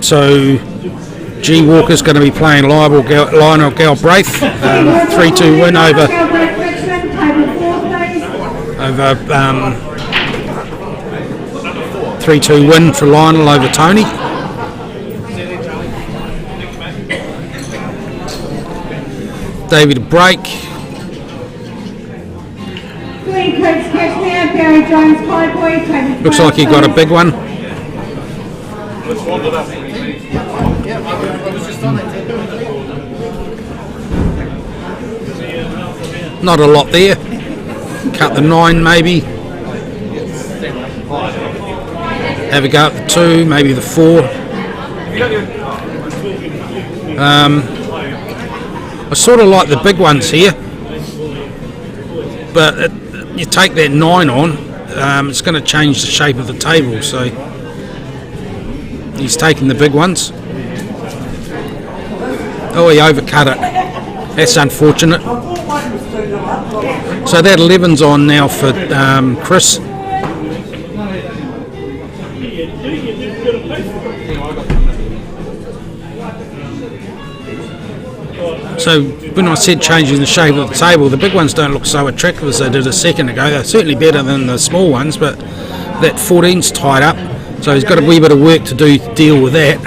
So G Walker's going to be playing Lionel Galbraith. 3-2 win over 3-2 win for Lionel over Tony. David a break. Looks like he got a big one. Not a lot there. Cut the 9 maybe. Have a go at the 2, maybe the 4. I sort of like the big ones here, but you take that 9 on, it's going to change the shape of the table, so he's taking the big ones. Oh, he overcut it. That's unfortunate. So that 11's on now for Chris. So when I said changing the shape of the table, the big ones don't look so attractive as they did a second ago. They're certainly better than the small ones, but that 14's tied up, so he's got a wee bit of work to do to deal with that.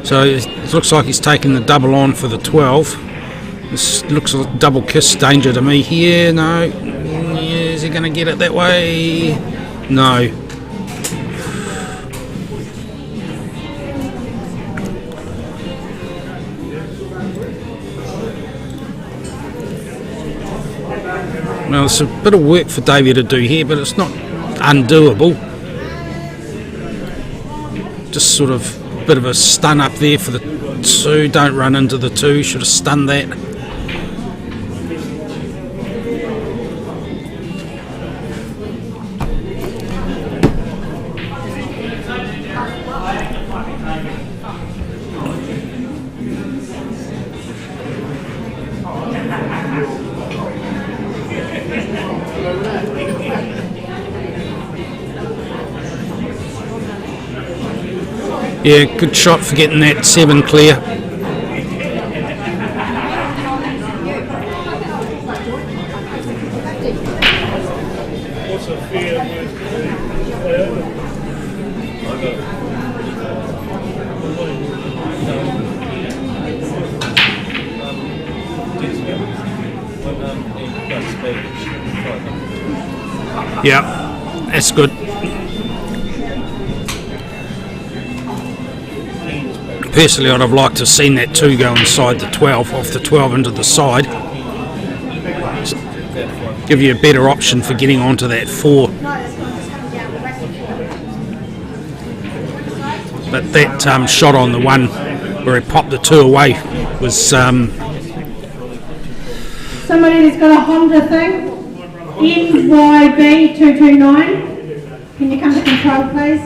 So it looks like he's taking the double on for the 12. This looks like double kiss danger to me here. No. Is he going to get it that way? No. Well, it's a bit of work for Davey to do here, but it's not undoable. Just sort of a bit of a stun up there for the 2. Don't run into the 2. Should have stunned that. Yeah, good shot for getting that 7 clear. Yeah, that's good. Personally, I'd have liked to have seen that 2 go inside the 12, off the 12 into the side. Just give you a better option for getting onto that 4. But that shot on the 1 where he popped the 2 away was... Somebody who's got a Honda thing, NYB229. Can you come to control, please?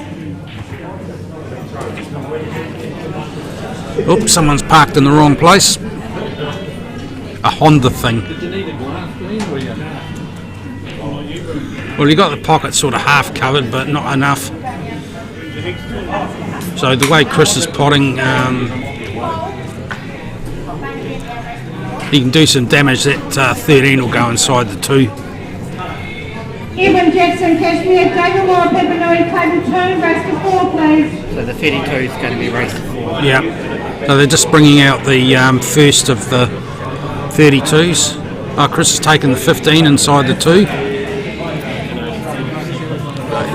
Oops, someone's parked in the wrong place. A Honda thing. Well, you got the pocket sort of half covered, but not enough. So the way Chris is potting, he can do some damage. That 13 will go inside the 2. Evan Jackson, Cashmere, David Moore, Papanui, table 2, race to 4, please. So the 32 is going to be race to 4. Yeah. So they're just bringing out the first of the 32s. Oh, Chris has taken the 15 inside the 2.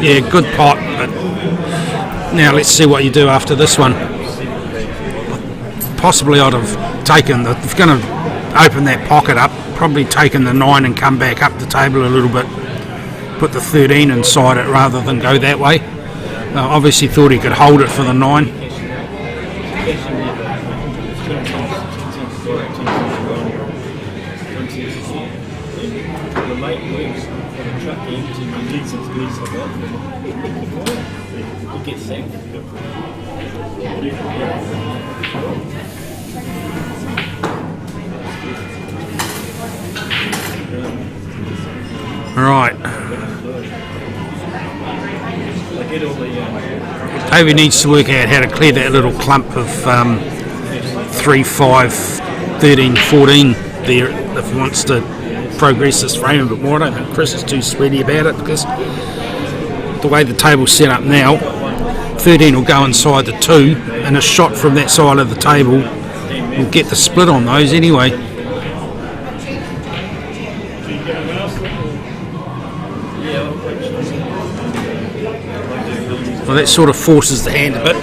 Yeah, good pot. But now let's see what you do after this one. Possibly I'd have taken if you're going to open that pocket up, probably taken the 9 and come back up the table a little bit. Put the 13 inside it rather than go that way. Obviously thought he could hold it for the 9. Right. David needs to work out how to clear that little clump of 3, 5, 13, 14 there if he wants to progress this frame a bit more. I don't think Chris is too sweaty about it because the way the table's set up now, 13 will go inside the 2 and a shot from that side of the table will get the split on those anyway. Well, that sort of forces the hand a bit.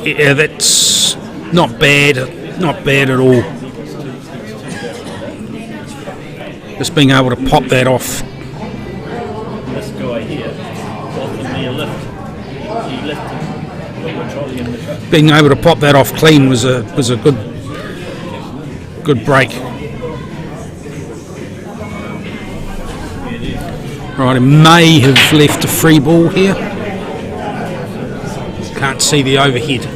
Yeah, that's not bad at all. Just being able to pop that off. This guy here offered me a lift. He lifted the trolley in the truck. Being able to pop that off clean was a good break. Right, it may have left a free ball here. Can't see the overhead.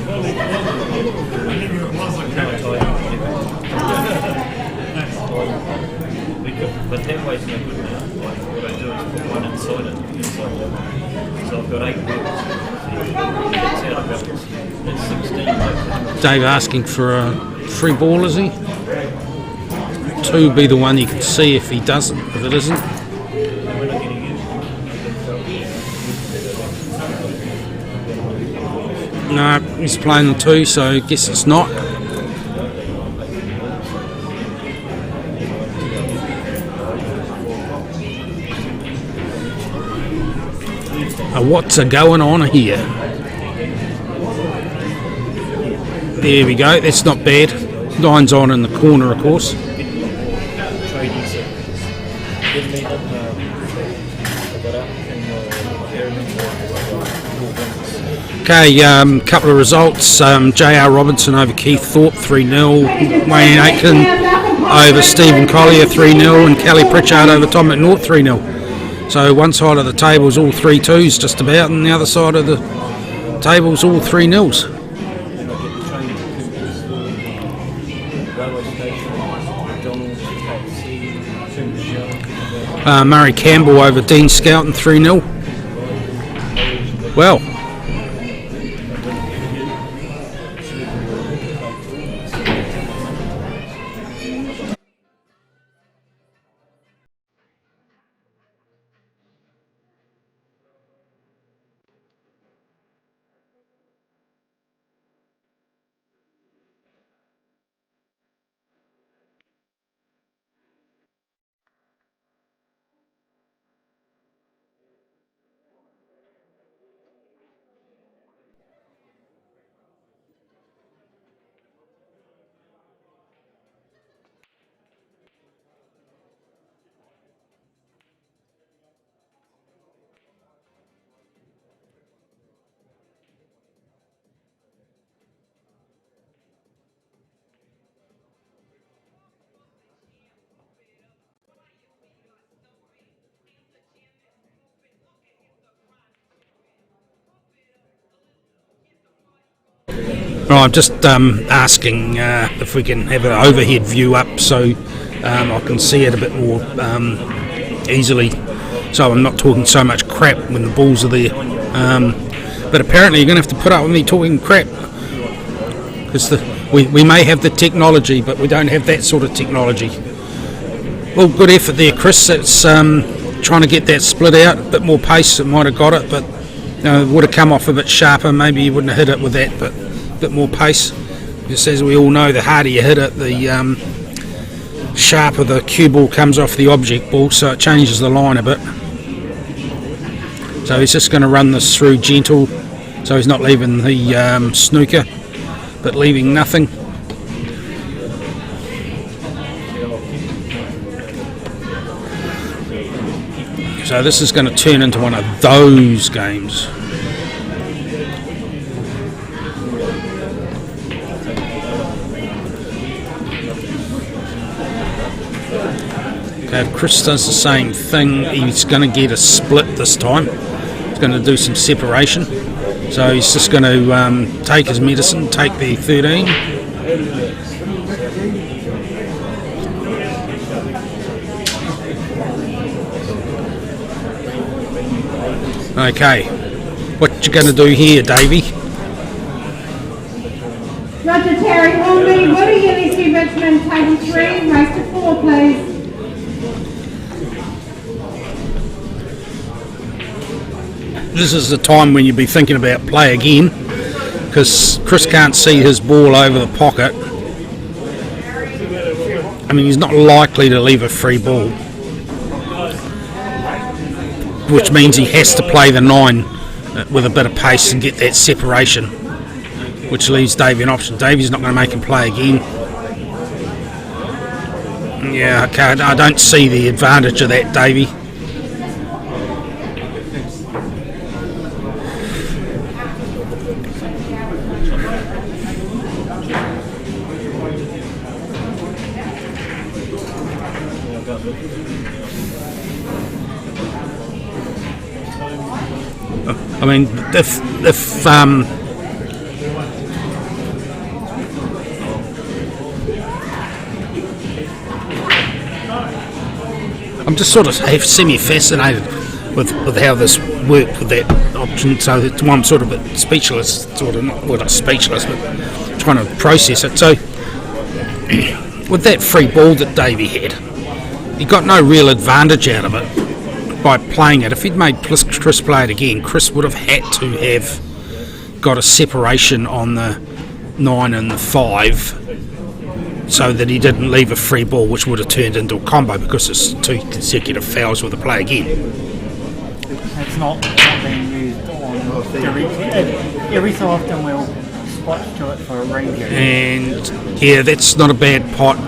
But that way's no good now. What I do is put one inside it. So I've got 8 balls. That's 16. Dave asking for a free ball, is he? 2 be the one you can see if he doesn't, if it isn't. No, he's playing the 2, so I guess it's not. What's going on here? There we go, that's not bad. 9's on in the corner, of course. Okay, couple of results. J.R. Robertson over Keith Thorpe 3-0. Wayne Aitken over Stephen Collier 3-0. And Kelly Pritchard over Tom McNaught 3-0. So one side of the table's all 3-2s just about, and the other side of the table's all 3-0s. Murray Campbell over Dean Skelton 3-0. Well, well, I'm just asking if we can have an overhead view up so I can see it a bit more easily, so I'm not talking so much crap when the balls are there. But apparently you're going to have to put up with me talking crap, because we may have the technology, but we don't have that sort of technology. Well, good effort there, Chris. It's trying to get that split out, a bit more pace. It might have got it, but it would have come off a bit sharper. Maybe you wouldn't have hit it with that, but a bit more pace. Just as we all know, the harder you hit it, the sharper the cue ball comes off the object ball, so it changes the line a bit. So he's just going to run this through gentle, so he's not leaving the snooker, but leaving nothing. So this is going to turn into one of those games. Okay, if Chris does the same thing, he's going to get a split this time. He's going to do some separation. So he's just going to take his medicine, take the 13. Okay, what you going to do here, Davey? Roger Terry Hornby, Woody Ulysses Richmond, table 3, race to 4, please. This is the time when you'd be thinking about play again, because Chris can't see his ball over the pocket. I mean, he's not likely to leave a free ball, which means he has to play the 9 with a bit of pace and get that separation, which leaves Davey an option. Davey's not going to make him play again. Yeah, okay, I don't see the advantage of that, Davey. I mean, if I'm just sort of semi-fascinated with how this worked with that option. So that's why I'm sort of a bit speechless, not speechless, but trying to process it. So with that free ball that Davey had, he got no real advantage out of it by playing it. If he'd made Chris play it again, Chris would have had to have got a separation on the 9 and the 5 so that he didn't leave a free ball, which would have turned into a combo because it's 2 consecutive fouls with a play again. It's not being used on every so often we'll spot to it for a review. And yeah, that's not a bad pot.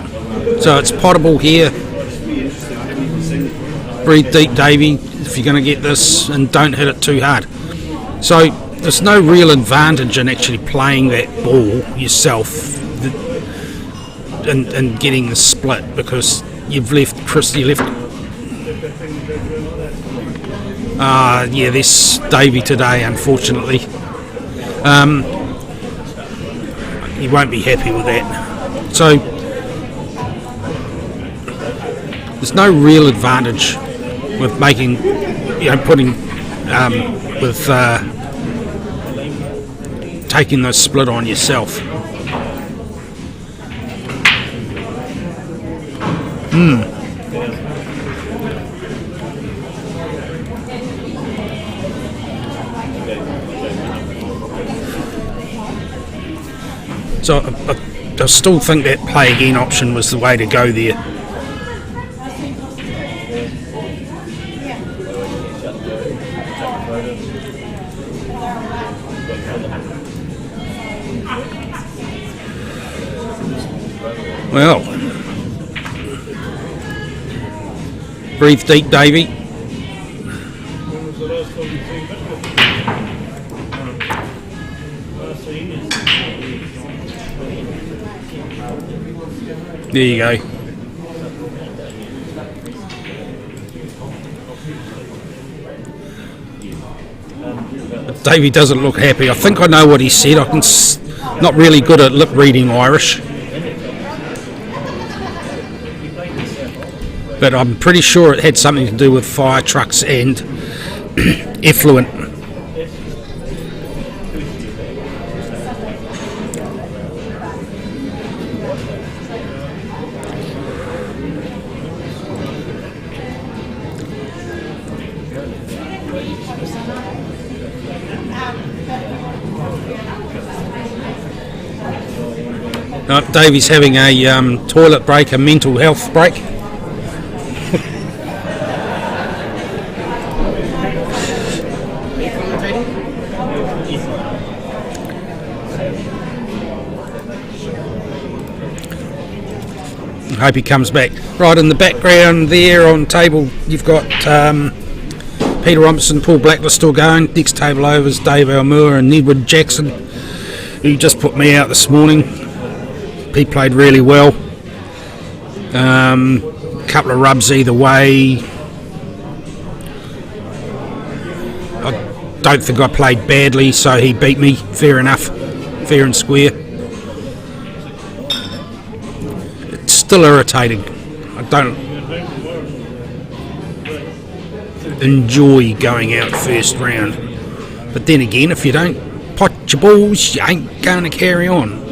So it's potable here. Breathe deep, Davey, if you're going to get this, and don't hit it too hard. So there's no real advantage in actually playing that ball yourself and getting the split, because you've left Chris. Yeah, this Davey today, unfortunately. He won't be happy with that. So there's no real advantage with making, putting, with taking the split on yourself. So I still think that play again option was the way to go there. Well, breathe deep, Davey. There you go. But Davey doesn't look happy. I think I know what he said. Not really good at lip reading Irish, but I'm pretty sure it had something to do with fire trucks and effluent. Davey's having a toilet break, a mental health break. I hope he comes back. Right in the background there on table, you've got Peter Robertson, Paul Blackler still going. Next table over is Dave Almur and Edward Jackson, who just put me out this morning. He played really well. Couple of rubs either way. don't think I played badly, so he beat me. Fair enough, fair and square. It's still irritating. I don't enjoy going out first round, but then again, if you don't pot your balls, you ain't going to carry on.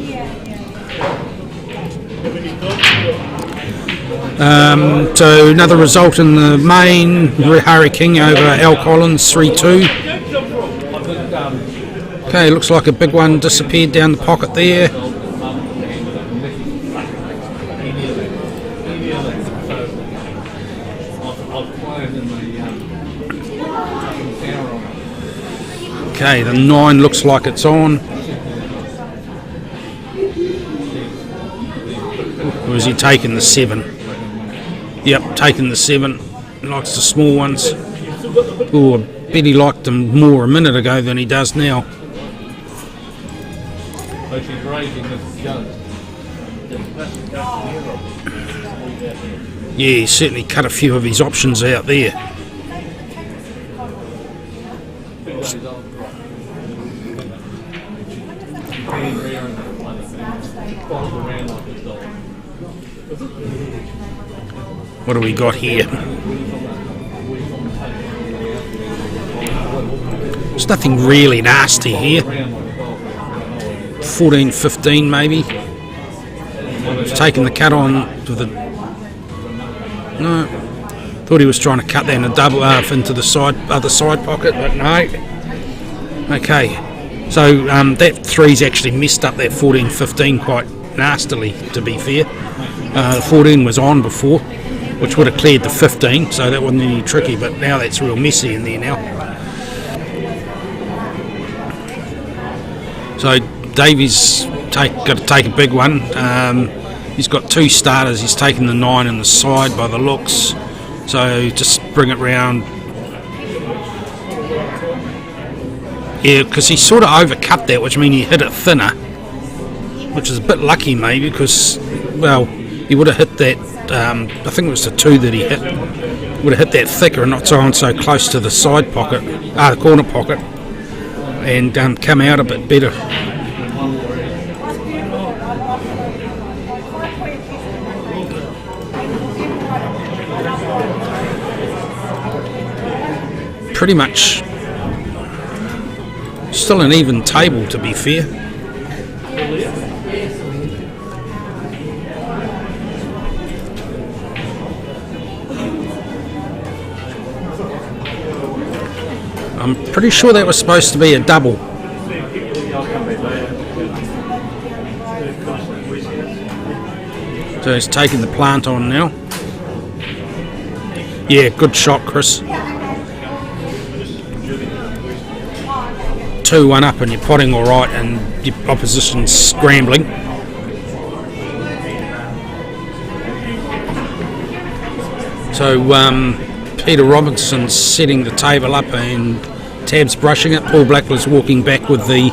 So another result in the main, Harry King over Al Collins 3-2. Okay, looks like a big one disappeared down the pocket there. Okay, the 9 looks like it's on. Or is he taking the 7? Yep, taking the 7. He likes the small ones. Oh, I bet he liked them more a minute ago than he does now. Yeah, he certainly cut a few of his options out there. What do we got here? There's nothing really nasty here. 14-15 maybe. He's taking the cut on to the... No. Thought he was trying to cut that in a double into the other side pocket, but no. Okay. So that 3's actually messed up that 14-15 quite nastily, to be fair. The 14 was on before, which would have cleared the 15, so that wasn't any tricky, but now that's real messy in there now. So Davey's got to take a big one. He's got 2 starters. He's taking the 9 in the side by the looks, so just bring it round. Yeah, because he sort of overcut that, which means he hit it thinner, which is a bit lucky maybe, because, well, he would have hit that, I think it was the 2 that he hit, would have hit that thicker and not so close to the side pocket, the corner pocket, and come out a bit better. Pretty much still an even table, to be fair. I'm pretty sure that was supposed to be a double. So he's taking the plant on now. Yeah, good shot, Chris. 2-1 up and you're potting all right and your opposition's scrambling. So Peter Robertson's setting the table up and Tab's brushing it. Paul Blackler's walking back with the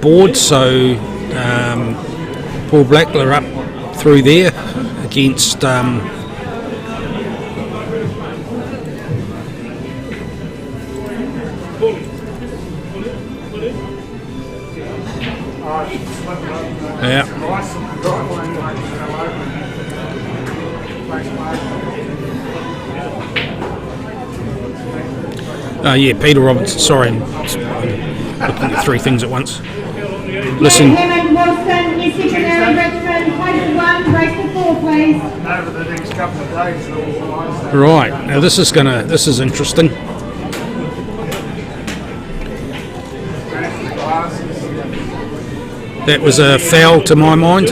board, so Paul Blackler up through there against yeah. Yeah, Peter Robertson. Sorry, I'm looking at 3 things at once. Listen. Wilson, Richmond, place 1, race to 4, please. Over the next couple of days. Right. Now this is interesting. That was a foul to my mind.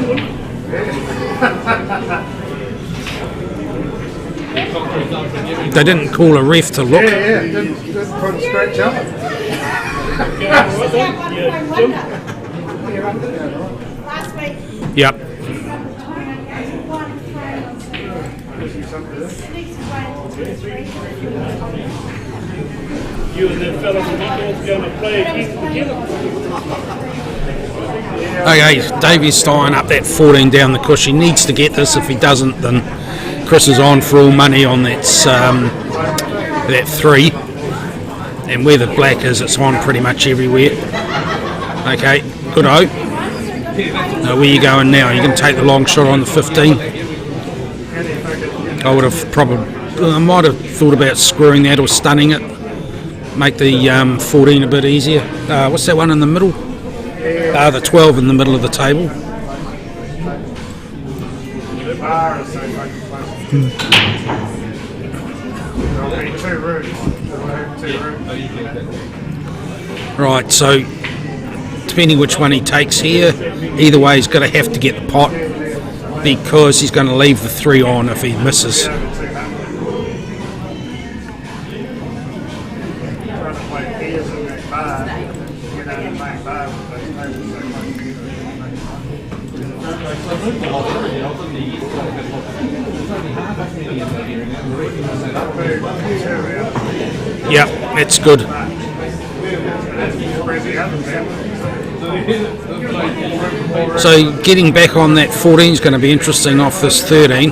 They didn't call a ref to look. Yeah, didn't put a scratch up. Yep. You and the fellas are not going to play again together. Okay, Davey's tying up that 14 down the cush. He needs to get this. If he doesn't, then Chris is on for all money on that 3. and where the black is, it's on pretty much everywhere. Okay, good-o. Now where you going now? You can take the long shot on the 15. I would have I might have thought about screwing that or stunning it. Make the 14 a bit easier. What's that one in the middle? The 12 in the middle of the table. Right, so depending which one he takes here, either way he's going to have to get the pot because he's going to leave the 3 on if he misses. Yeah, that's good. So getting back on that 14 is going to be interesting off this 13.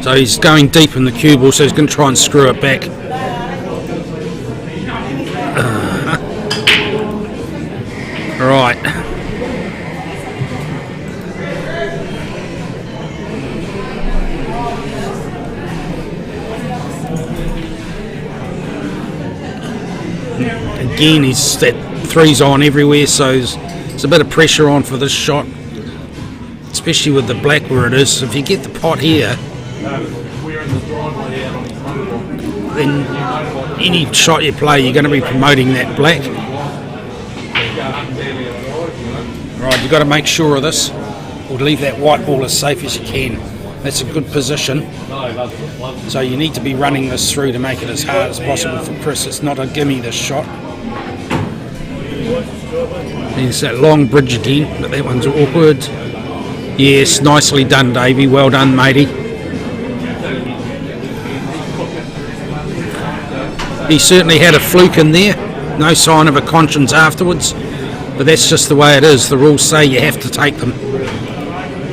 So he's going deep in the cue ball, so he's going to try and screw it back. Right. Again, that 3's on everywhere, so there's a bit of pressure on for this shot, especially with the black where it is. If you get the pot here, then any shot you play, you're going to be promoting that black. Right, you've got to make sure of this, or leave that white ball as safe as you can. That's a good position. So you need to be running this through to make it as hard as possible for Chris. It's not a gimme, this shot. There's that long bridge again, but that one's awkward. Yes, nicely done, Davey. Well done, matey. He certainly had a fluke in there. No sign of a conscience afterwards. But that's just the way it is. The rules say you have to take them.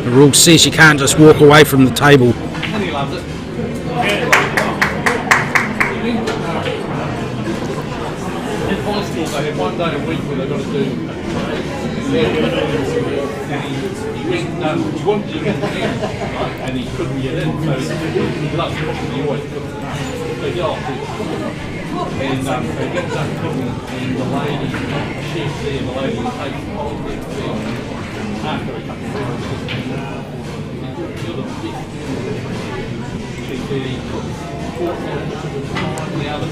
The rule says you can't just walk away from the table. One day a week where they've got to do. No, he wanted to get in, and he couldn't get in, so he loves cooking, he always cooks enough. So he got off and so he gets up cooking, and the lady, chef there, the lady takes the whole thing after a couple of hours. You're the best. She said he cooks 4 times the other.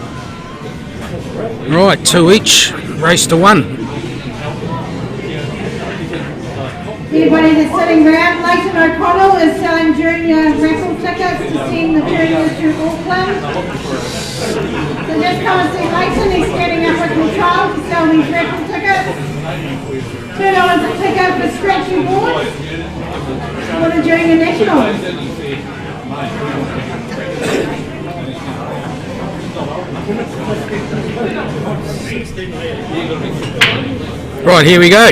Right, 2 each, race to 1. Everybody that's sitting around, Leighton O'Connell is selling junior raffle tickets to send the juniors to Auckland. So just come and see Leighton, he's getting up with control to sell these raffle tickets. $2 a ticket for scratchy boards for the junior nationals. Right, here we go.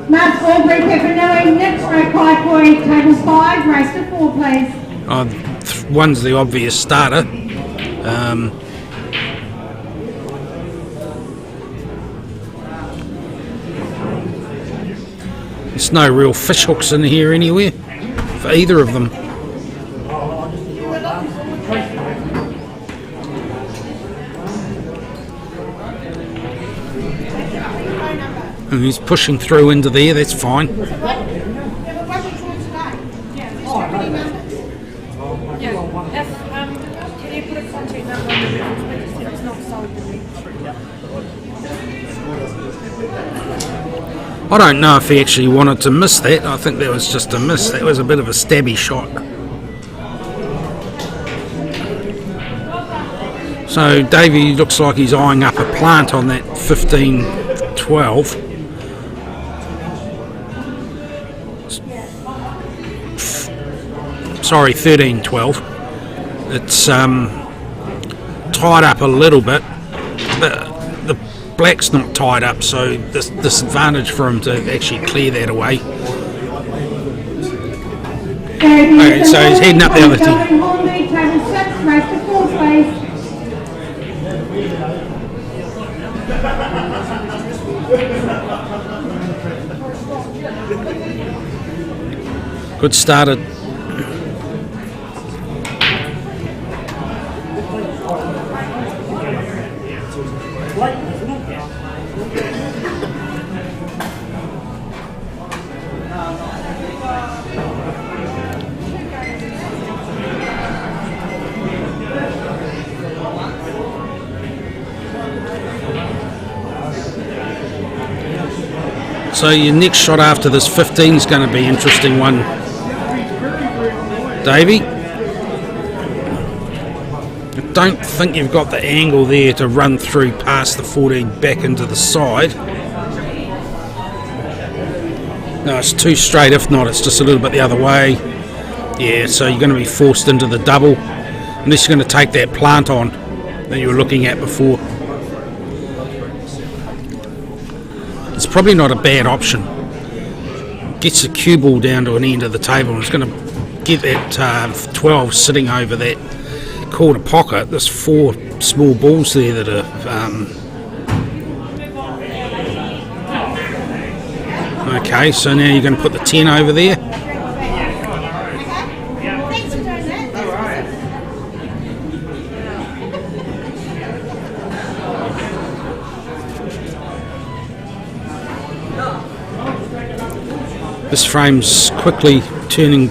Mark Aubrey, Papanui, Nick Kaipoi, table 5, race to 4, please. One's the obvious starter. There's no real fish hooks in here anywhere for either of them. And he's pushing through into there, that's fine. Can you put a contact number on the reference register? It's not sold to me. I don't know if he actually wanted to miss that. I think that was just a miss. That was a bit of a stabby shot. So Davey looks like he's eyeing up a plant on that 15-12. Sorry, 13-12. It's tied up a little bit, but the black's not tied up, so this disadvantage for him to actually clear that away. Okay, so he's heading up the other team. Good started. So your next shot after this 15 is going to be an interesting one, Davey. I don't think you've got the angle there to run through past the 14 back into the side. No, it's too straight. If not, it's just a little bit the other way. Yeah, so you're going to be forced into the double unless you're going to take that plant on that you were looking at before. It's probably not a bad option. Gets the cue ball down to an end of the table and it's going to get that 12 sitting over that quarter pocket. There's 4 small balls there that are okay, so now you're going to put the 10 over there. This frame's quickly turning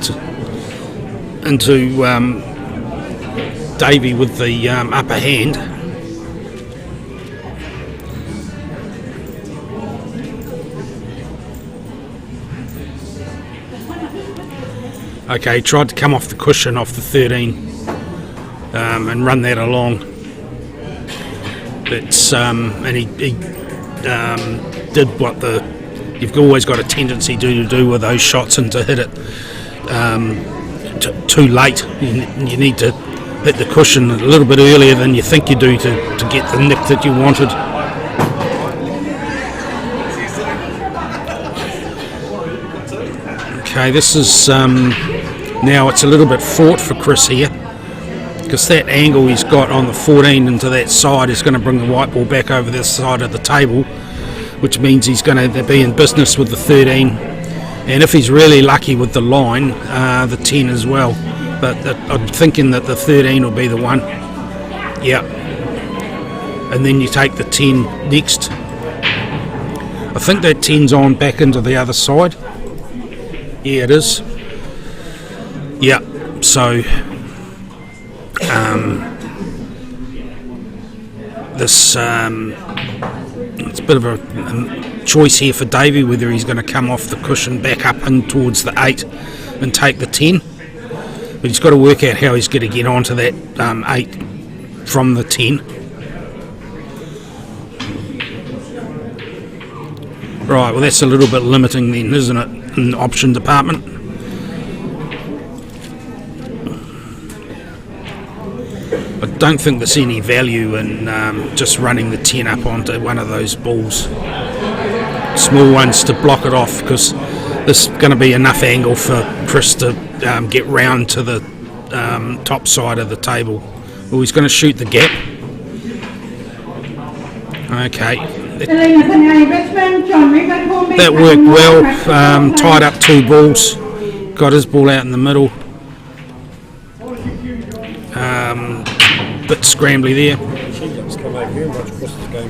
into Davey with the upper hand. Okay, tried to come off the cushion off the 13 and run that along. But and he did what you've always got a tendency to do with those shots, and to hit it too late. You need to hit the cushion a little bit earlier than you think you do to get the nick that you wanted. Okay, this is now it's a little bit fraught for Chris here, because that angle he's got on the 14 into that side is going to bring the white ball back over this side of the table, which means he's going to be in business with the 13, and if he's really lucky with the line, the 10 as well. But I'm thinking that the 13 will be the one. Yep. And then you take the 10 next. I think that 10's on back into the other side. Yeah, it is. Yep. So this it's a bit of a choice here for Davey, whether he's going to come off the cushion back up in towards the 8 and take the 10. But he's got to work out how he's going to get onto that 8 from the 10. Right, well that's a little bit limiting then, isn't it, in the option department? I don't think there's any value in just running the 10 up onto one of those balls, small ones, to block it off, because there's going to be enough angle for Chris to get round to the top side of the table. Well, he's going to shoot the gap. Okay. That worked well. Tied up 2 balls. Got his ball out in the middle. Bit scrambly there. Come over here and watch Chris's game.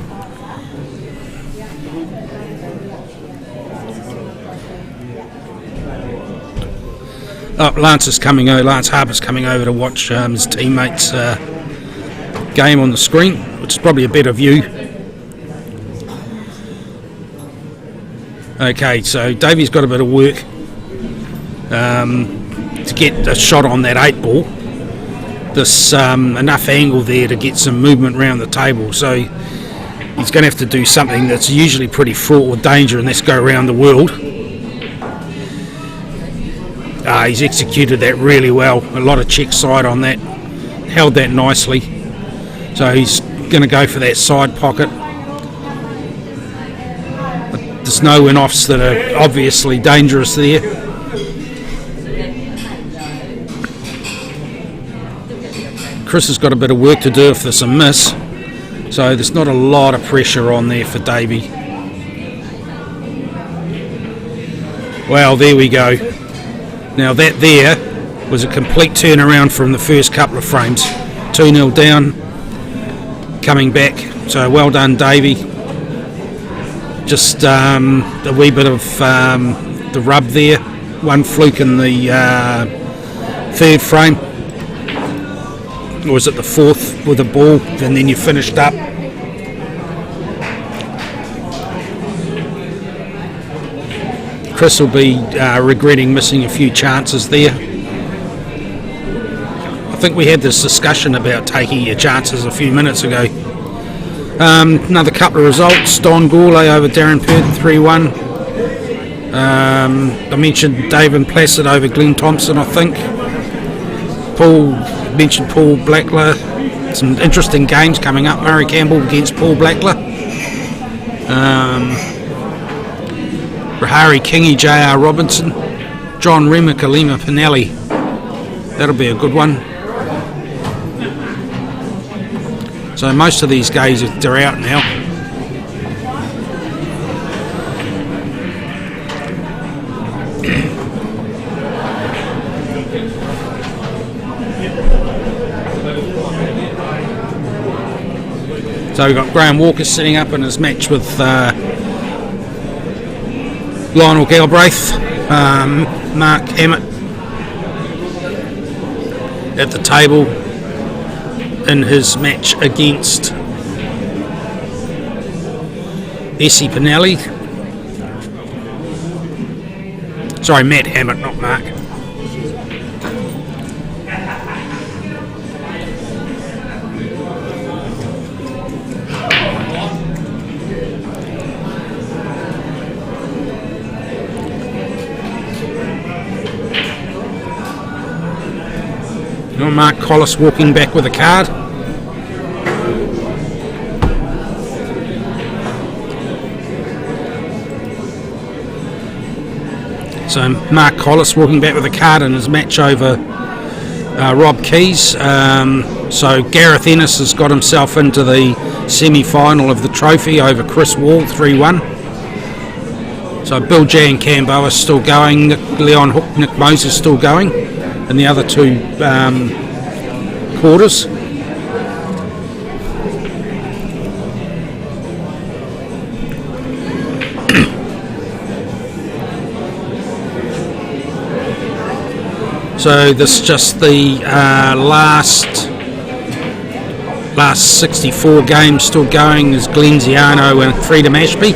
Lance Harper's coming over to watch his teammates' game on the screen, which is probably a better view. Okay, so Davey's got a bit of work to get a shot on that 8 ball. There's enough angle there to get some movement around the table, so he's going to have to do something that's usually pretty fraught with danger, and that's go around the world. He's executed that really well. A lot of check side on that, held that nicely. So he's going to go for that side pocket. But there's no win-offs that are obviously dangerous there. Chris has got a bit of work to do if there's a miss. So there's not a lot of pressure on there for Davey. Well, there we go. Now that there was a complete turnaround from the first couple of frames. 2-0 down, coming back. So well done, Davey. Just a wee bit of the rub there. One fluke in the third frame. Or was it the fourth with a ball, and then you finished up. Chris will be regretting missing a few chances there. I think we had this discussion about taking your chances a few minutes ago. Another couple of results. Don Gourlay over Darren Pert 3-1. I mentioned David Placid over Glenn Thompson, I think. Mentioned Paul Blackler. Some interesting games coming up. Murray Campbell against Paul Blackler. Rahari Kingy, J.R. Robertson, John Remick, Alima Pinelli. That'll be a good one. So most of these guys are out now. So we've got Graham Walker sitting up in his match with Lionel Galbraith, Mark Hammett at the table in his match against Essie Pinelli. Sorry, Matt Hammett, not Mark. Mark Collis walking back with a card. So Mark Collis walking back with a card in his match over Rob Keys. So Gareth Ennis has got himself into the semi-final of the trophy over Chris Wall 3-1. So Bill J and Cambo are still going. Leon Hook, Nick Moses still going in the other two quarters. So this is just the last 64 games still going is Glenziano and Freedom Ashby.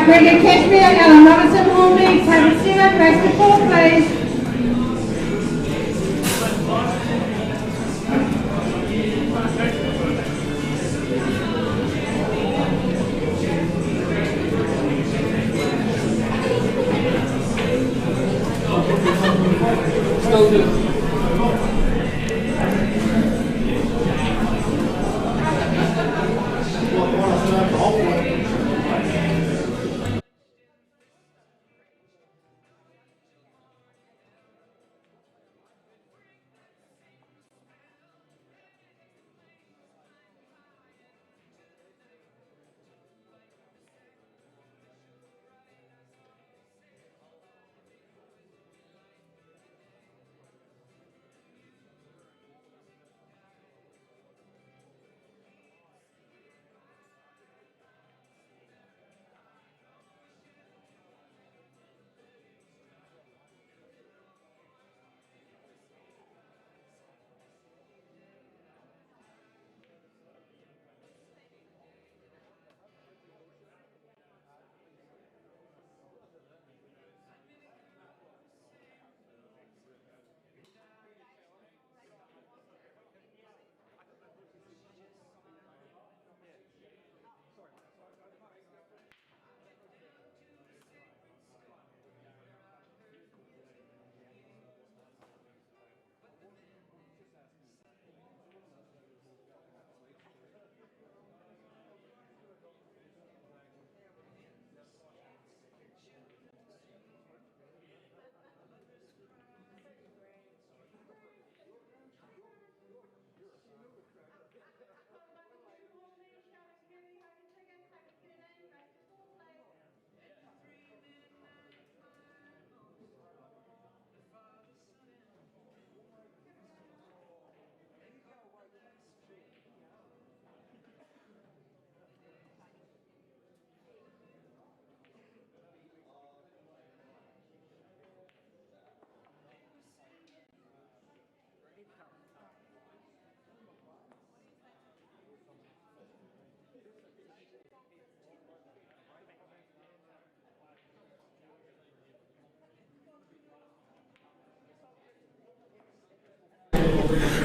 Grigor, Cashmere, Alan Robertson, Hornby, table 7, race to 4, please.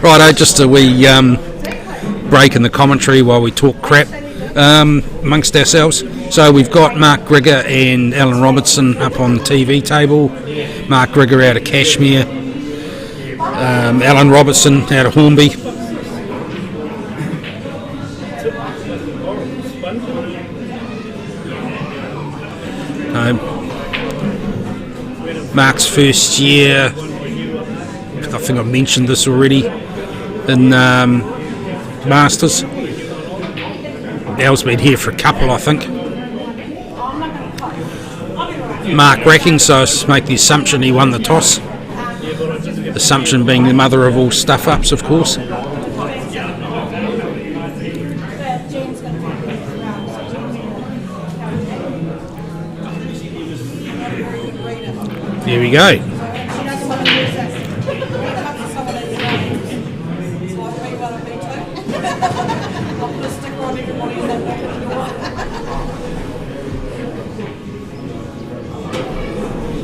Righto, just a wee break in the commentary while we talk crap amongst ourselves. So we've got Mark Grigor and Alan Robertson up on the TV table. Mark Grigor out of Cashmere, Alan Robertson out of Hornby. Mark's first year, I think I mentioned this already, in Masters. Al's been here for a couple, I think. Mark racking, so I make the assumption he won the toss. Assumption being the mother of all stuff-ups, of course. There we go.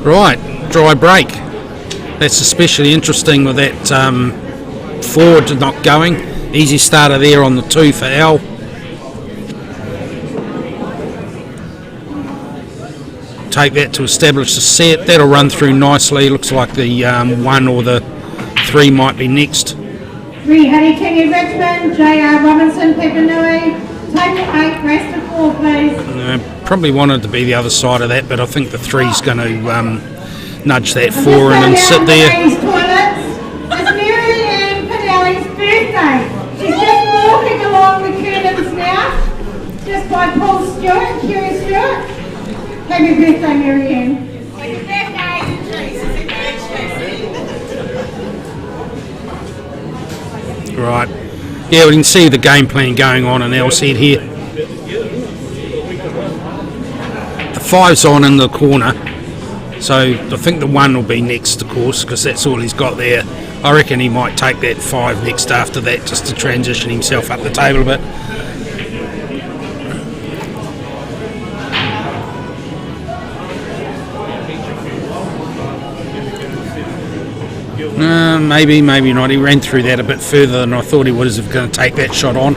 Right, dry break. That's especially interesting with that forward not going. Easy starter there on the 2 for Al. Take that to establish the set. That'll run through nicely. Looks like the 1 or the 3 might be next. 3 Honey Kingy Richmond, J.R. Robinson, Papanui. Table 8, race to 4, please. Probably wanted to be the other side of that, but I think the 3's going to nudge that 4 in and sit there. It's Mary Ann Pinelli's birthday. She's just walking along the curtains now, just by Paul Stewart, Kerry Stewart. Happy birthday, Mary Ann. Happy birthday, Tracy. Right. Yeah, we can see the game plan going on in Al's head here. The 5's on in the corner, so I think the 1 will be next, of course, because that's all he's got there. I reckon he might take that 5 next after that, just to transition himself up the table a bit. Maybe not. He ran through that a bit further than I thought he was going to take that shot on.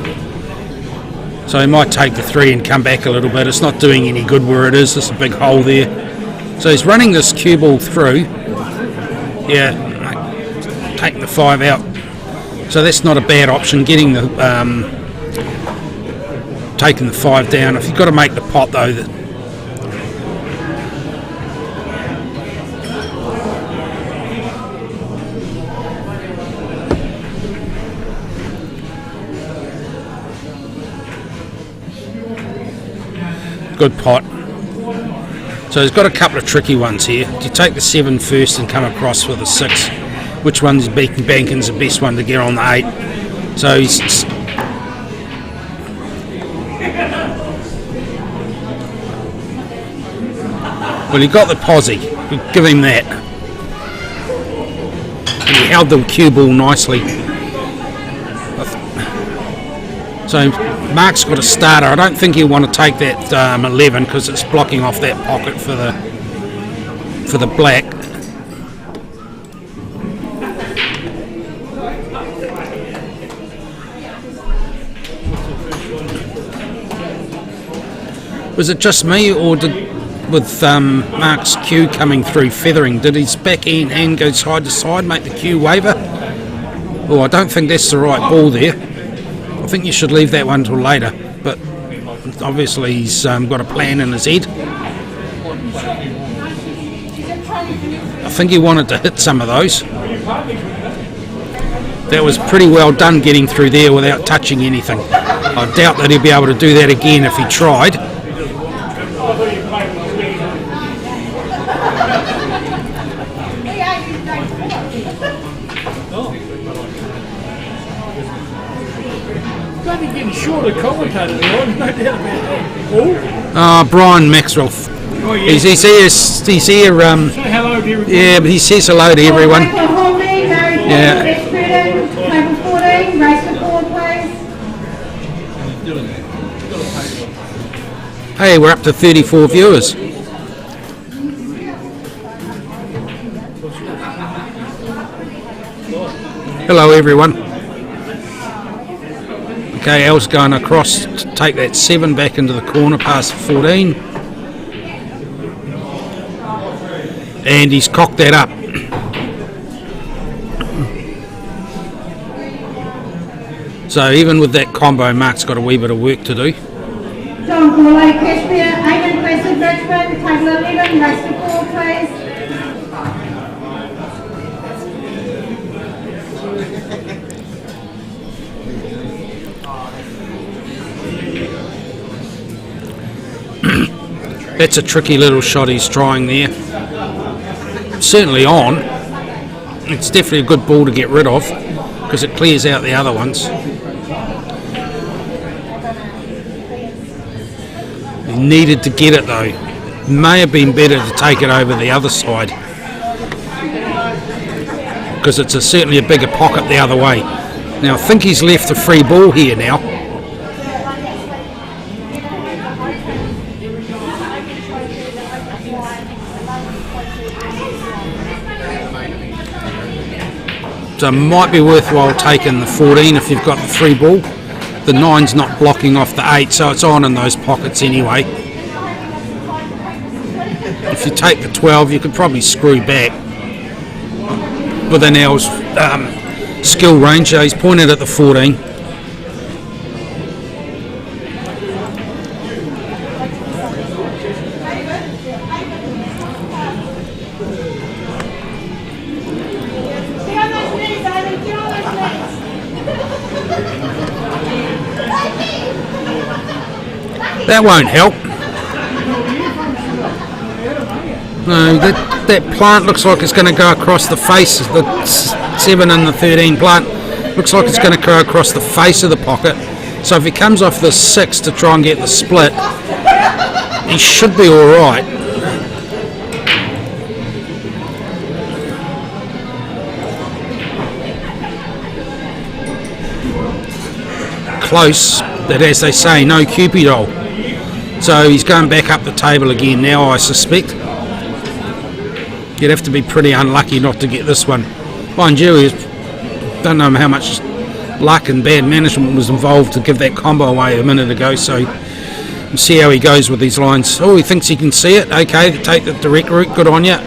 So he might take the 3 and come back a little bit. It's not doing any good where it is. There's a big hole there. So he's running this cue ball through. Yeah, taking the 5 out. So that's not a bad option. Getting the taking the 5 down. If you've got to make the pot though, good pot. So he's got a couple of tricky ones here. Do you take the 7 first and come across with a 6? Which one's banking's the best one to get on the 8? So he's well, he got the posse. We'll give him that. And he held the cue ball nicely. So Mark's got a starter. I don't think he'll want to take that 11 because it's blocking off that pocket for the black. Was it just me, or with Mark's cue coming through feathering, did his back hand go side to side, make the cue waver? Oh, I don't think that's the right ball there. I think you should leave that one till later, but obviously he's got a plan in his head. I think he wanted to hit some of those. That was pretty well done getting through there without touching anything. I doubt that he'll be able to do that again if he tried. Shorter commentator, no doubt about that. Brian Maxwell. Oh, yes. He's here. Say hello to everyone. Yeah, but he says hello to everyone. Yeah. Table 14, race to 4, please. Hey, we're up to 34 viewers. Hello, everyone. Okay, Al's going across to take that 7 back into the corner past 14. And he's cocked that up. So even with that combo, Mark's got a wee bit of work to do. John Corley, Cashmere, Eamon Crescent, Richmond, table 11, race to 4, please. That's a tricky little shot he's trying there. Certainly on. It's definitely a good ball to get rid of because it clears out the other ones. He needed to get it though. May have been better to take it over the other side because it's certainly a bigger pocket the other way. Now I think he's left a free ball here now. So it might be worthwhile taking the 14 if you've got the free ball. The 9's not blocking off the 8, so it's on in those pockets anyway. If you take the 12, you could probably screw back within Al's skill range. So he's pointed at the 14. That won't help. No, that plant looks like it's going to go across the face. The 7 and the 13 plant looks like it's going to go across the face of the pocket. So if he comes off the 6 to try and get the split, he should be all right. Close, but as they say, no Cupid hole. So he's going back up the table again now, I suspect. You'd have to be pretty unlucky not to get this one. Mind you, don't know how much luck and bad management was involved to give that combo away a minute ago, so we'll see how he goes with these lines. Oh, he thinks he can see it. Okay, take the direct route, good on you.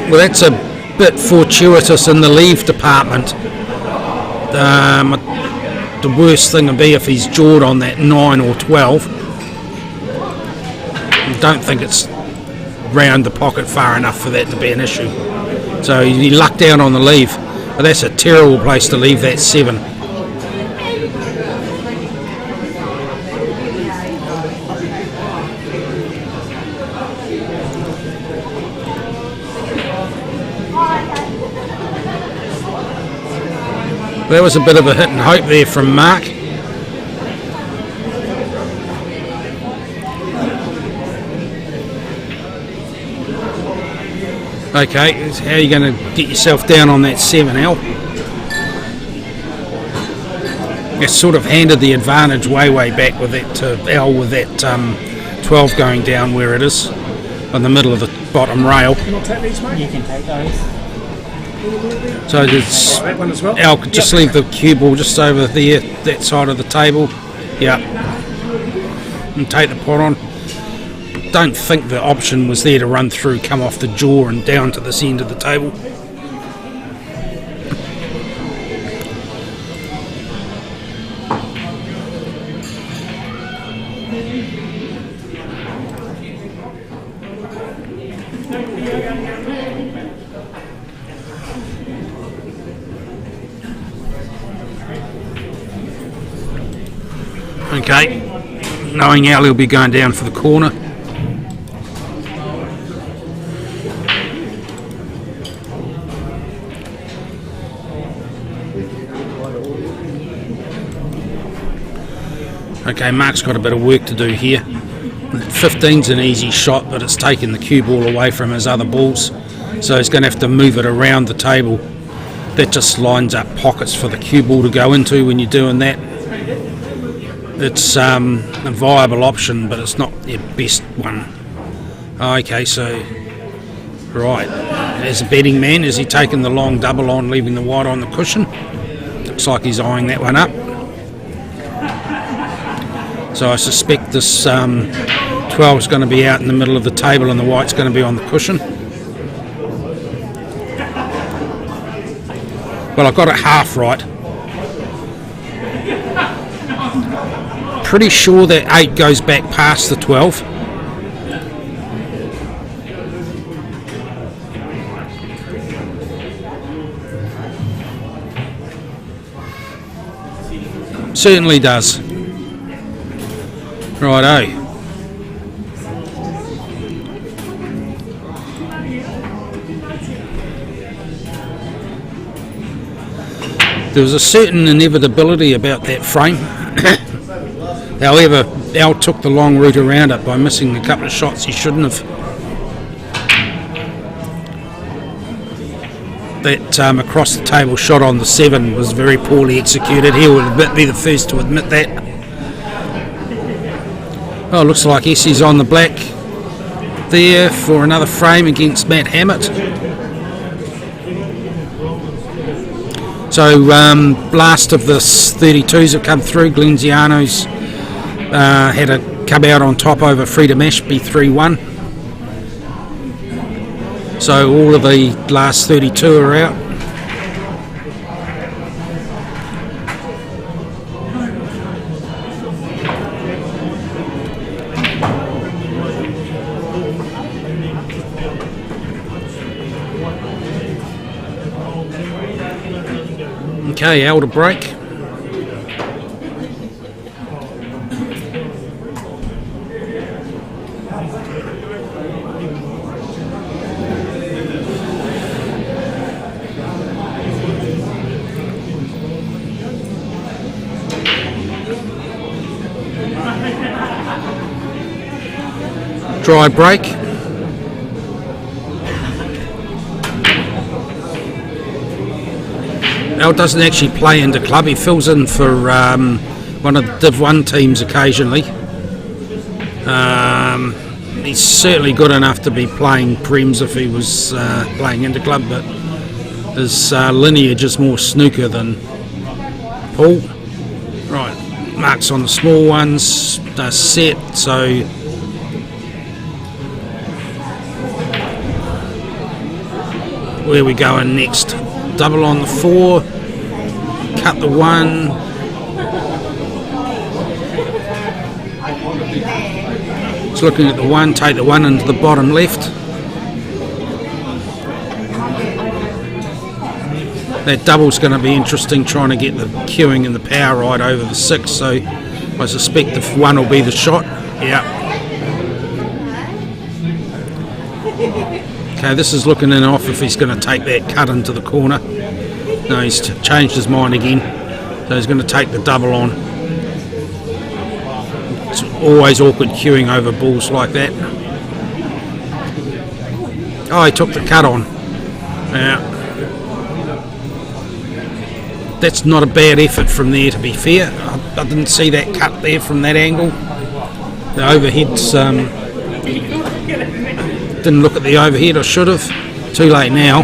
Well, that's a bit fortuitous in the leave department. The worst thing would be if he's jawed on that 9 or 12. I don't think it's round the pocket far enough for that to be an issue. So he lucked out on the leave. But that's a terrible place to leave that 7. That was a bit of a hit and hope there from Mark. Okay, how are you going to get yourself down on that 7, Al? You sort of handed the advantage way back with that to Al with that 12 going down where it is, on the middle of the bottom rail. Can I take these, mate? You can take those. So it's, That one as well? Al could just leave the cue ball just over there, that side of the table. Yeah. And take the pot on. Don't think the option was there to run through, come off the jaw and down to this end of the table. Okay, knowing Al, he'll be going down for the corner. Okay, Mark's got a bit of work to do here. 15's an easy shot, but it's taken the cue ball away from his other balls, so he's going to have to move it around the table. That just lines up pockets for the cue ball to go into when you're doing that. It's a viable option, but it's not the best one. Okay, so right, as a betting man, is he taking the long double on, leaving the white on the cushion? Looks like he's eyeing that one up. So I suspect this 12 is going to be out in the middle of the table and the white's going to be on the cushion. Well, I got it half right. Pretty sure that 8 goes back past the 12. Certainly does. Righto. There was a certain inevitability about that frame. However, Al took the long route around it by missing a couple of shots he shouldn't have. That across the table shot on the 7 was very poorly executed. He would be the first to admit that. Oh, looks like Essie's on the black there for another frame against Matt Hammett. So last of the 32s have come through. Glenziano's had a come out on top over Freedom Ashby 3-1. So all of the last 32 are out. Okay, Al to break. Dry break. Al doesn't actually play into club, he fills in for one of the Div 1 teams occasionally. He's certainly good enough to be playing Prems if he was playing into club, but his lineage is more snooker than Paul. Right, marks on the small ones, set, so where are we going next? Double on the 4, cut the 1. Just looking at the 1, take the 1 into the bottom left. That double's going to be interesting, trying to get the queuing and the power right over the 6, so I suspect the 1 will be the shot. Yeah. Okay, this is looking in off if he's going to take that cut into the corner. No, he's changed his mind again. So he's going to take the double on. It's always awkward queuing over balls like that. Oh, he took the cut on. Yeah. That's not a bad effort from there, to be fair. I didn't see that cut there from that angle. The overhead's... didn't look at the overhead, I should have. Too late now.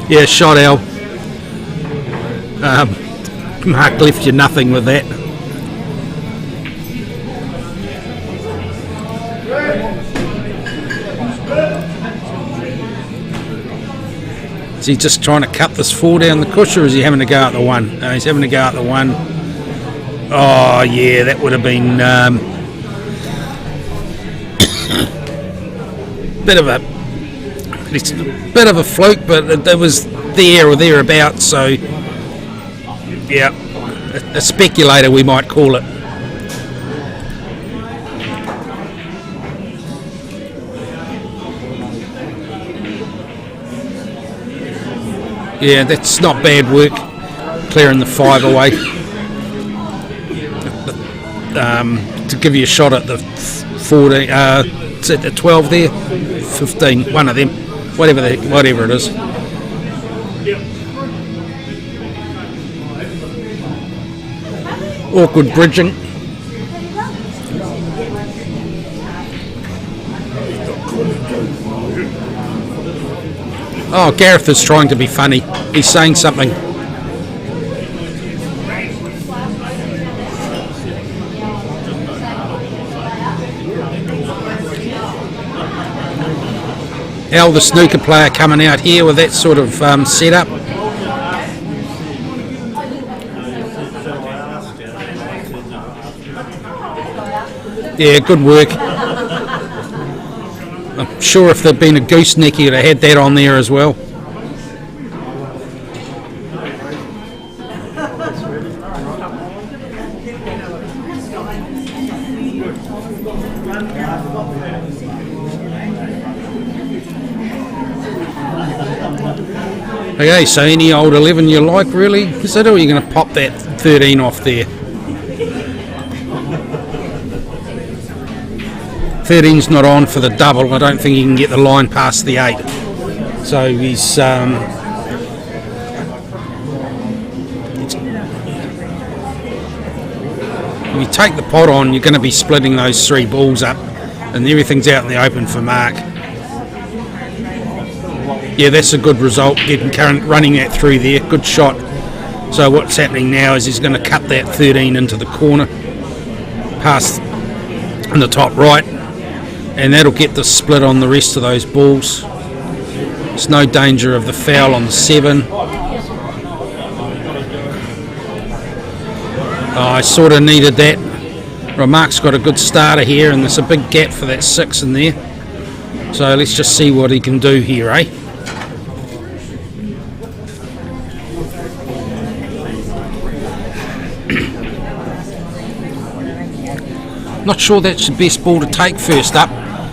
Yeah, shot Al. Mark left you nothing with that. Is he just trying to cut this 4 down the cush, or is he having to go out the 1? No, he's having to go out the 1. Oh yeah, that would have been bit of a fluke, but it was there or thereabouts. So yeah, a speculator we might call it. Yeah, that's not bad work, clearing the 5 away. To give you a shot at the 14, it's at the 12 there, 15, one of them, whatever it is. Awkward bridging. Oh, Gareth is trying to be funny. He's saying something. Al, the snooker player, coming out here with that sort of setup. Yeah, good work. I'm sure if there'd been a gooseneck, he'd have had that on there as well. Okay, so any old 11 you like, really? Is that, or are you going to pop that 13 off there? 13's not on for the double. I don't think he can get the line past the 8. So he's when you take the pot on, you're going to be splitting those 3 balls up, and everything's out in the open for Mark. Yeah, that's a good result, getting current, running that through there. Good shot. So what's happening now is he's going to cut that 13 into the corner, past in the top right, and that'll get the split on the rest of those balls. There's no danger of the foul on the 7. I sort of needed that. Mark's got a good starter here, and there's a big gap for that 6 in there. So let's just see what he can do here, eh? Not sure that's the best ball to take first up,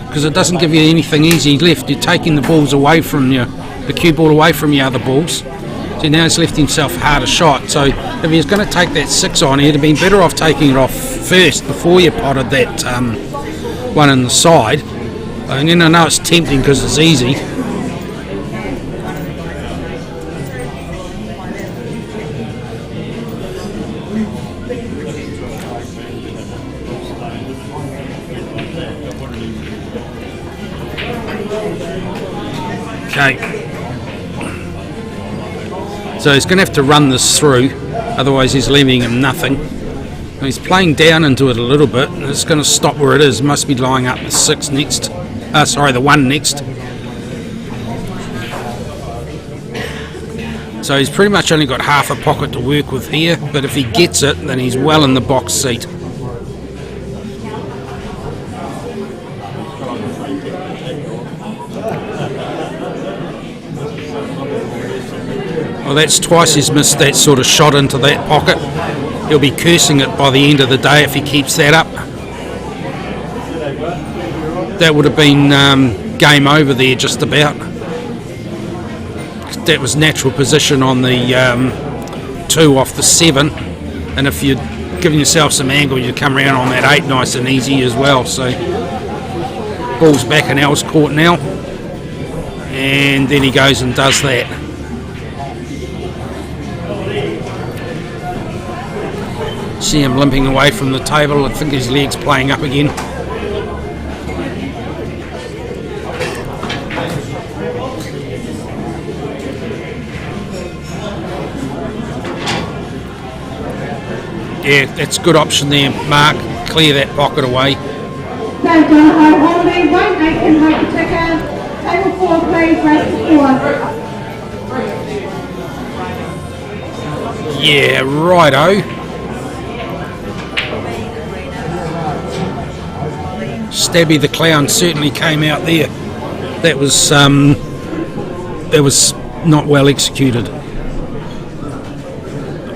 because it doesn't give you anything easy left. You're taking the balls away from you, the cue ball away from your other balls. So now he's left himself a harder shot. So if he's going to take that 6 on, he'd have been better off taking it off first before you potted that one in the side. And then I know it's tempting because it's easy. Okay. So he's going to have to run this through, otherwise he's leaving him nothing. And he's playing down into it a little bit, and it's going to stop where it is. Must be lining up the 6 next. The 1 next. So he's pretty much only got half a pocket to work with here, but if he gets it, then he's well in the box seat. Well, that's twice he's missed that sort of shot into that pocket. He'll be cursing it by the end of the day if he keeps that up. That would have been game over there just about. That was natural position on the 2 off the 7, and if you'd given yourself some angle, you'd come around on that 8 nice and easy as well. So ball's back in Al's court now, and then he goes and does that. See him limping away from the table. I think his leg's playing up again. Yeah, that's a good option there, Mark. Clear that pocket away. They've done a holiday, 1 8 can make a ticker. Table 4, please, race 4. Yeah, righto. Stabby the Clown certainly came out there. That was not well executed.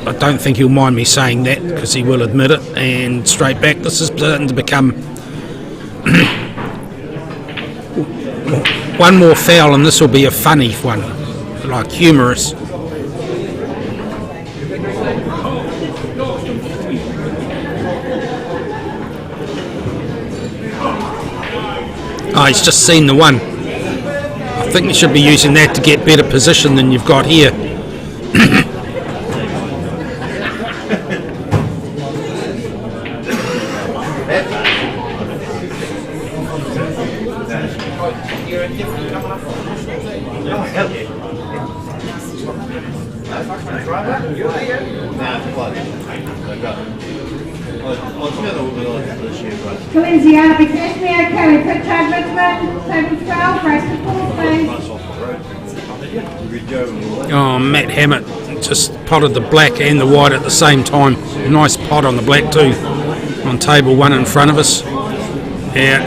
I don't think he'll mind me saying that, because he will admit it. And straight back, this is starting to become one more foul, and this will be a funny one, like humorous. Oh, he's just seen the 1. I think you should be using that to get better position than you've got here. Colenziana, Cashmere, Kelly, Pritchard, Richmond, table 12, race to 4, please. Oh, Matt Hammett just potted the black and the white at the same time. Nice pot on the black too, on table 1 in front of us. Yeah,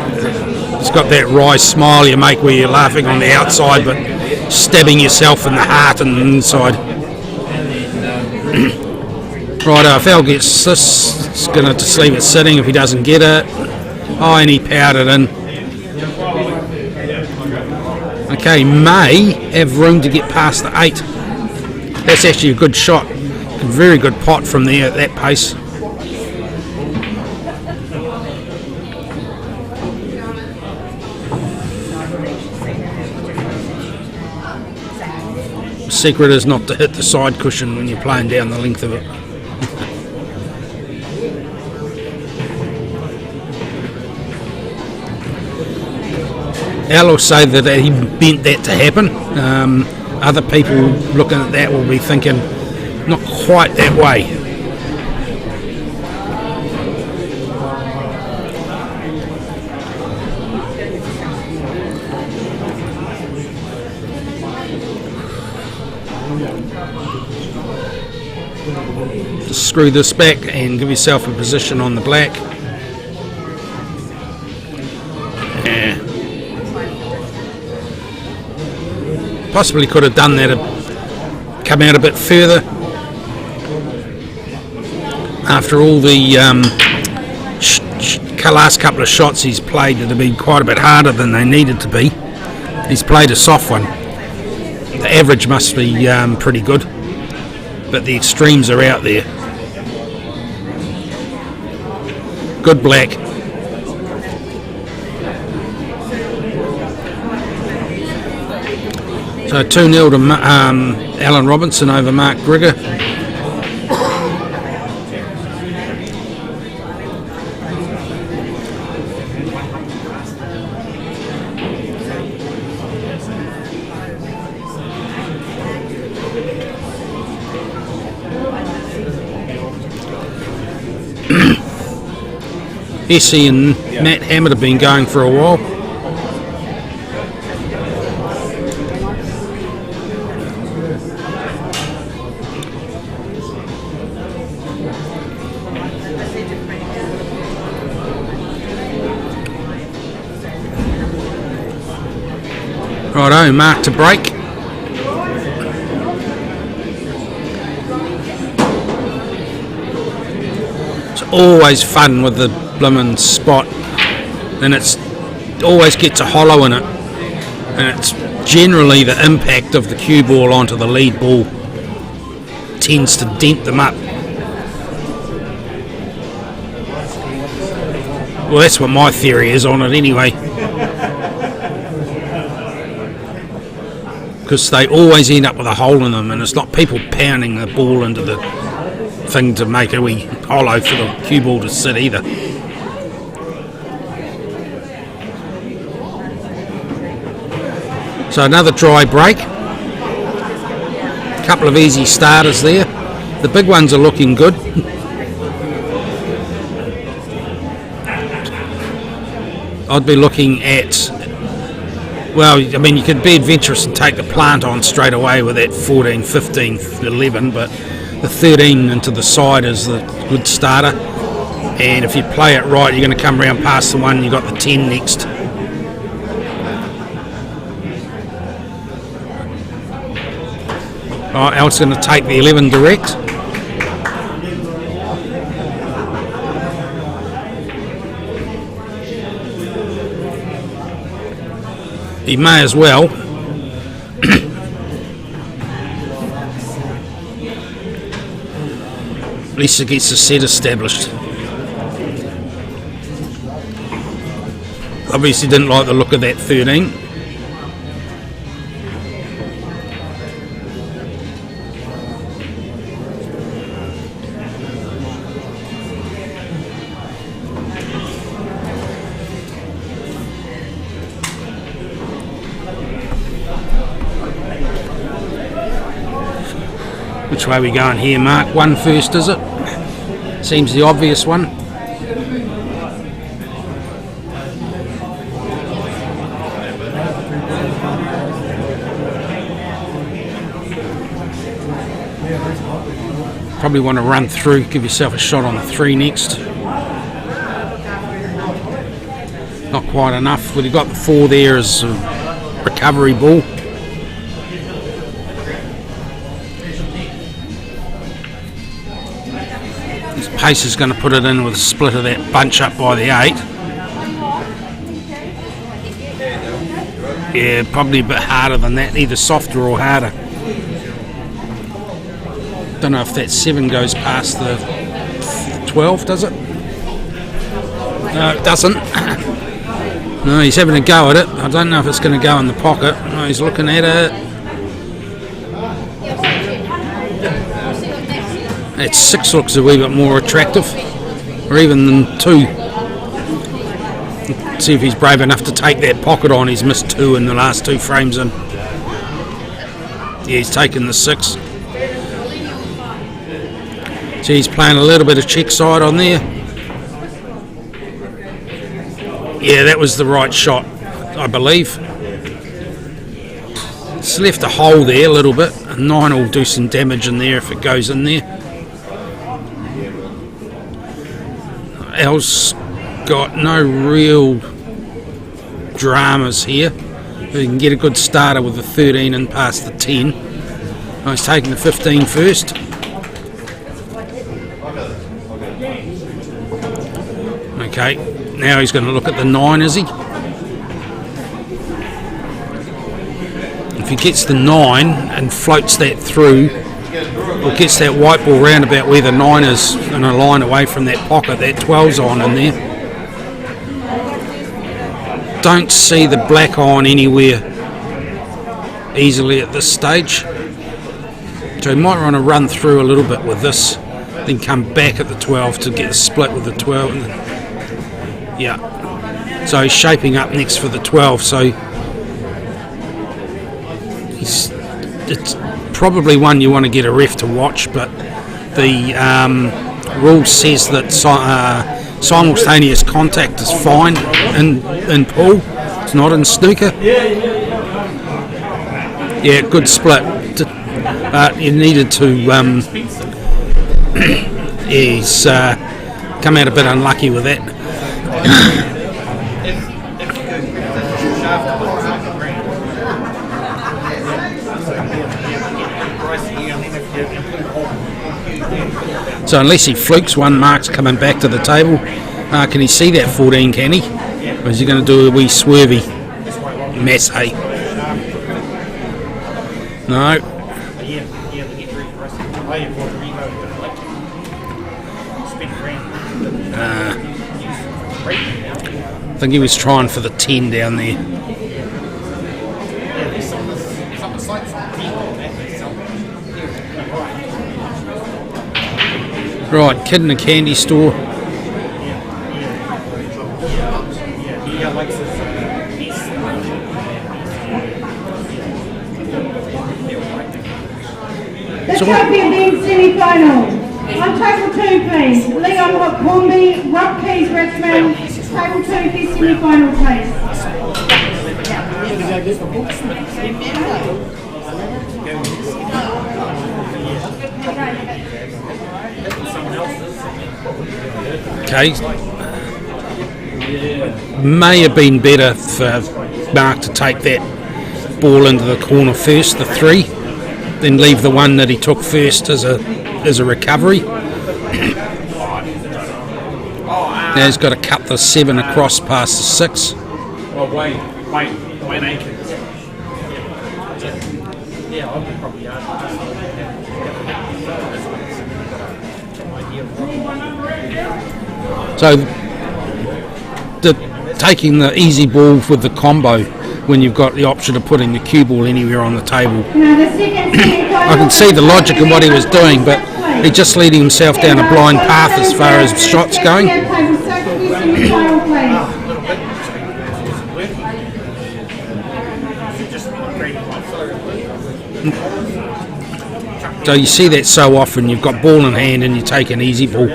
it's got that wry smile you make where you're laughing on the outside but stabbing yourself in the heart and the inside. Righto, if Al gets this, it's going to just leave it sitting if he doesn't get it. Oh, and he powered it in. Okay, may have room to get past the 8. That's actually a good shot. A very good pot from there at that pace. The secret is not to hit the side cushion when you're playing down the length of it. Al will say that he meant that to happen. Other people looking at that will be thinking, not quite that way. Just screw this back and give yourself a position on the black. Yeah. Possibly could have done that, come out a bit further. After all the last couple of shots he's played that have been quite a bit harder than they needed to be, he's played a soft one. The average must be pretty good, but the extremes are out there. Good black. So 2-0 to Alan Robertson over Mark Grigor. Essie and Matt Hammett have been going for a while. Righto, mark to break. It's always fun with the bloomin' spot, and it's always gets a hollow in it, and it's generally the impact of the cue ball onto the lead ball tends to dent them up. Well, that's what my theory is on it anyway. Because they always end up with a hole in them, and it's not people pounding the ball into the thing to make a wee hollow for the cue ball to sit either. So another dry break. Couple of easy starters there. The big ones are looking good. I'd be looking at, well, I mean, you could be adventurous and take the plant on straight away with that 14, 15, 11, but the 13 into the side is the good starter. And if you play it right, you're going to come round past the one, you've got the 10 next. Oh, Al's going to take the 11 direct. He may as well. At least it gets the set established. Obviously didn't like the look of that 13. Which way are we going here, Mark? One first, is it? Seems the obvious one. probably want to run through, give yourself a shot on the 3 next. Not quite enough. Well, you've got the 4 there as a recovery ball. This pace is going to put it in with a split of that bunch up by the 8. Yeah, probably a bit harder than that, either softer or harder. Don't know if that 7 goes past the 12, does it? No, it doesn't. No, he's having a go at it. I don't know if it's going to go in the pocket. No, he's looking at it. That 6 looks a wee bit more attractive, or even than 2. Let's see if he's brave enough to take that pocket on. He's missed 2 in the last 2 frames in. Yeah, he's taken the 6. So he's playing a little bit of check side on there. Yeah, that was the right shot, I believe. It's left a hole there a little bit. A 9 will do some damage in there if it goes in there. Al's got no real dramas here. He can get a good starter with the 13 and past the 10. Oh, he's taking the 15 first. Okay, now he's going to look at the 9, is he? If he gets the 9 and floats that through, or gets that white ball round about where the 9 is in a line away from that pocket, that 12's on in there. Don't see the black on anywhere easily at this stage. So he might want to run through a little bit with this, then come back at the 12 to get the split with the 12. Yeah. So he's shaping up next for the 12, so it's probably one you want to get a ref to watch, but the rule says that simultaneous contact is fine in pool. It's not in snooker. Yeah, good split. But you needed to. He's come out a bit unlucky with that. So unless he flukes one, Mark's coming back to the table. Can he see that 14, can he? Or is he going to do a wee swervy mess, hey? No. I think he was trying for the 10 down there. Right, kid in a candy store. The champion being semi-final. On table 2, please. Leon Hornby, Rob Keys, Richmond. Table 2 for semi-final, please. Okay. May have been better for Mark to take that ball into the corner first, the 3, then leave the one that he took first as a recovery. Now he's got to cut the 7 across past the 6. Well, Wayne Aikens. Yeah, I would probably So taking the easy ball with the combo when you've got the option of putting the cue ball anywhere on the table. I can see the logic of what he was doing, but he's just leading himself down a blind path as far as shots going. So you see that so often, you've got ball in hand and you take an easy ball.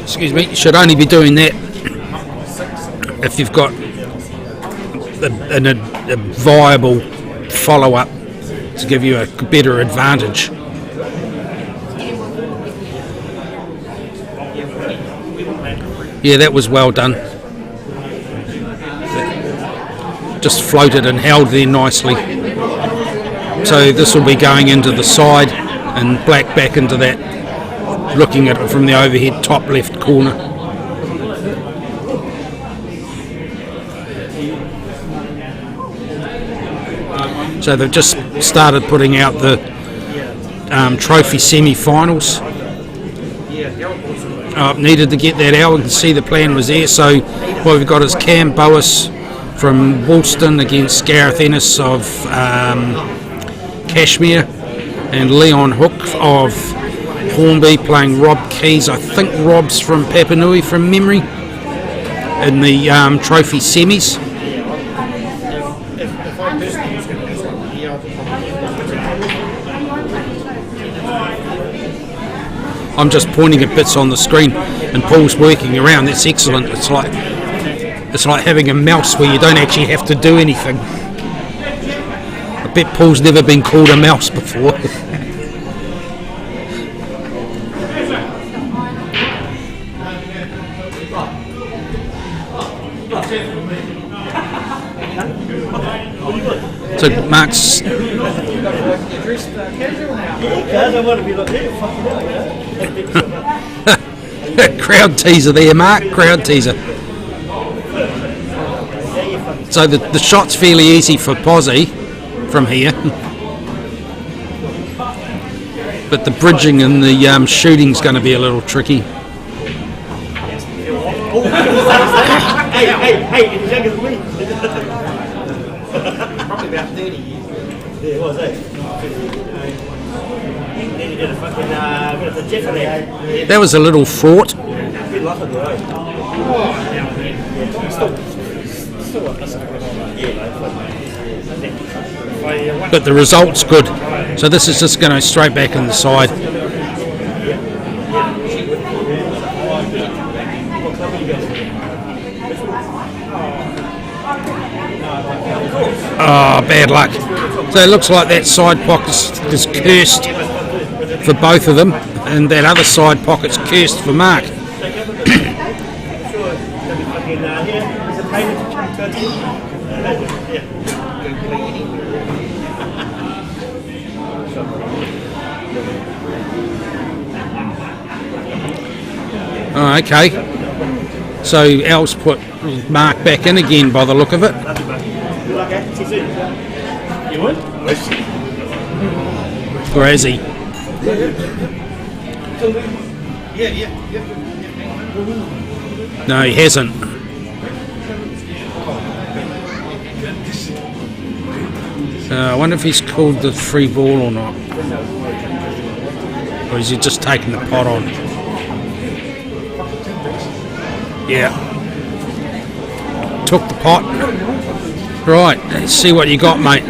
Excuse me, you should only be doing that if you've got a viable follow-up to give you a better advantage. Yeah, that was well done. Just floated and held there nicely. So this will be going into the side and black back into that, looking at it from the overhead top left corner. So they've just started putting out the trophy semi-finals. Needed to get that out. We can see the plan was there. So what we've got is Cam Boas from Woolston against Gareth Ennis of Cashmere, and Leon Hook of Hornby playing Rob Keys. I think Rob's from Papanui from memory in the trophy semis. I'm just pointing at bits on the screen and Paul's working around. That's excellent. It's like having a mouse where you don't actually have to do anything. I bet Paul's never been called a mouse before. So Mark's crowd teaser there, Mark. Crowd teaser. So the shot's fairly easy for Posy from here, but the bridging and the shooting's going to be a little tricky. Hey, he's younger than me. Probably about 30 years. Yeah, it was, eh? Then you did a fucking, bit of the Jeff in there. That was a little fraught. Good luck on the road. But the result's good. So this is just going to straight back in the side. Oh, bad luck. So it looks like that side pocket is cursed for both of them, and that other side pocket's cursed for Mark. Oh, okay. So Al's put Mark back in again by the look of it. You would? Grazzy. No, he hasn't. I wonder if he's called the free ball or not. Or is he just taking the pot on? Yeah. Took the pot. Right, let's see what you got, mate.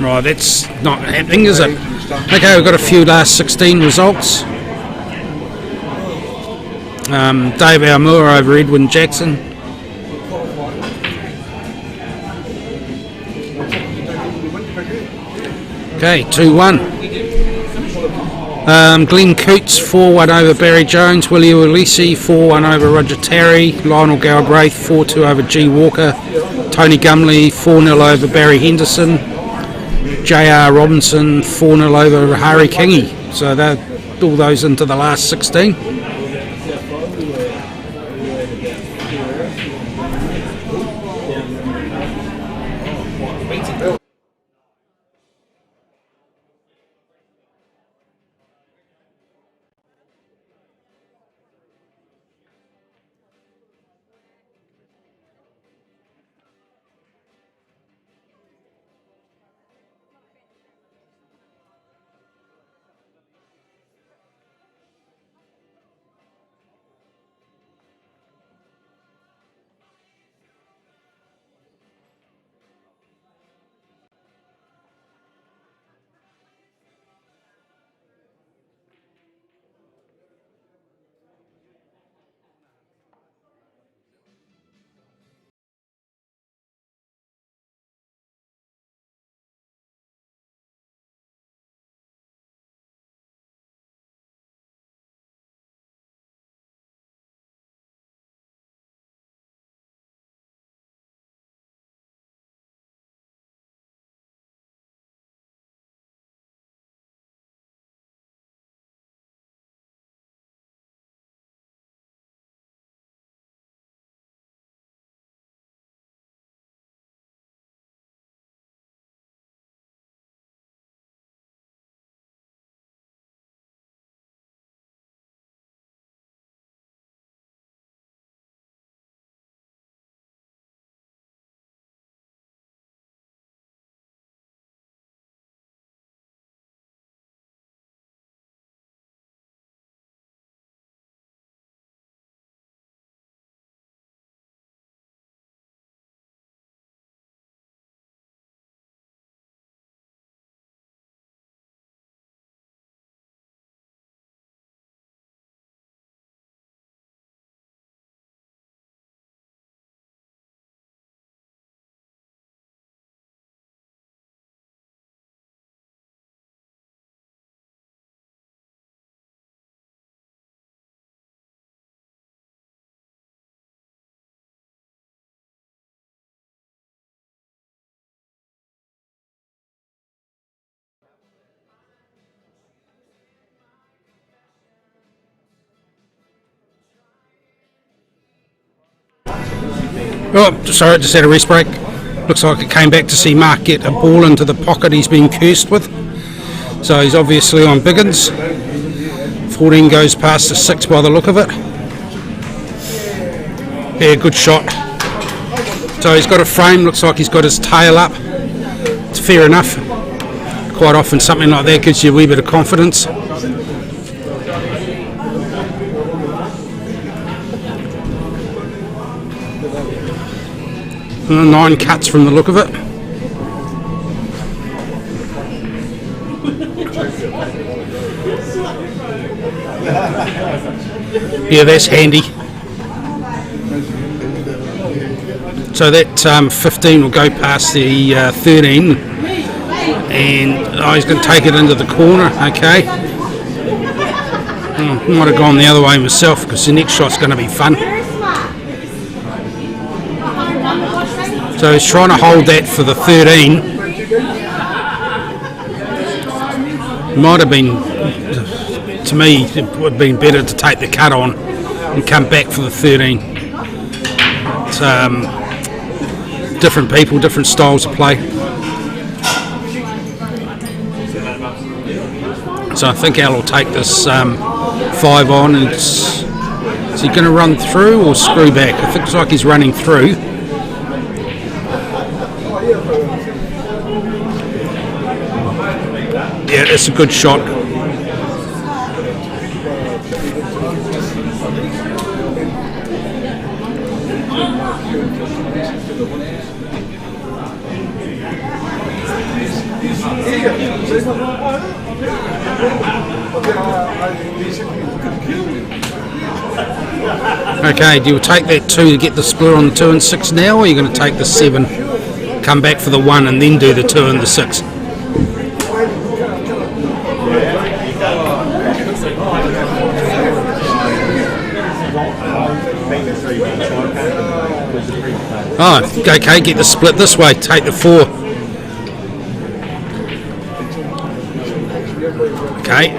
Right, that's not happening, is it? Okay, we've got a few last 16 results. Dave Almura over Edwin Jackson. Okay, 2-1. Glenn Coots 4-1 over Barry Jones. Willie Ulisi 4-1 over Roger Terry. Lionel Galbraith 4-2 over G Walker. Tony Gumley 4-0 over Barry Henderson. J.R. Robinson 4-0 over Hari Kingi. So they're all those into the last 16. Oh, sorry, just had a rest break. Looks like it came back to see Mark get a ball into the pocket he's been cursed with. So he's obviously on Biggins. 14 goes past the 6 by the look of it. Yeah, good shot. So he's got a frame, looks like he's got his tail up. It's fair enough. Quite often something like that gives you a wee bit of confidence. 9 cuts from the look of it. Yeah, that's handy. So that 15 will go past the 13, and he's going to take it into the corner. Okay. Might have gone the other way myself because the next shot's going to be fun. So he's trying to hold that for the 13. Might have been, to me, it would have been better to take the cut on and come back for the 13. It's, different people, different styles of play. So I think Al will take this 5 on. And is he going to run through or screw back? I think it looks like he's running through. Yeah, it's a good shot. Okay, do you take that 2 to get the split on the 2 and 6 now, or are you going to take the 7, come back for the 1 and then do the 2 and the 6? Oh, okay, get the split this way, take the 4. Okay,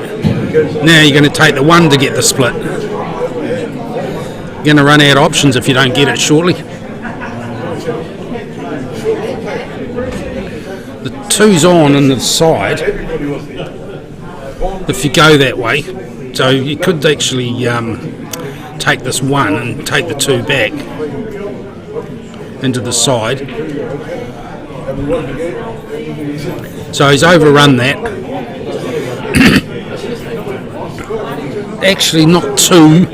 now you're going to take the 1 to get the split. You're going to run out of options if you don't get it shortly. The 2's on the side if you go that way, so you could actually take this 1 and take the 2 back into the side. So he's overrun that. Actually not too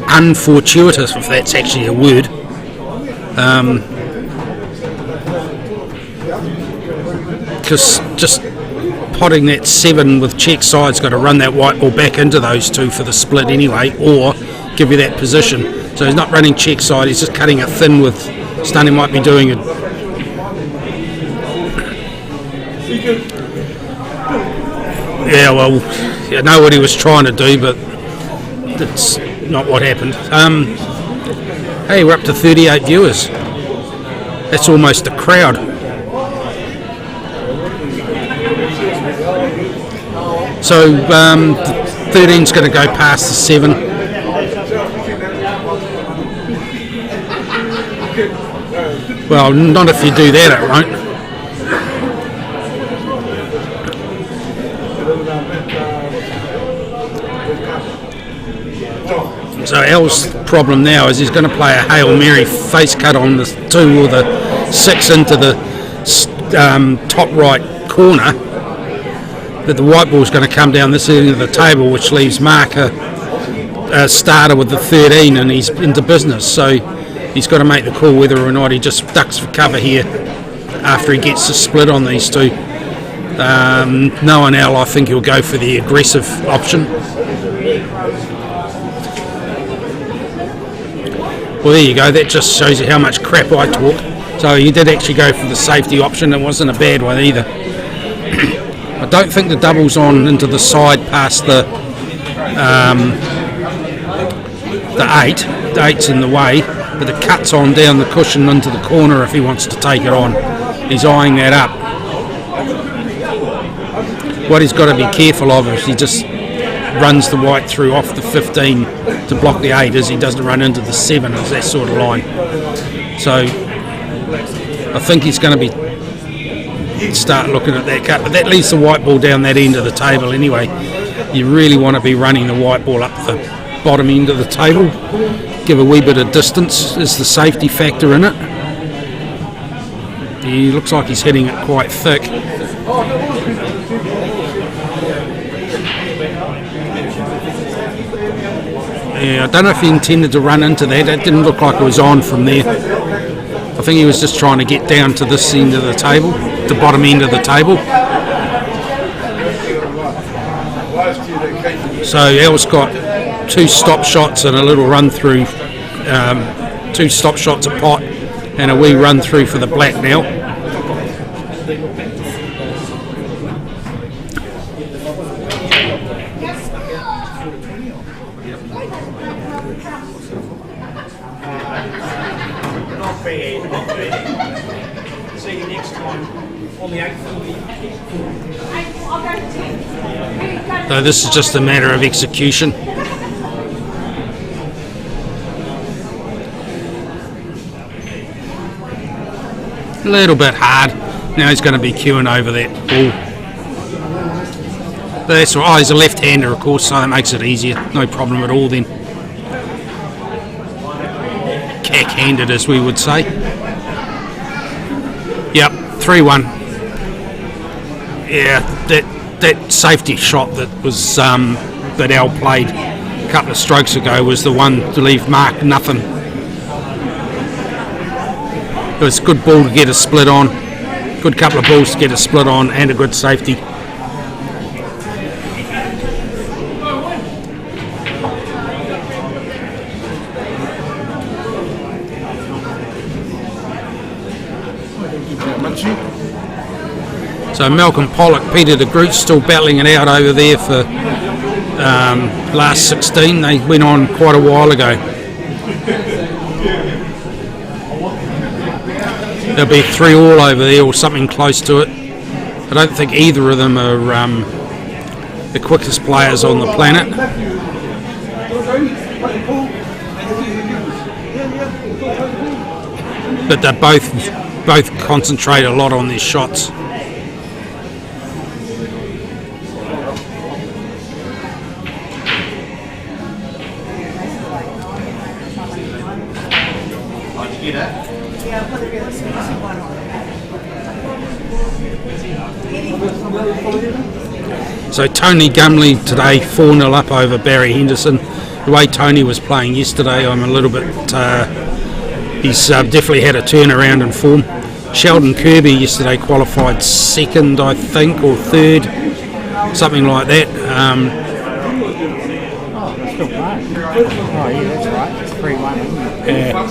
unfortuitous, if that's actually a word. Because just potting that 7 with check side's got to run that white ball back into those 2 for the split anyway, or give you that position. So he's not running check side, he's just cutting it thin with Stunning might be doing it. Yeah, well, I know what he was trying to do, but that's not what happened. Hey, we're up to 38 viewers. That's almost a crowd. So the 13's going to go past the 7. Well, not if you do that, it won't. So Al's problem now is he's going to play a Hail Mary face cut on the 2 or the 6 into the top right corner, but the white ball's going to come down this end of the table, which leaves Mark a starter with the 13, and he's into business. So he's got to make the call whether or not he just ducks for cover here after he gets the split on these 2. Knowing Al, I think he'll go for the aggressive option. Well, there you go. That just shows you how much crap I talk. So he did actually go for the safety option. It wasn't a bad one either. I don't think the double's on into the side past the 8. The 8's in the way, but the cut's on down the cushion into the corner if he wants to take it on. He's eyeing that up. What he's got to be careful of is he just runs the white through off the 15 to block the 8, as he doesn't run into the 7 as that sort of line. So I think he's going to be start looking at that cut, but that leaves the white ball down that end of the table anyway. You really want to be running the white ball up the bottom end of the table, give a wee bit of distance is the safety factor in it. He looks like he's hitting it quite thick. Yeah, I don't know if he intended to run into that. It didn't look like it was on from there. I think he was just trying to get down to this end of the table, the bottom end of the table. So Al's got 2 stop shots and a little run through, 2 stop shots a pot and a wee run through for the black now. See you next time on the 8th. So this is just a matter of execution. A little bit hard. Now he's going to be queuing over that ball. But that's right. Oh, he's a left-hander, of course, so that makes it easier. No problem at all then. Cack-handed, as we would say. Yep, 3-1. Yeah, that safety shot that was that Al played a couple of strokes ago was the one to leave Mark nothing. It was a good ball to get a split on. Good couple of balls to get a split on and a good safety. So Malcolm Pollock, Peter de Groot still battling it out over there for last 16. They went on quite a while ago. There'll be 3-all over there or something close to it. I don't think either of them are the quickest players on the planet. But they both concentrate a lot on their shots. So Tony Gumley today 4-0 up over Barry Henderson. The way Tony was playing yesterday, I'm a little bit. He's definitely had a turnaround in form. Sheldon Kirby yesterday qualified 2nd, I think, or 3rd, something like that. Still playing. Oh yeah, that's right. It's 3-1, isn't it? Yeah.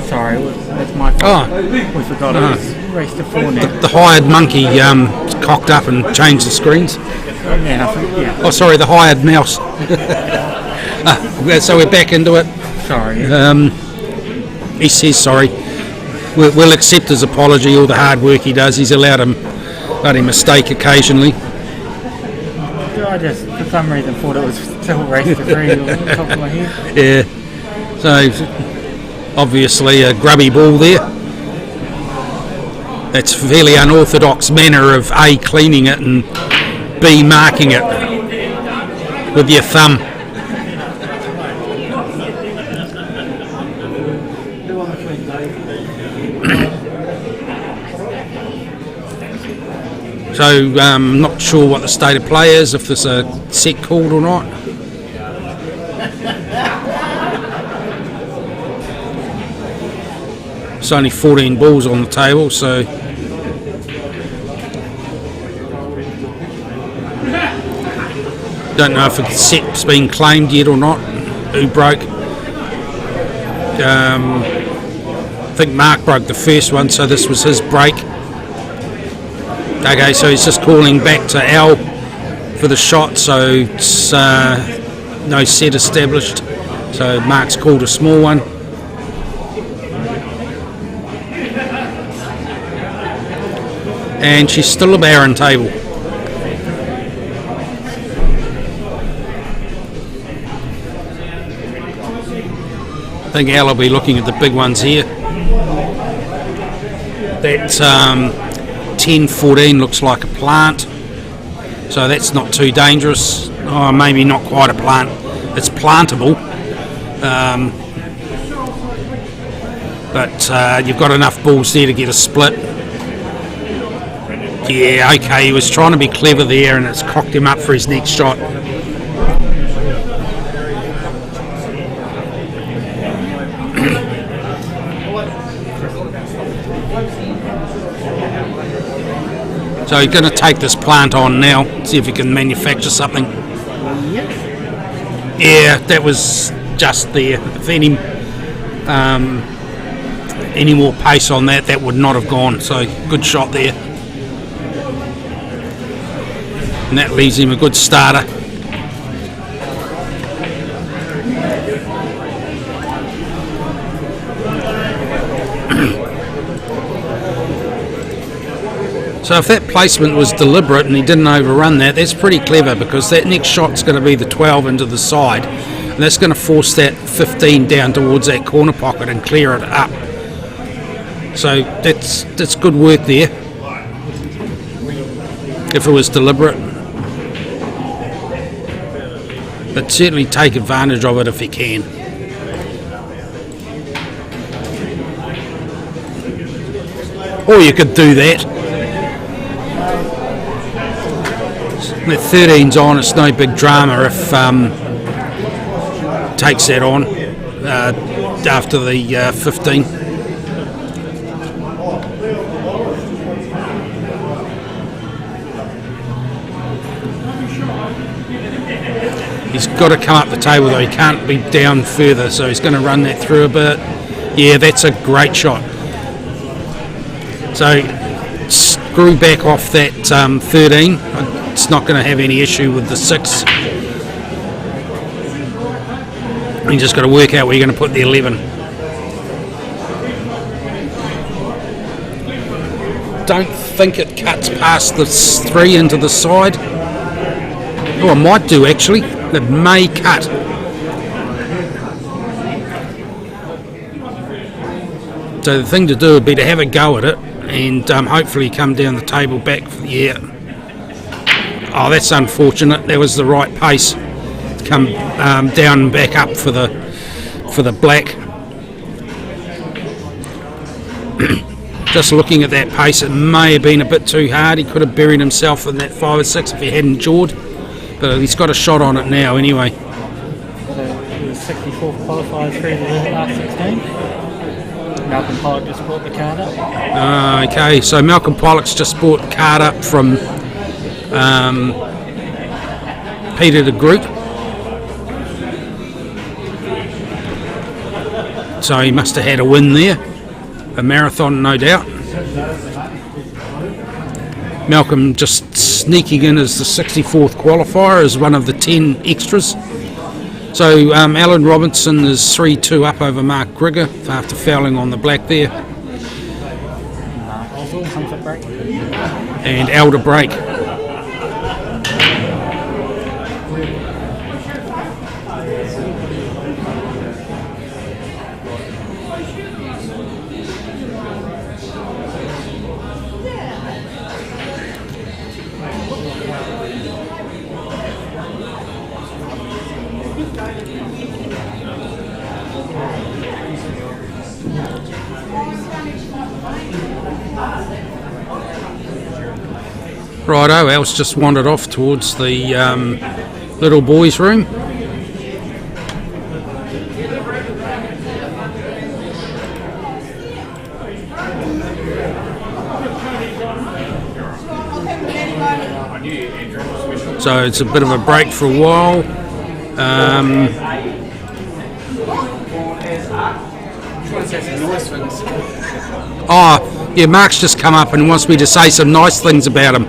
Sorry, that's my fault. We forgot it was race to 4 now. The hired monkey cocked up and changed the screens. Yeah. Oh, sorry, the hired mouse. So we're back into it. Sorry. He says sorry. We'll accept his apology, all the hard work he does. He's allowed a mistake occasionally. I just, for some reason, thought it was still race to 3 on the top of my head. Yeah. So, obviously a grubby ball there. That's a fairly unorthodox manner of A, cleaning it, and B, marking it with your thumb. So I'm not sure what the state of play is, if there's a set called or not. It's only 14 balls on the table, so don't know if the set's been claimed yet or not. Who broke? I think Mark broke the first one, so this was his break. Okay, so he's just calling back to Al for the shot, so it's no set established. So Mark's called a small one. And she's still a barren table. I think Al will be looking at the big ones here. That 10-14 looks like a plant, so that's not too dangerous. Oh, maybe not quite a plant. It's plantable, but you've got enough balls there to get a split. Yeah, okay, he was trying to be clever there and it's cocked him up for his next shot. So he's going to take this plant on now, see if he can manufacture something. Yeah, that was just there. If any more pace on that, that would not have gone. So good shot there. And that leaves him a good starter. So if that placement was deliberate and he didn't overrun that, that's pretty clever, because that next shot's going to be the 12 into the side, and that's going to force that 15 down towards that corner pocket and clear it up. So that's good work there, if it was deliberate. But certainly take advantage of it if you can. Or you could do that. That 13's on, it's no big drama if takes that on after the 15. He's got to come up the table though, he can't be down further, so he's going to run that through a bit. Yeah, that's a great shot. So screw back off that 13. It's not going to have any issue with the 6. You just got to work out where you're going to put the 11. Don't think it cuts past the 3 into the side. Oh, it might do actually. It may cut. So the thing to do would be to have a go at it and hopefully come down the table back. Yeah. Oh, that's unfortunate. That was the right pace. Come down and back up for the black. Just looking at that pace, it may have been a bit too hard. He could have buried himself in that 5 or 6 if he hadn't jawed. But he's got a shot on it now anyway. So the 64th qualifier through the last 16. Malcolm Pollock just brought the card up. Okay, so Malcolm Pollock's just brought the card up from Peter de Groot. So he must have had a win there. A marathon, no doubt. Malcolm just sneaking in as the 64th qualifier as one of the 10 extras. So Alan Robertson is 3-2 up over Mark Grigor after fouling on the black there. And Elder break. Righto, Al's just wandered off towards the little boys' room. So it's a bit of a break for a while. Oh, yeah, Mark's just come up and wants me to say some nice things about him.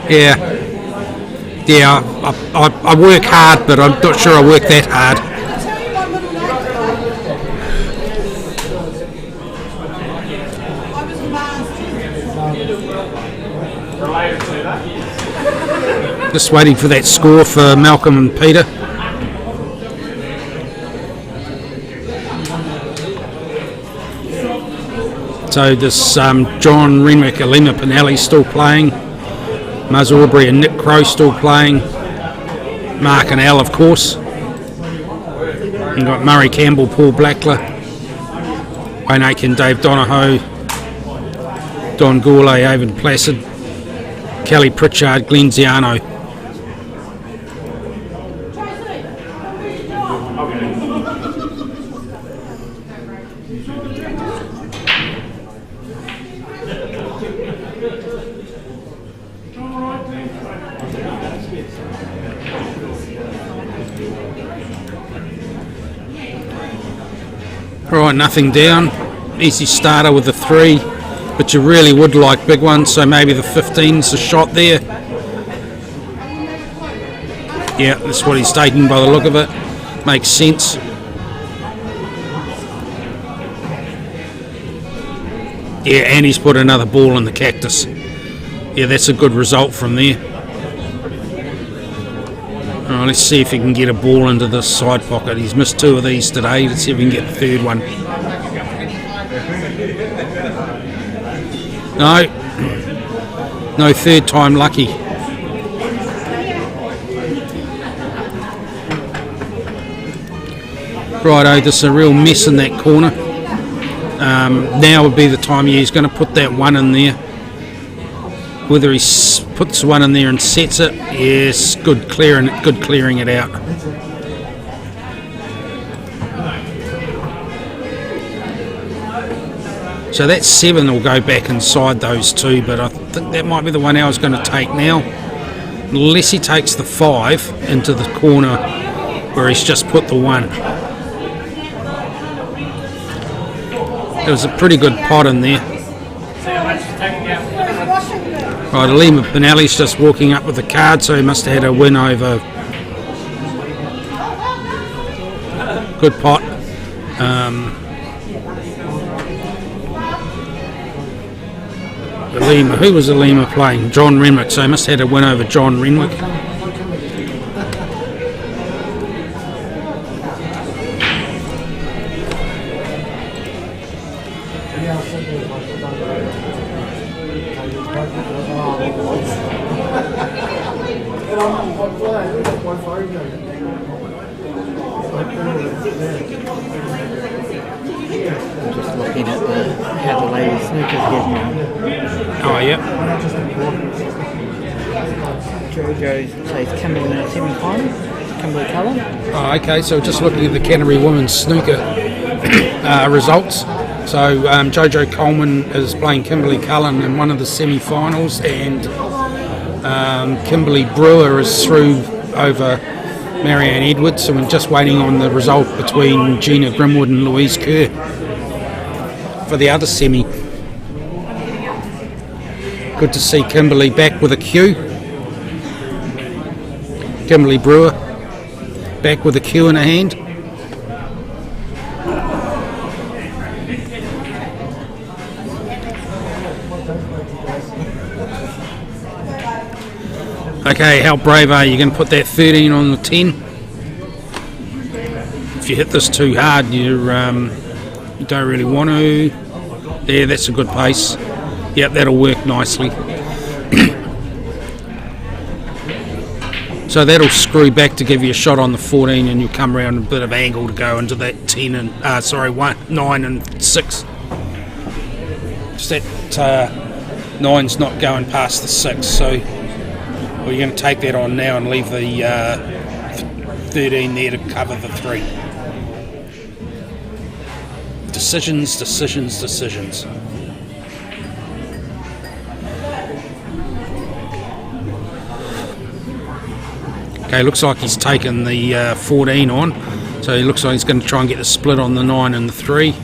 Yeah, I work hard, but I'm not sure I work that hard. Just waiting for that score for Malcolm and Peter. So this John Renwick, Alima Pinelli still playing, Muzz Aubrey and Nick Crow still playing, Mark and Al of course. You've got Murray Campbell, Paul Blackler, Wayne Aiken, Dave Donohoe, Don Gourlay, Avon Placid, Kelly Pritchard, Glenn Ziano. Right, nothing down. Easy starter with the 3, but you really would like big ones, so maybe the 15's a shot there. Yeah, that's what he's taking by the look of it. Makes sense. Yeah, and he's put another ball in the cactus. Yeah, that's a good result from there. Right, let's see if he can get a ball into this side pocket. He's missed 2 of these today. Let's see if we can get the 3rd one. No 3rd time lucky. Righto, this is a real mess in that corner. Now would be the time he's going to put that 1 in there. Whether he puts 1 in there and sets it, yes, good clearing it out. So that 7 will go back inside those 2, but I think that might be the one I was going to take now. Unless he takes the 5 into the corner where he's just put the 1. It was a pretty good pot in there. Right, Alima Pinelli's just walking up with the card, so he must have had a win over. Good pot. Alima, who was Alima playing? John Renwick, so he must have had a win over John Renwick. Just looking at how the ladies' sneakers getting on. Oh, yep. Jojo says Kimberley in the semi-final. Kimberley Cullen. Oh, okay, so just looking at the Canterbury women's snooker results. So Jojo Coleman is playing Kimberley Cullen in one of the semi-finals, and Kimberley Brewer is through over Marianne Edwards, so we're just waiting on the result between Gina Grimwood and Louise Kerr for the other semi. Good to see Kimberley back with a Q. Kimberley Brewer back with a Q in her hand. Okay, how brave are you? Going to put that 13 on the 10? If you hit this too hard, you don't really want to. Yeah, that's a good pace. Yep, that'll work nicely. So that'll screw back to give you a shot on the 14, and you'll come around a bit of angle to go into that 10 and 9 and 6. Just that 9's not going past the 6, so we're going to take that on now and leave the 13 there to cover the 3. Decisions. Okay, looks like he's taken the 14 on, so he looks like he's going to try and get the split on the 9 and the 3.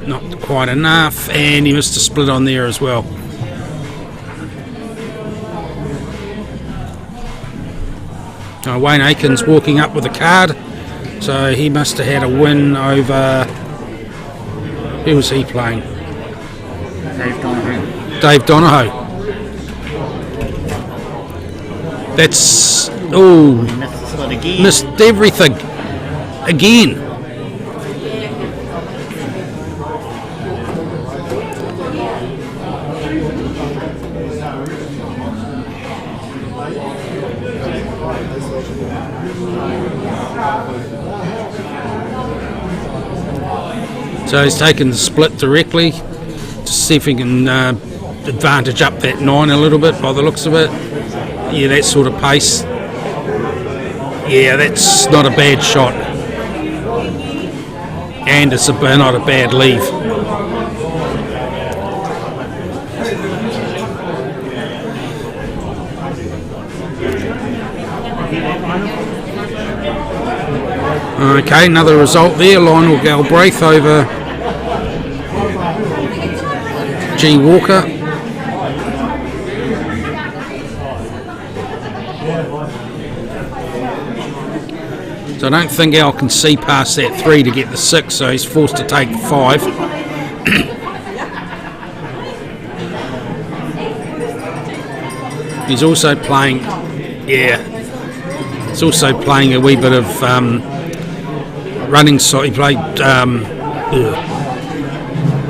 Not quite enough, and he missed a split on there as well. Wayne Aiken's walking up with a card, so he must have had a win over. Who was he playing? Dave Donohoe. That's missed everything again. So he's taken the split directly to see if he can advantage up that 9 a little bit by the looks of it. Yeah, that sort of pace. Yeah, that's not a bad shot. And it's not a bad leave. Okay, another result there. Lionel Galbraith over G. Walker. So I don't think Al can see past that 3 to get the 6, so he's forced to take 5. He's also playing, he's also playing a wee bit of running side. He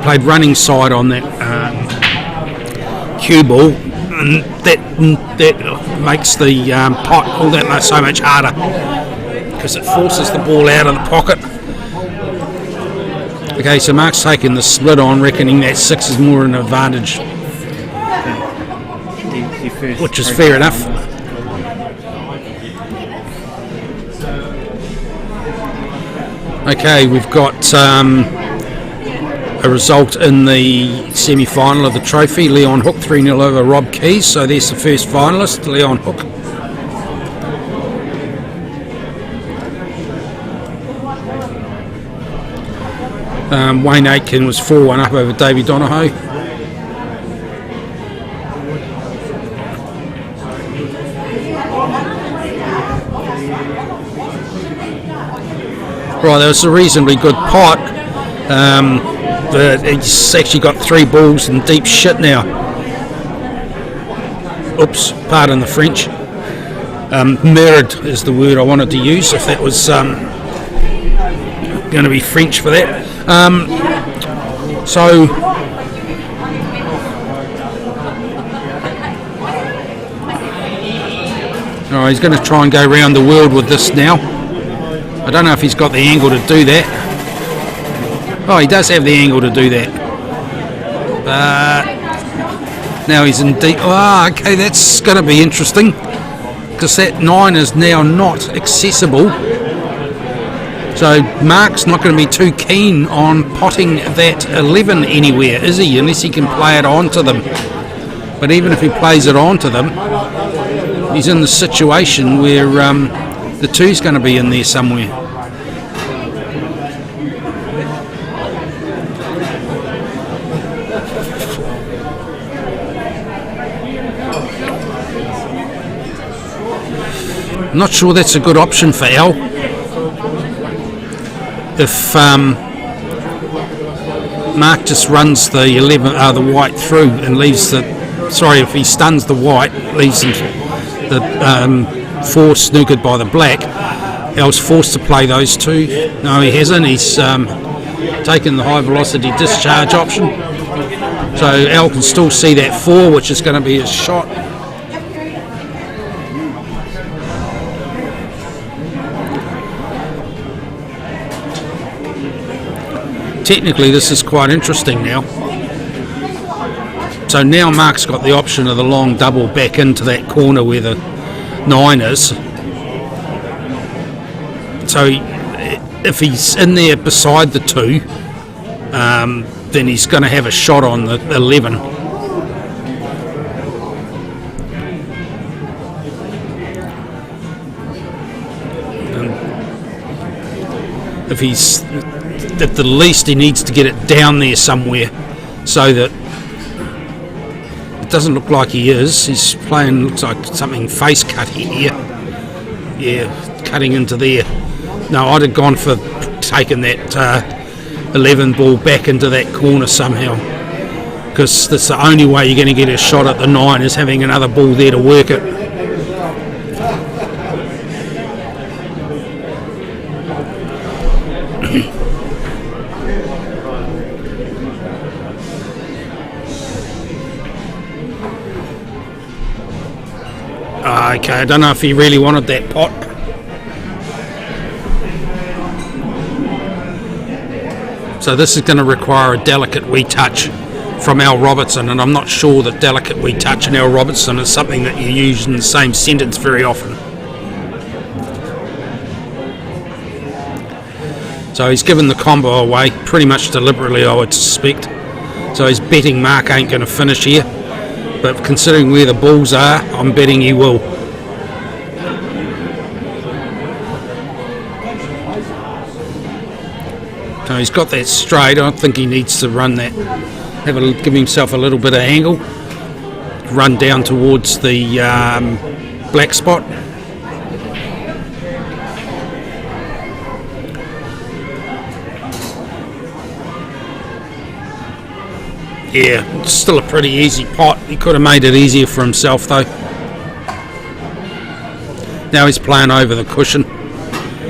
played running side on that cue ball, and that makes the pot all that much so much harder because it forces the ball out of the pocket. Okay, so Mark's taking the split on, reckoning that 6 is more an advantage, which is fair enough. Okay, we've got a result in the semi-final of the trophy. Leon Hook 3-0 over Rob Keys, so there's the first finalist, Leon Hook. Wayne Aitken was 4-1 up over Davey Donohoe. Right, that was a reasonably good pot. He's actually got 3 balls in deep shit now. Oops, pardon the French. Mirrored is the word I wanted to use, if that was going to be French for that. He's going to try and go around the world with this now. I don't know if he's got the angle to do that. Oh, he does have the angle to do that. But now he's in deep. Oh, okay, that's going to be interesting because that 9 is now not accessible. So Mark's not going to be too keen on potting that 11 anywhere, is he? Unless he can play it onto them. But even if he plays it onto them, he's in the situation where the 2's going to be in there somewhere. I'm not sure that's a good option for Al. If Mark just runs the 11, the white through and leaves the, if he stuns the white, leaves the 4 snookered by the black, Al's forced to play those 2. No, he hasn't. He's taken the high velocity discharge option. So Al can still see that 4, which is going to be his shot. Technically this is quite interesting now. So now Mark's got the option of the long double back into that corner where the 9 is. So if he's in there beside the 2, then he's going to have a shot on the 11. And if he's at the least, he needs to get it down there somewhere so that it doesn't look like he is. He's playing, looks like something face cutty here. Yeah, cutting into there. No, I'd have gone for taking that 11 ball back into that corner somehow, because that's the only way you're going to get a shot at the 9 is having another ball there to work it. Okay, I don't know if he really wanted that pot. So this is going to require a delicate wee touch from Al Robertson, and I'm not sure that delicate wee touch and Al Robertson is something that you use in the same sentence very often. So he's given the combo away pretty much deliberately, I would suspect. So his betting mark ain't going to finish here, but considering where the balls are, I'm betting he will. So he's got that straight. I don't think he needs to run that. Give himself a little bit of angle. Run down towards the black spot. Yeah, it's still a pretty easy pot. He could have made it easier for himself though. Now he's playing over the cushion.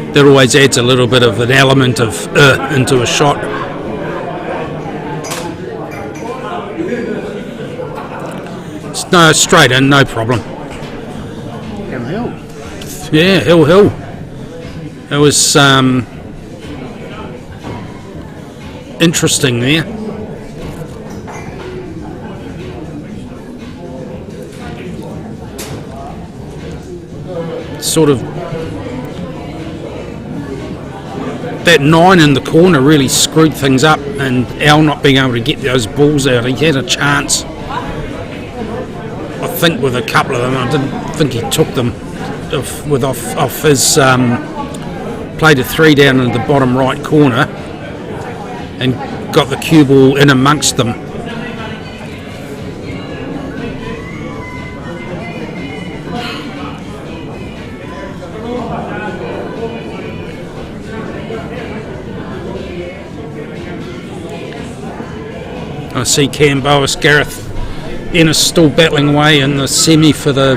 That always adds a little bit of an element of into a shot. No, straight in, no problem. Hill. Yeah, hill. It was interesting there. Sort of that 9 in the corner really screwed things up, and Al not being able to get those balls out. He had a chance, I think, with a couple of them. I didn't think he took them off his played a 3 down in the bottom right corner and got the cue ball in amongst them. I see Cam Boas, Gareth Ennis still battling away in the semi for the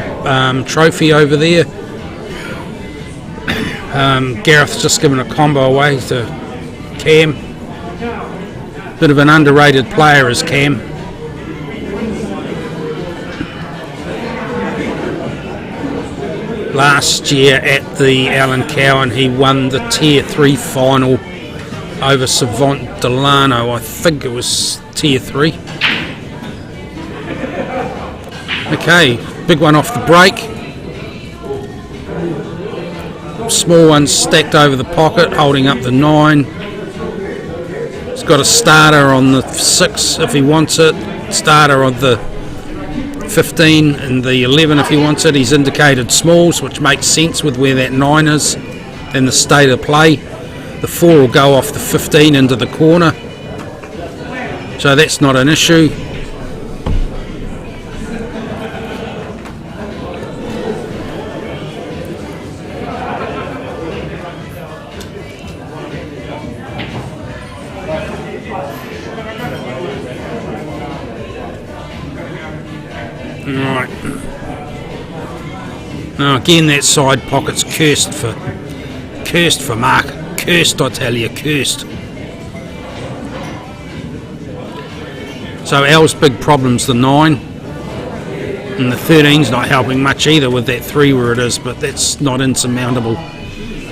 trophy over there. Gareth's just given a combo away to Cam. Bit of an underrated player is Cam. Last year at the Alan Cowan he won the Tier 3 final over Savant Delano. I think it was Tier 3. Okay, big one off the break. Small one stacked over the pocket, holding up the 9. He's got a starter on the 6 if he wants it. Starter on the 15 and the 11 if he wants it. He's indicated smalls, which makes sense with where that 9 is and the state of play. The 4 will go off the 15 into the corner, so that's not an issue. Right. Now again, that side pocket's cursed for Mark. Cursed, I tell you, cursed. So Al's big problem's the 9, and the 13's not helping much either with that 3 where it is, but that's not insurmountable.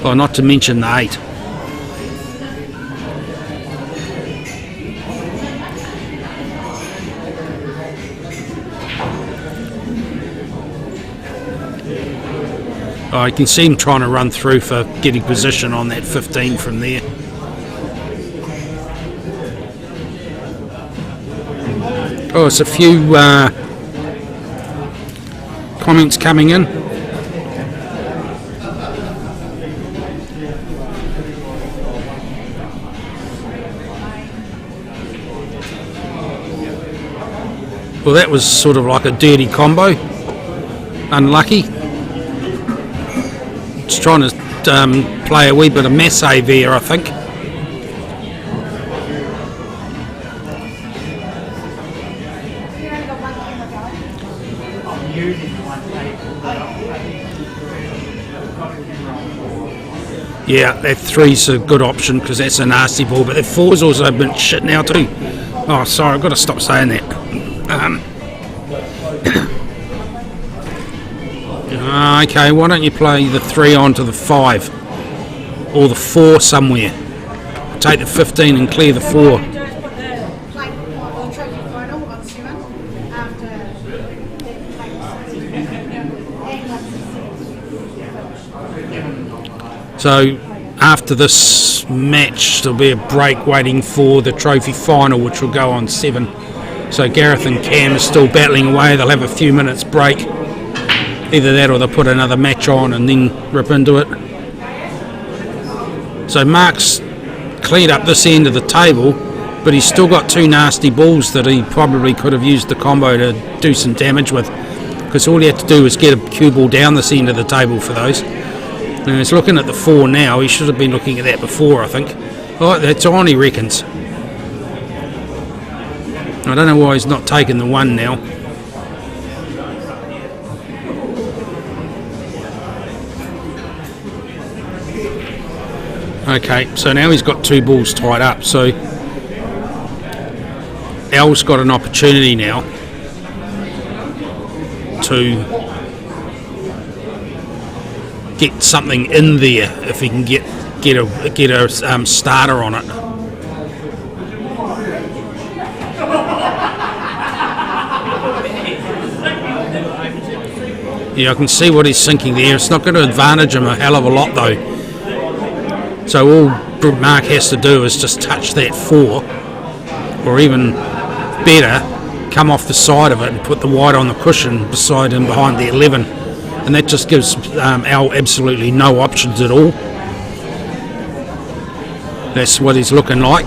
Well, not to mention the 8. I can see him trying to run through for getting position on that 15 from there. Oh, it's a few comments coming in. Well, that was sort of like a dirty combo. Unlucky. He's trying to play a wee bit of masse there, I think. Yeah, that 3's a good option because that's a nasty ball, but that 4's also a bit shit now too. Oh, sorry, I've got to stop saying that. Okay, why don't you play the 3 onto the 5 or the 4 somewhere? take the 15 and clear the 4. Do is put the plate or the trophy final on 7 after So after this match, there'll be a break waiting for the trophy final, which will go on 7. So Gareth and Cam are still battling away. They'll have a few minutes break. Either that or they'll put another match on and then rip into it. So Mark's cleared up this end of the table, but he's still got 2 nasty balls that he probably could have used the combo to do some damage with, because all he had to do was get a cue ball down this end of the table for those. And he's looking at the 4 now. He should have been looking at that before, I think. Oh, that's on, he reckons. I don't know why he's not taking the 1 now. Okay, so now he's got 2 balls tied up, so Al's got an opportunity now to get something in there if he can get a starter on it. Yeah, I can see what he's thinking there. It's not going to advantage him a hell of a lot though. So all Mark has to do is just touch that 4, or even better, come off the side of it and put the white on the cushion beside him behind the 11. And that just gives Al absolutely no options at all. That's what he's looking like.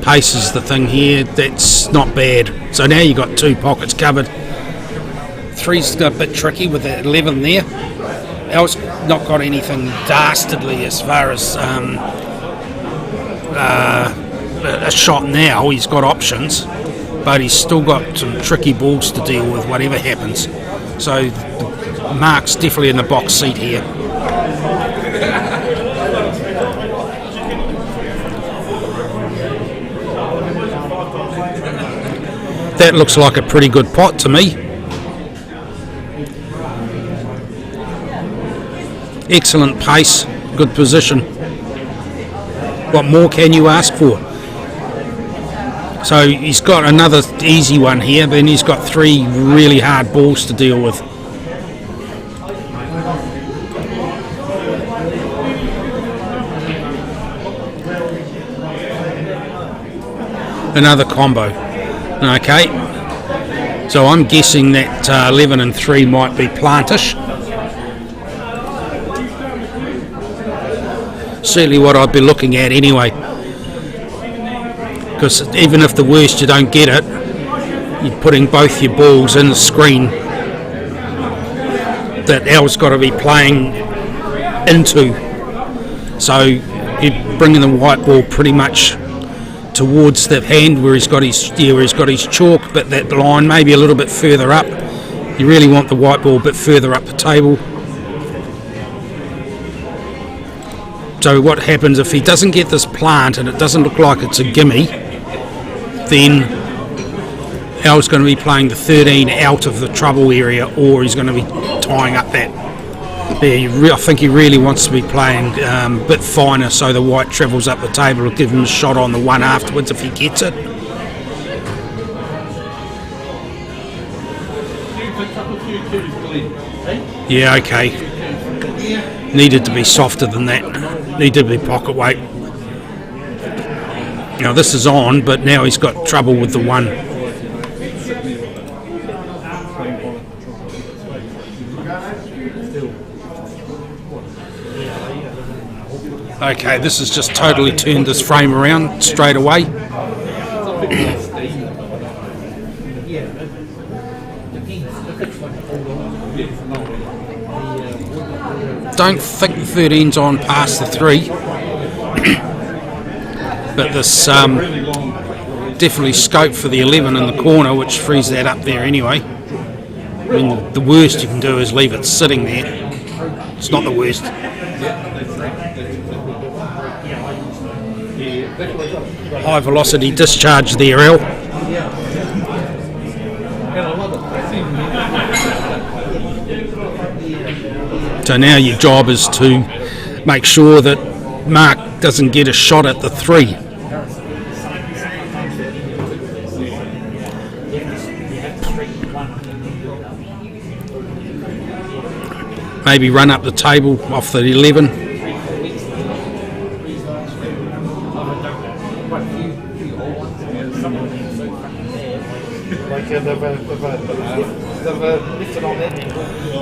Pace is the thing here. That's not bad. So now you've got 2 pockets covered. 3's a bit tricky with that 11 there. Al's not got anything dastardly as far as a shot now. He's got options, but he's still got some tricky balls to deal with whatever happens. So Mark's definitely in the box seat here. That looks like a pretty good pot to me. Excellent pace, good position. What more can you ask for? So he's got another easy one here, then he's got 3 really hard balls to deal with. Another combo. Okay. So I'm guessing that 11 and 3 might be plantish. Certainly what I'd be looking at anyway, because even if the worst you don't get it, you're putting both your balls in the screen that Al's got to be playing into. So you're bringing the white ball pretty much towards the hand where he's got his chalk, but that line maybe a little bit further up. You really want the white ball a bit further up the table. So what happens if he doesn't get this plant and it doesn't look like it's a gimme, then Al's going to be playing the 13 out of the trouble area, or he's going to be tying up that. I think he really wants to be playing a bit finer so the white travels up the table to give him a shot on the 1 afterwards if he gets it. Yeah, okay. Needed to be softer than that. Needed to be pocket weight. Now this is on, but now he's got trouble with the 1. Okay, this has just totally turned this frame around straight away. Don't think the 13's on past the 3. But this definitely scope for the 11 in the corner, which frees that up there anyway. I mean, the worst you can do is leave it sitting there. It's not the worst. High velocity discharge there, Al. So now your job is to make sure that Mark doesn't get a shot at the 3. Maybe run up the table off the 11.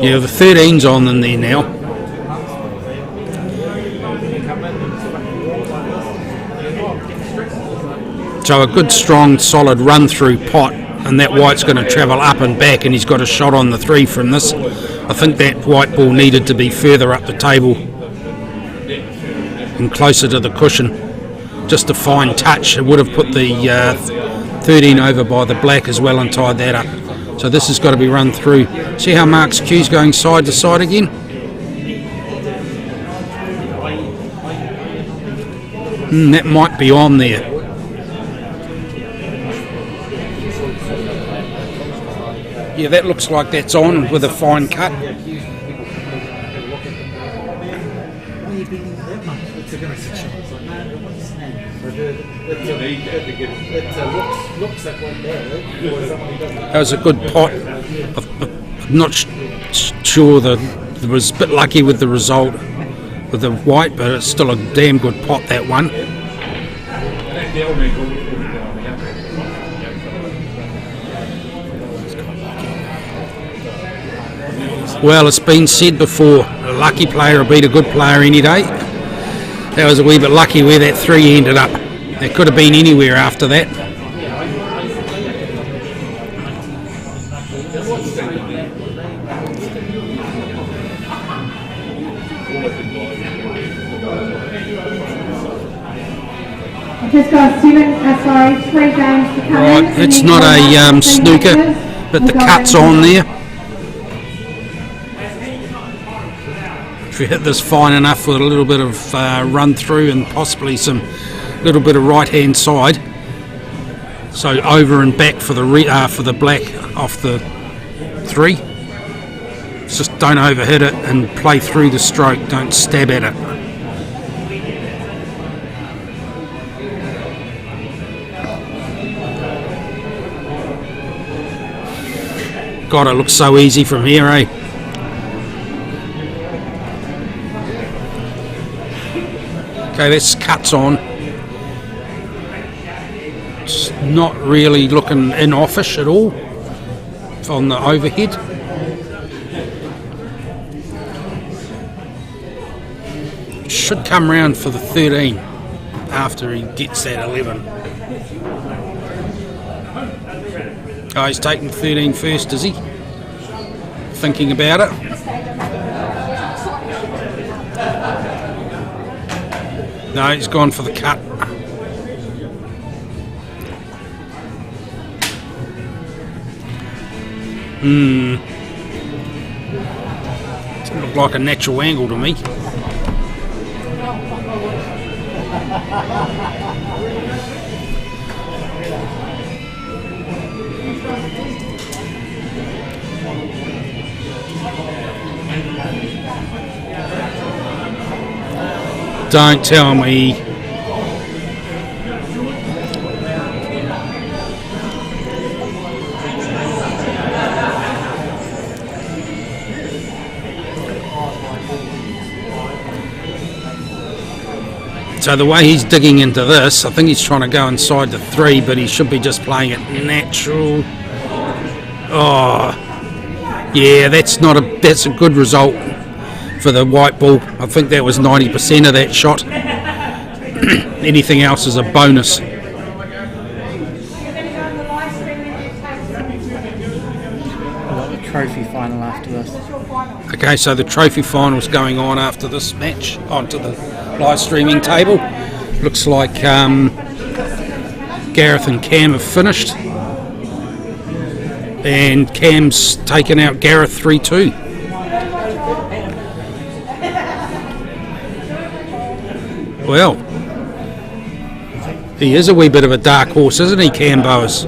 Yeah, the 13's on in there now. So a good, strong, solid run-through pot, and that white's going to travel up and back, and he's got a shot on the 3 from this. I think that white ball needed to be further up the table and closer to the cushion. Just a fine touch. It would have put the 13 over by the black as well and tied that up. So this has got to be run through. See how Mark's cue's going side to side again? That might be on there. Yeah, that looks like that's on with a fine cut. That was a good pot. I'm not sure that it was a bit lucky with the result with the white, but it's still a damn good pot, that one. Well, it's been said before, a lucky player will beat a good player any day. That was a wee bit lucky where that 3 ended up. It could have been anywhere after that. I've just got 3 games to come Right, in. it's not a snooker, but the cut's on there. If you hit this fine enough with a little bit of run through and possibly some little bit of right hand side, so over and back for the black off the 3. Just don't overhit it and play through the stroke. Don't stab at it. God, it looks so easy from here, eh? Okay, this cut's on. It's not really looking in offish at all on the overhead. Should come round for the 13 after he gets that 11. Oh, he's taking 13 first, is he? Thinking about it. No, he's gone for the cut. Doesn't look like a natural angle to me. Don't tell me. So the way he's digging into this, I think he's trying to go inside the 3, but he should be just playing it natural. Oh, yeah, that's a good result for the white ball. I think that was 90% of that shot. Anything else is a bonus. You're going to go on the live stream and you We've got the trophy final after this. Okay, so the trophy final's going on after this match onto the live streaming table. Looks like Gareth and Cam have finished, and Cam's taken out Gareth 3-2. Well, he is a wee bit of a dark horse, isn't he, Cam Bowers?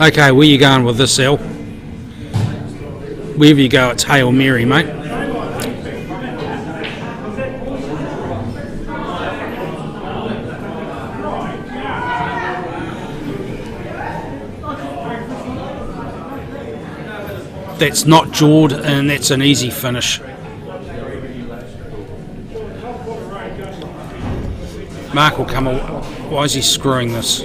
Okay, where you going with this, Al? Wherever you go, it's Hail Mary, mate. That's not jawed, and that's an easy finish. Mark will come. Why is he screwing this?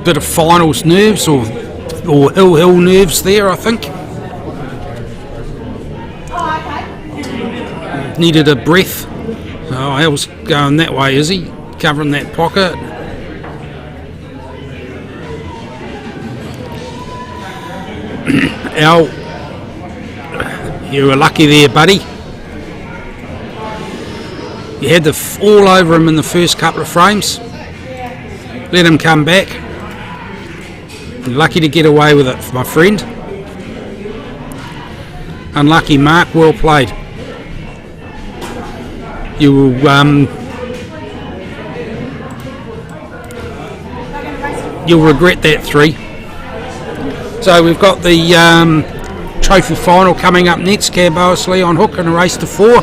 Bit of finals nerves or hill nerves there, I think. Needed a breath. Oh, Al's going that way, is he? Covering that pocket. Al, you were lucky there, buddy. You had the all over him in the first couple of frames. Let him come back. You're lucky to get away with it, my friend. Unlucky, Mark. Well played. You'll regret that 3. So we've got the trophy final coming up next. Cambois Lee on hook in a race to 4.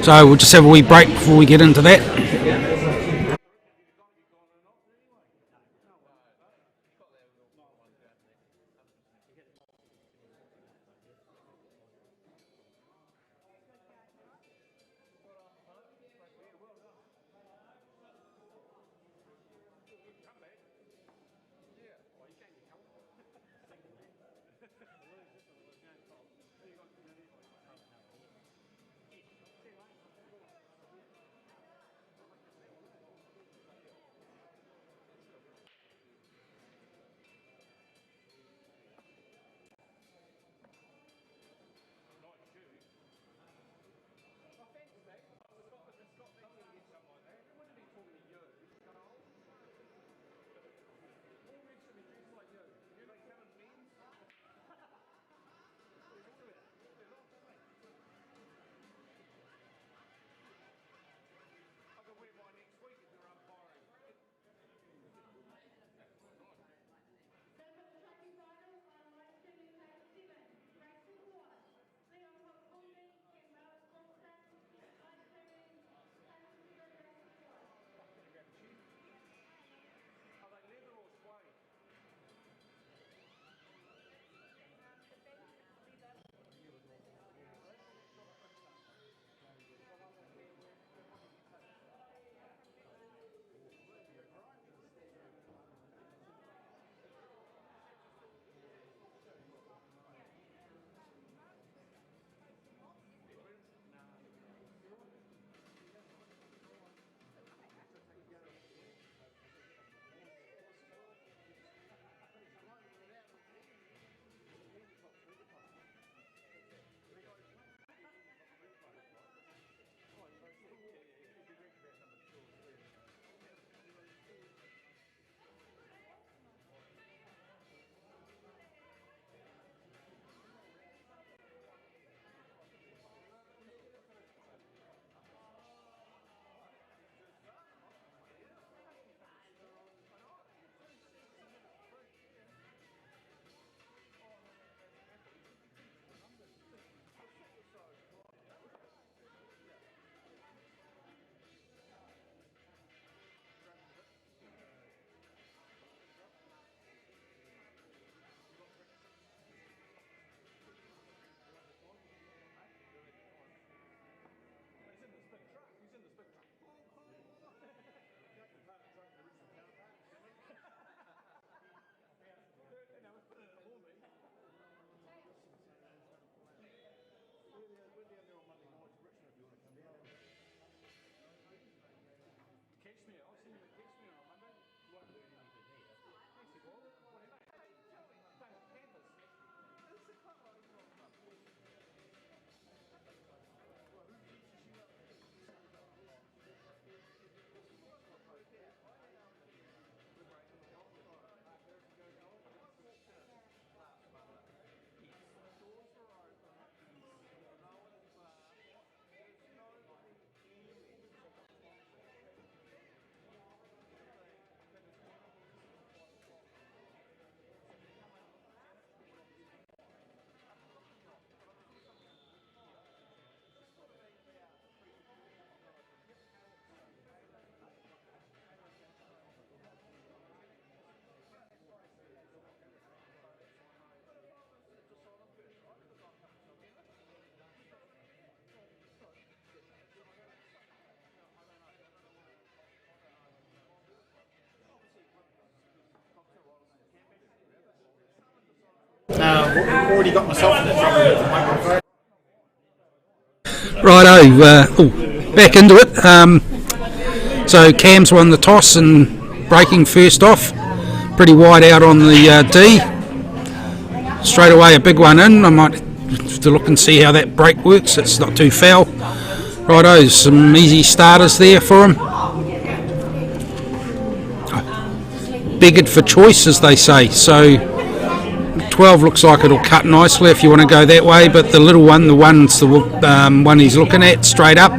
So we'll just have a wee break before we get into that. already got myself in that trouble. Righto, back into it. So Cam's won the toss and breaking first off. Pretty wide out on the D. Straight away a big one in. I might have to look and see how that break works. It's not too foul. Righto, some easy starters there for him. Beggared for choice, as they say. So 12 looks like it'll cut nicely if you want to go that way, but the little one, the one's the one he's looking at straight up.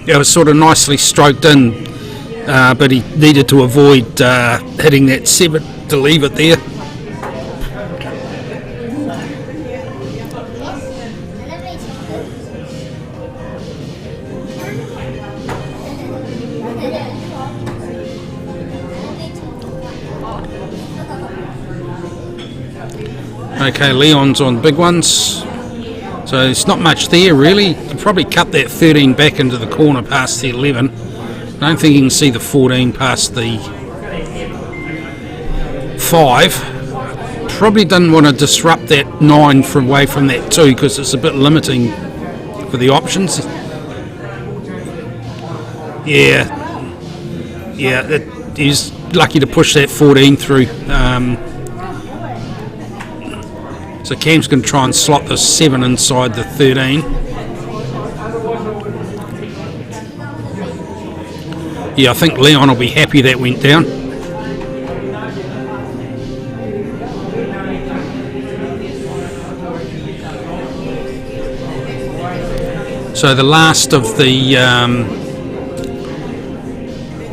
It was sort of nicely stroked in, but he needed to avoid hitting that 7 to leave it there. Okay, Leon's on big ones. So it's not much there really. You can probably cut that 13 back into the corner past the 11. I don't think you can see the 14 past the 5. Probably doesn't want to disrupt that 9 from away from that 2 because it's a bit limiting for the options. Yeah, he's lucky to push that 14 through. So Cam's going to try and slot the 7 inside the 13. Yeah, I think Leon will be happy that went down. So the last of the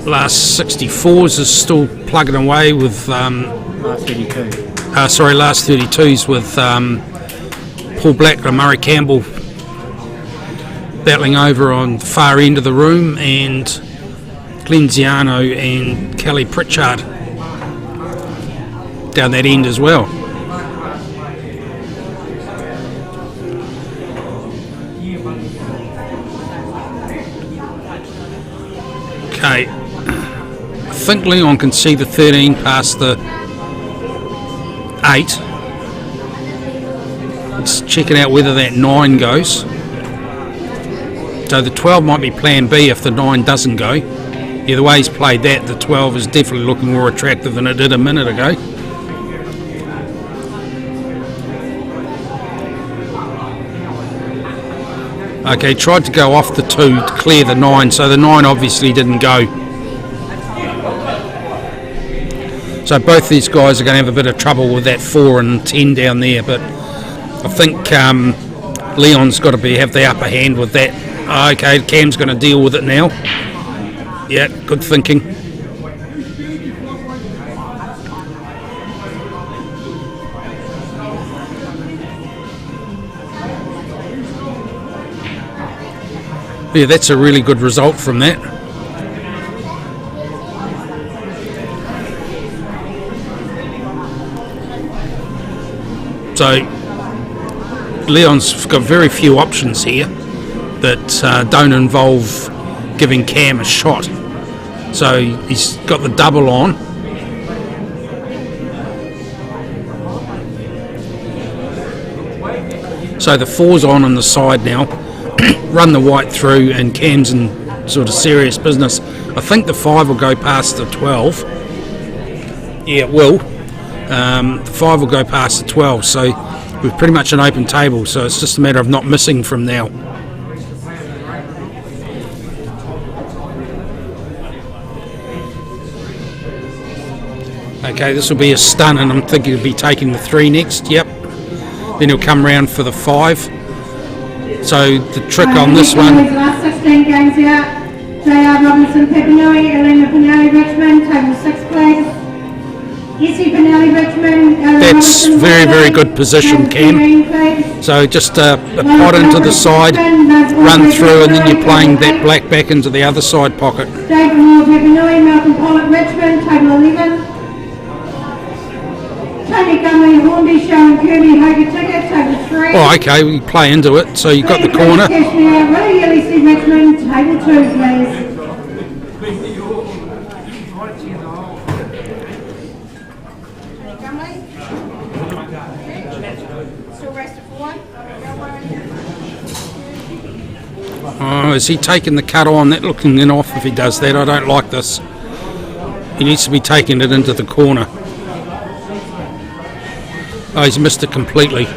last 64s is still plugging away with... Last 32. Last 32s with Paul Black and Murray Campbell battling over on the far end of the room, and Glenziano and Kelly Pritchard down that end as well. Okay, I think Leon can see the 13 past the 8. It's checking out whether that 9 goes. So the 12 might be plan B if the 9 doesn't go. Yeah, the way he's played that, the 12 is definitely looking more attractive than it did a minute ago. Okay, tried to go off the 2 to clear the 9, so the 9 obviously didn't go. So both these guys are going to have a bit of trouble with that 4 and 10 down there, but I think Leon's got to have the upper hand with that. Okay, Cam's going to deal with it now. Yeah, good thinking. Yeah, that's a really good result from that. So Leon's got very few options here that don't involve giving Cam a shot. So he's got the double on. So the 4's on the side now. Run the white through, and Cam's in sort of serious business. I think the 5 will go past the 12. Yeah, it will. The 5 will go past the 12, so we're pretty much an open table, so it's just a matter of not missing from now. Okay, this will be a stun, and I'm thinking he'll be taking the 3 next. Yep. Then he'll come round for the 5. So the trick on this one... His last 16 games out. J.R. Robertson, Papanui, Elena Pinelli, Richmond, table 6 please. Essie Pinelli, Richmond, That's very, very good position, Cam. So just a pot into the side, run through, and then you're playing that black back into the other side pocket. David Moore, Papanui, Malcolm Pollock, Richmond, table 11. Tony Gumley, Hornby, Show and Kirby, Hoga Ticket, table 3. Oh, okay, we play into it. So you've got the corner. Cashmere, Willie Ulysses Richmond, table 2, please. Still rested for one. Oh, is he taking the cut on? That looking in off if he does that. I don't like this. He needs to be taking it into the corner. Oh, he's missed it completely.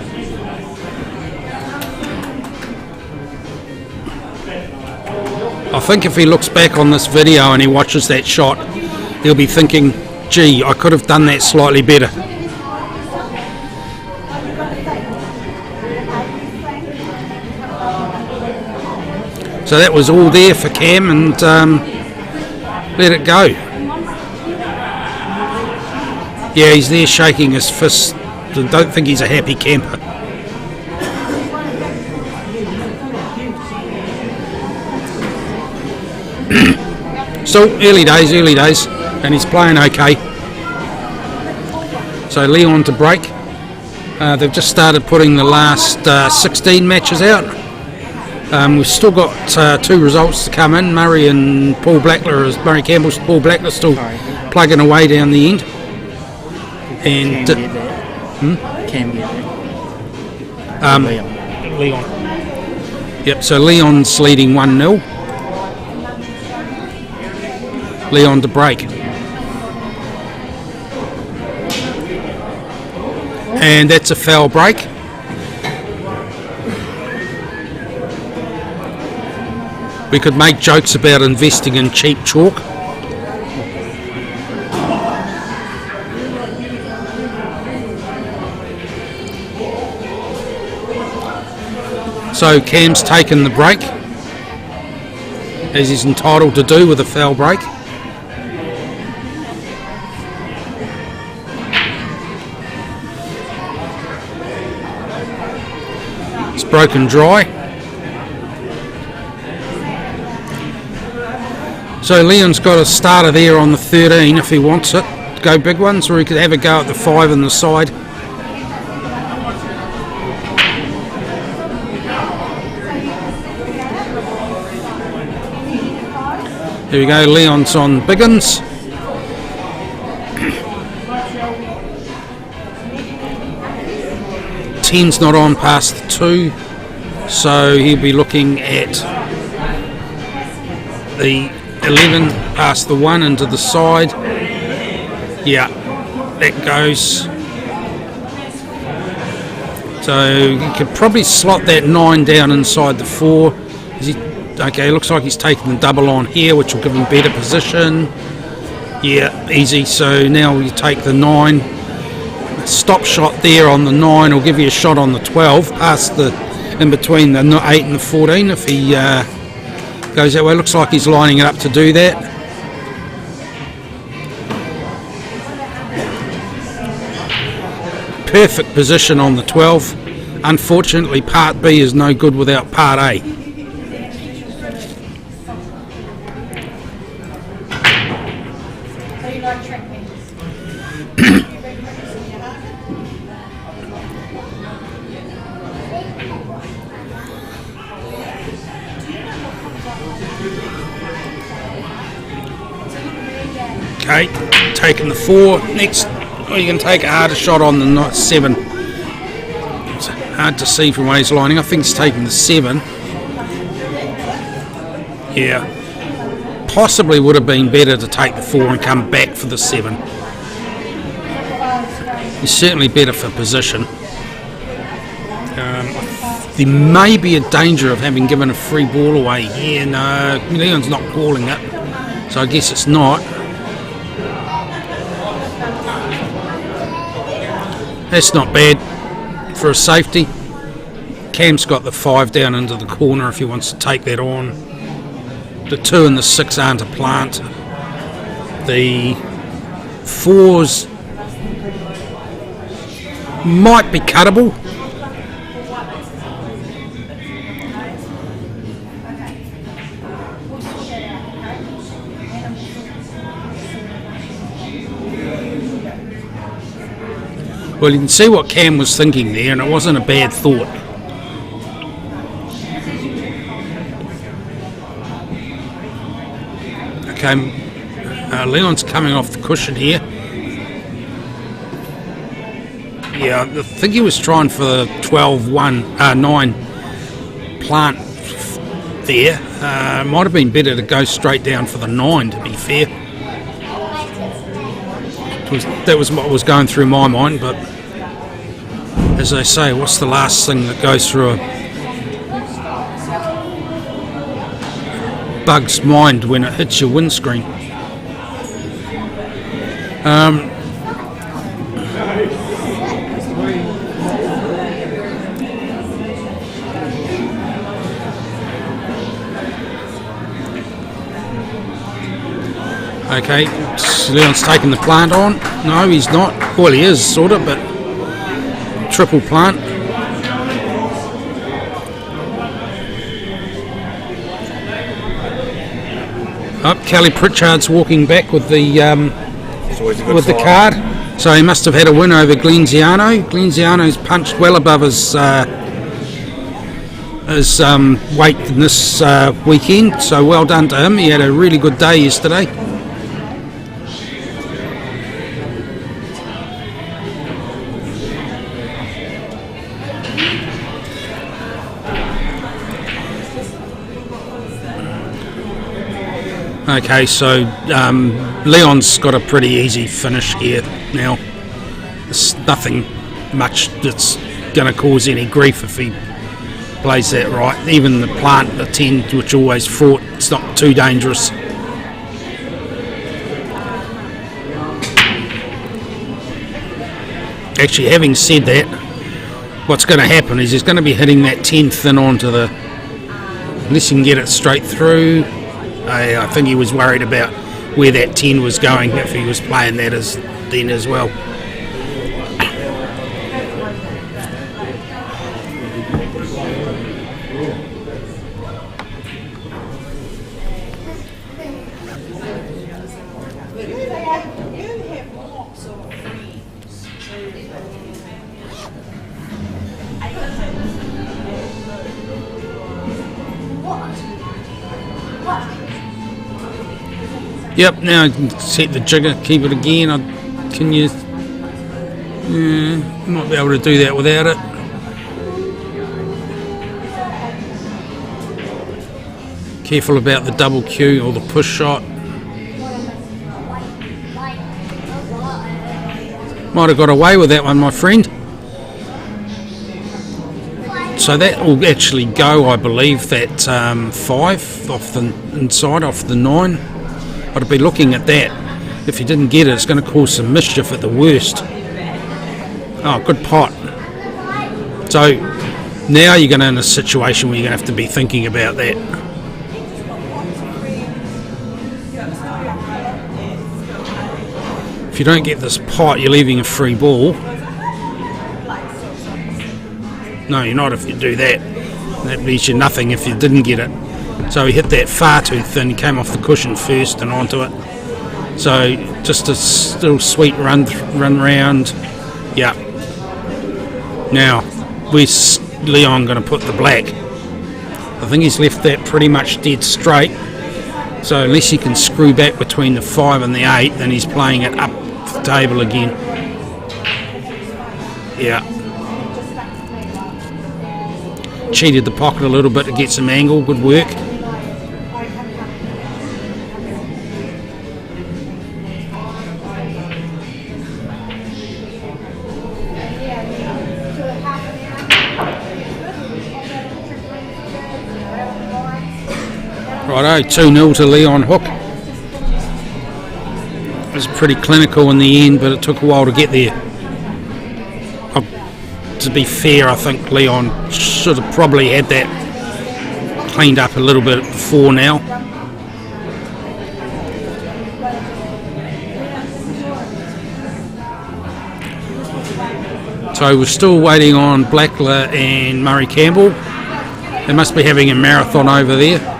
I think if he looks back on this video and he watches that shot, he'll be thinking, gee, I could have done that slightly better. So that was all there for Cam, and let it go. Yeah, he's there shaking his fist. I don't think he's a happy camper. Still early days, and he's playing okay. So Leon to break. They've just started putting the last 16 matches out. We've still got 2 results to come in. Murray Campbell's Paul Blackler still plugging away down the end. And Can get that. Leon. Yep, so Leon's leading 1-0. Leon to break. And that's a foul break. We could make jokes about investing in cheap chalk. So Cam's taken the break, as he's entitled to do with a foul break. It's broken dry. So Leon's got a starter there on the 13 if he wants it. Go big ones, or he could have a go at the 5 on the side. There we go, Leon's on big uns. Ten's not on past the 2, so he'll be looking at the 11 past the 1 into the side. Yeah, that goes. So you could probably slot that 9 down inside the 4. Okay, looks like he's taking the double on here, which will give him better position. Yeah, easy. So now you take the 9. Stop shot there on the 9 will give you a shot on the 12, past the in between the 8 and the 14 if he goes that way. Looks like he's lining it up to do that. Perfect position on the 12. Unfortunately, part B is no good without part A. Okay, taking the 4. Next, you can take a harder shot on the 7. It's hard to see from where he's lining. I think he's taking the 7. Yeah. Possibly would have been better to take the 4 and come back for the 7. He's certainly better for position. There may be a danger of having given a free ball away here. No, Leon's not calling it, so I guess it's not. That's not bad for a safety. Cam's got the 5 down into the corner if he wants to take that on. The 2 and the 6 aren't a plant. The 4s might be cuttable. Well, you can see what Cam was thinking there, and it wasn't a bad thought. Okay, Leon's coming off the cushion here. Yeah, I think he was trying for the 12-1, 9 plant there. Might have been better to go straight down for the 9, to be fair. That was what was going through my mind, but as they say, what's the last thing that goes through a bug's mind when it hits your windscreen? Okay, Leon's taking the plant on. No, he's not. Well, he is, sort of, but triple plant. Up, Kelly Pritchard's walking back with the card. So he must have had a win over Glenziano. Glenziano's punched well above his weight in this weekend. So well done to him. He had a really good day yesterday. Okay, so Leon's got a pretty easy finish here now. There's nothing much that's going to cause any grief if he plays that right. Even the plant, the 10, which always fraught, it's not too dangerous. Actually, having said that, what's going to happen is he's going to be hitting that 10 thin onto the... Unless he can get it straight through... I think he was worried about where that 10 was going if he was playing that then as well. Yep, now I can set the jigger, keep it again. Can you... might be able to do that without it. Careful about the double Q or the push shot. Might have got away with that one, my friend. So that will actually go, I believe, that 5 off the inside, off the 9. I'd be looking at that. If you didn't get it, it's going to cause some mischief at the worst. Oh, good pot. So now you're going to in a situation where you're going to have to be thinking about that. If you don't get this pot, you're leaving a free ball. No, you're not if you do that. That means you're nothing if you didn't get it. So he hit that far too thin, he came off the cushion first and onto it. So just a still sweet run round. Yeah. Now, where's Leon going to put the black? I think he's left that pretty much dead straight. So unless he can screw back between the 5 and the 8, then he's playing it up the table again. Yeah. Cheated the pocket a little bit to get some angle, good work. Righto, 2-0 to Leon Hook. It was pretty clinical in the end, but it took a while to get there. To be fair, I think Leon should have probably had that cleaned up a little bit before now. So we're still waiting on Blackler and Murray Campbell. They must be having a marathon over there.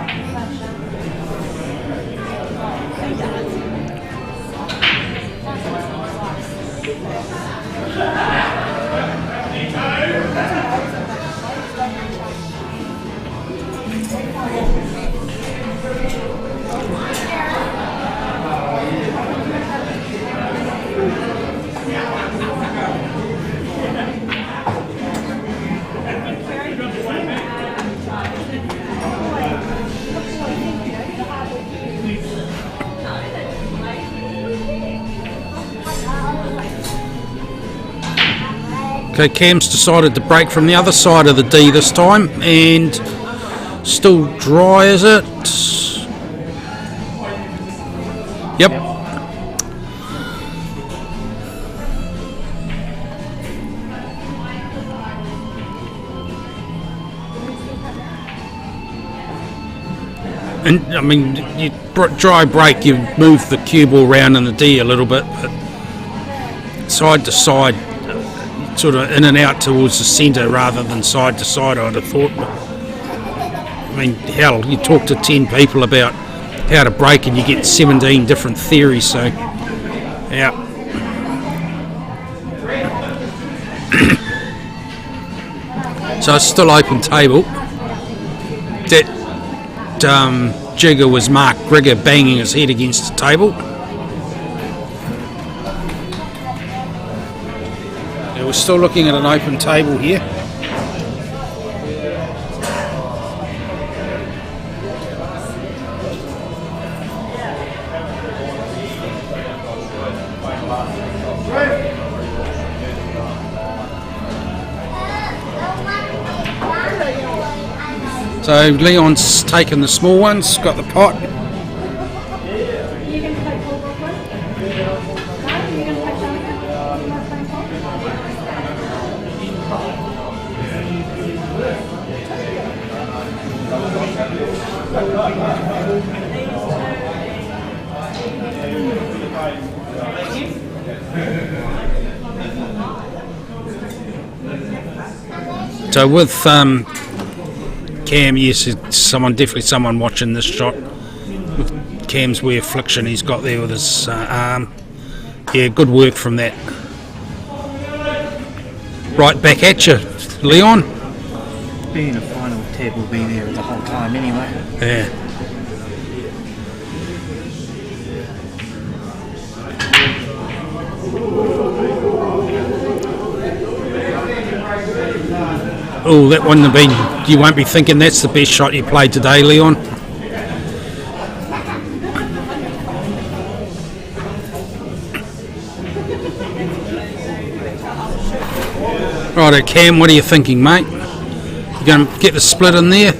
Okay, Cam's decided to break from the other side of the D this time, and still dry, is it? Yep. And I mean, you dry break, you move the cue ball round in the D a little bit, but side to side, sort of in and out towards the centre rather than side to side, I'd have thought. I mean, hell, you talk to 10 people about how to break and you get 17 different theories, so yeah. So it's still open table. That jigger was Mark Grigor banging his head against the table. Yeah, we're still looking at an open table here. So Leon's taken the small ones, got the pot. You can play ball real quick? No? You can play something? You want to play ball? So with Cam, yes, it's definitely someone watching this shot. With Cam's wee affliction he's got there with his arm. Yeah, good work from that. Right back at you, Leon. Being a final tab will be there the whole time anyway. Yeah. Oh, that wouldn't have been. You won't be thinking that's the best shot you played today, Leon. Righto, Cam, what are you thinking, mate? You going to get the split in there?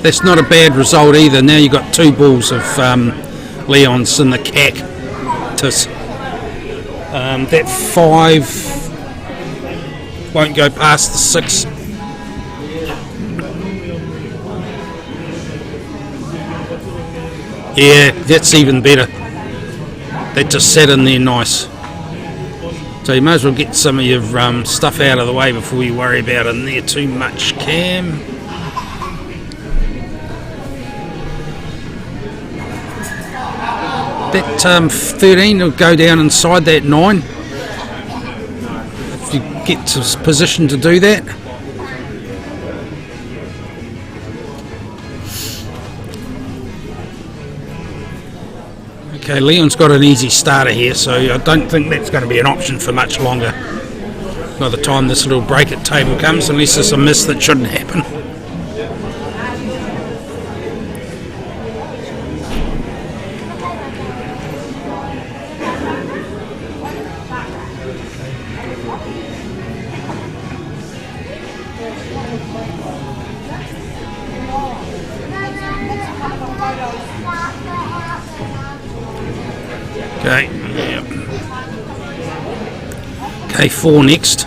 That's not a bad result either. Now you've got 2 balls of Leon's in the cack. That 5 won't go past the 6. Yeah, that's even better. That just sat in there nice. So you may as well get some of your stuff out of the way before you worry about in there too much, Cam. That 13 will go down inside that 9 if you get to position to do that. Okay, Leon's got an easy starter here, so I don't think that's going to be an option for much longer by the time this little break at table comes, unless there's a miss that shouldn't happen. Okay, yep. K4 next.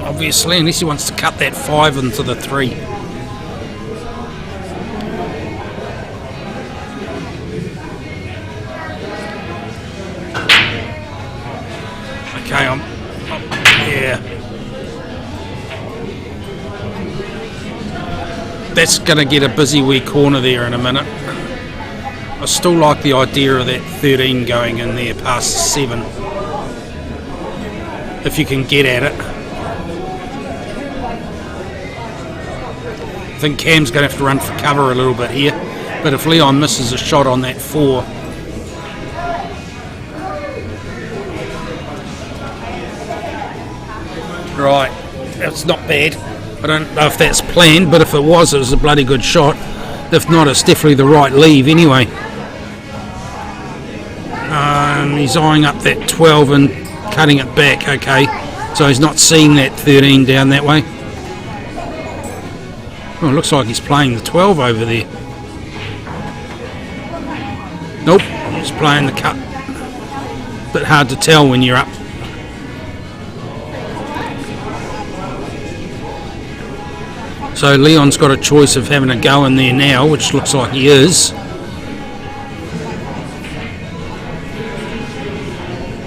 Obviously, unless he wants to cut that 5 into the 3. Okay, yeah. That's going to get a busy wee corner there in a minute. I still like the idea of that 13 going in there past 7. If you can get at it. I think Cam's going to have to run for cover a little bit here. But if Leon misses a shot on that 4... Right, that's not bad. I don't know if that's planned, but if it was a bloody good shot. If not, it's definitely the right leave anyway. He's eyeing up that 12 and cutting it back. Okay, so he's not seeing that 13 down that way. Oh, it looks like he's playing the 12 over there. Nope, he's playing the cut. Bit hard to tell when you're up. So Leon's got a choice of having a go in there now, which looks like he is.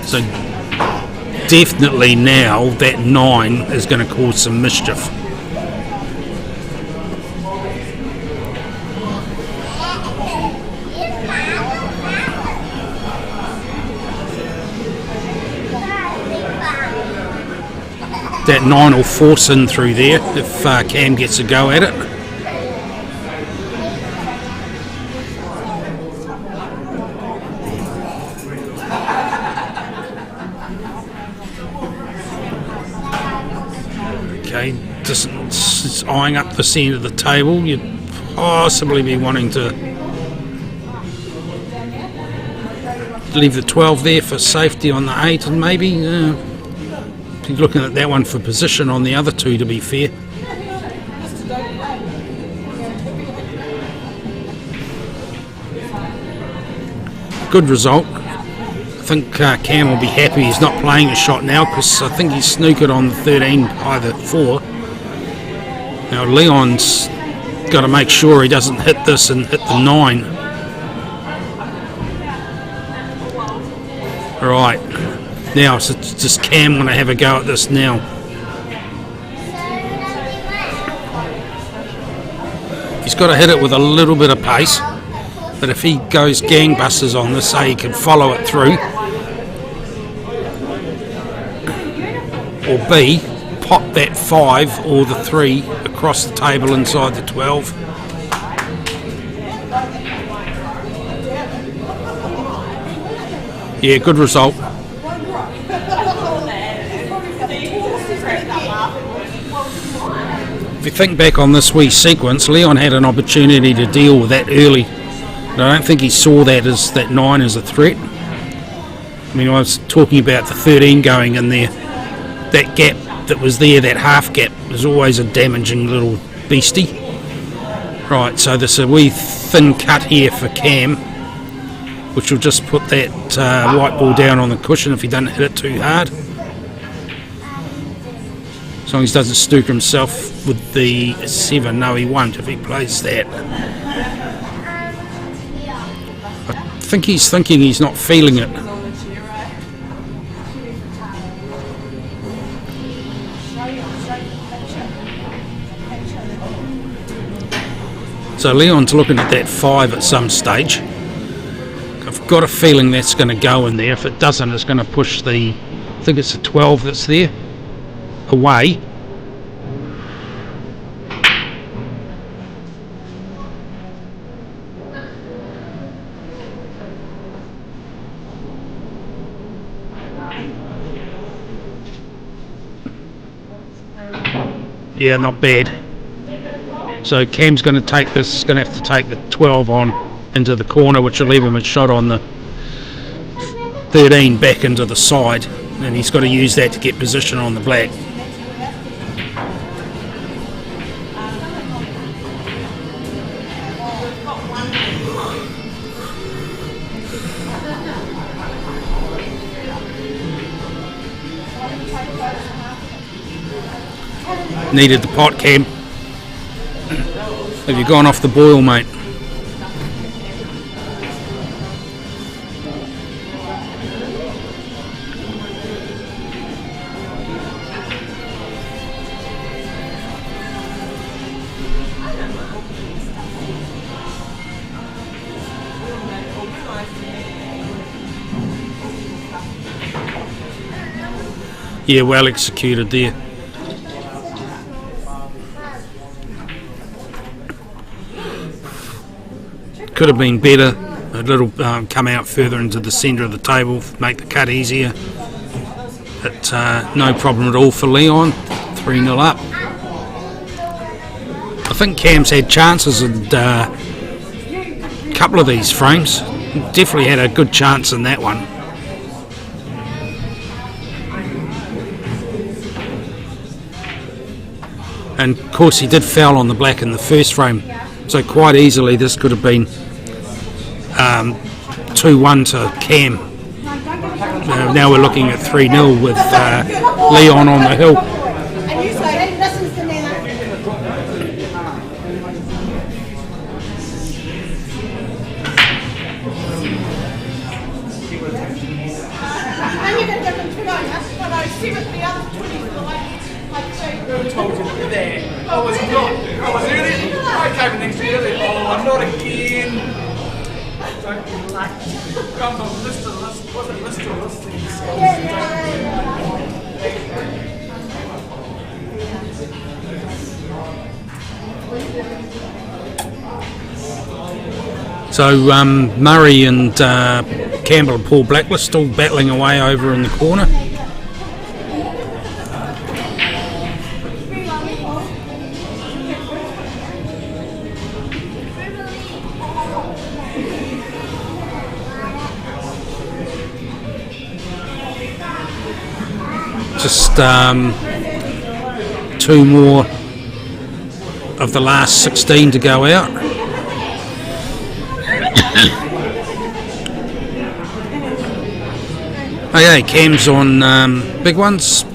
So definitely now that 9 is going to cause some mischief. That 9 will force in through there if Cam gets a go at it. Okay, just eyeing up the centre of the table. You'd possibly be wanting to leave the 12 there for safety on the 8, and maybe he's looking at that one for position on the other 2, to be fair. Good result. I think Cam will be happy he's not playing a shot now, because I think he's snookered on the 13 by the 4. Now Leon's got to make sure he doesn't hit this and hit the 9. Right, now so just Cam want to have a go at this now. He's got to hit it with a little bit of pace, but if he goes gangbusters on this, say he can follow it through, or B, pop that 5 or the 3 across the table inside the 12. Yeah, good result. If you think back on this wee sequence, Leon had an opportunity to deal with that early. But I don't think he saw that as that 9 as a threat. I mean, I was talking about the 13 going in there. That gap that was there, that half gap, was always a damaging little beastie. Right, so there's a wee thin cut here for Cam, which will just put that white ball down on the cushion if he doesn't hit it too hard. As long as he doesn't stoop himself with the 7. No, he won't if he plays that. I think he's thinking he's not feeling it. So Leon's looking at that 5 at some stage. I've got a feeling that's going to go in there. If it doesn't, it's going to push the, I think it's the 12 that's there, away. Yeah, not bad. So Cam's going to take this, going to have to take the 12 on into the corner, which will leave him a shot on the 13 back into the side, and he's got to use that to get position on the black. Needed the pot, Cam. Have you gone off the boil, mate? Yeah, well executed there. Could have been better, a little come out further into the centre of the table, make the cut easier, but no problem at all for Leon. 3-0 up. I think Cam's had chances in a couple of these frames. Definitely had a good chance in that one. And of course he did foul on the black in the first frame, so quite easily this could have been 2-1 to Cam. Now we're looking at 3-0 with Leon on the hill. And you say, listen to me now. And you're going to give them 2 on us, but I see what the other 20 feel like say. I told you there. I was not. I was early. I came next early. Oh, not again. Don't be like. Come from list to list. Was it list to list? So Murray and Campbell and Paul Blackwell still battling away over in the corner. Just 2 more of the last 16 to go out. Okay, Cam's on big ones.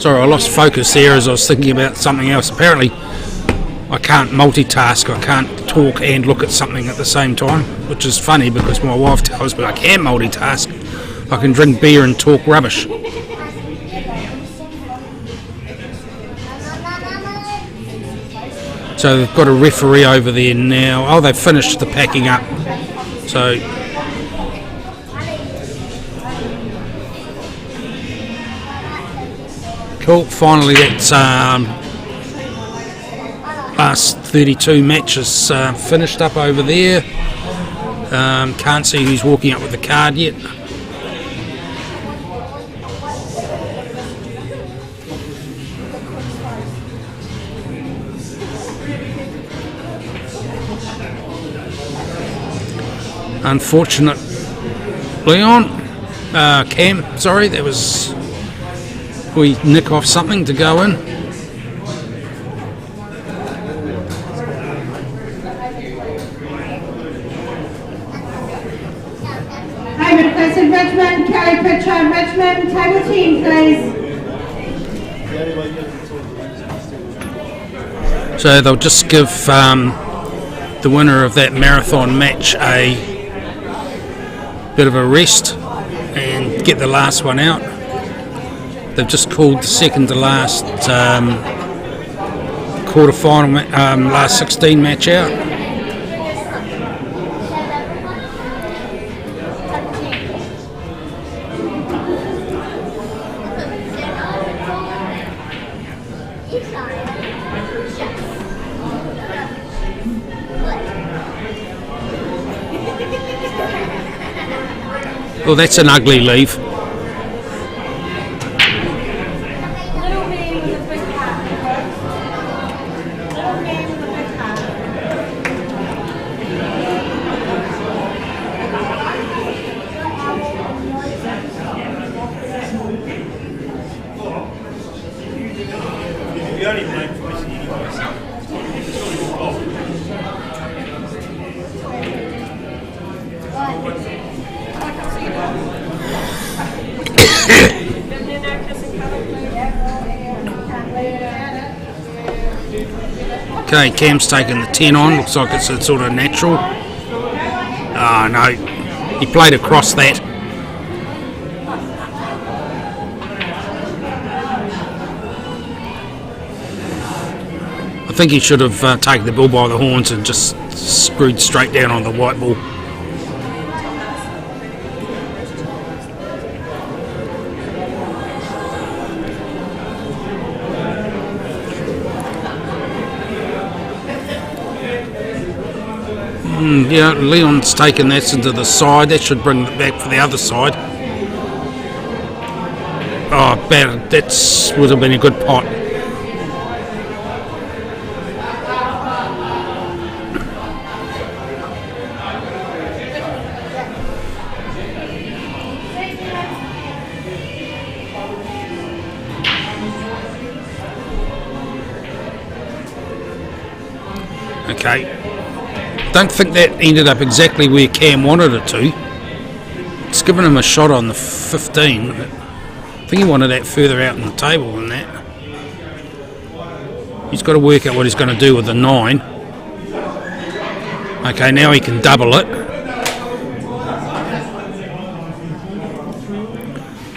Sorry, I lost focus there as I was thinking about something else. Apparently I can't multitask, I can't talk and look at something at the same time, which is funny because my wife tells me I can multitask. I can drink beer and talk rubbish. So they've got a referee over there now. Oh, they've finished the packing up. So cool, finally that's last 32 matches finished up over there. Can't see who's walking up with the card yet. Unfortunate Leon, Cam, sorry, that was, we nick off something to go in. David Clifford, Richmond, Kelly Pritchard, Richmond, table team please. So they'll just give the winner of that marathon match a bit of a rest and get the last one out. They've just called the second to last quarter-final, last 16 match out. Well, that's an ugly leave. Little man with a big heart. Little man with a big heart. You only blame for missing anyways. Okay, Cam's taking the 10 on. Looks like it's a sort of natural. Oh no, he played across that. I think he should have taken the bull by the horns and just screwed straight down on the white ball. Yeah, Leon's taken that into the side. That should bring it back for the other side. Oh, bad. That would have been a good pot. Okay. Don't think that ended up exactly where Cam wanted it to. It's given him a shot on the 15. I think he wanted that further out on the table than that. He's got to work out what he's going to do with the 9. Okay, now he can double it.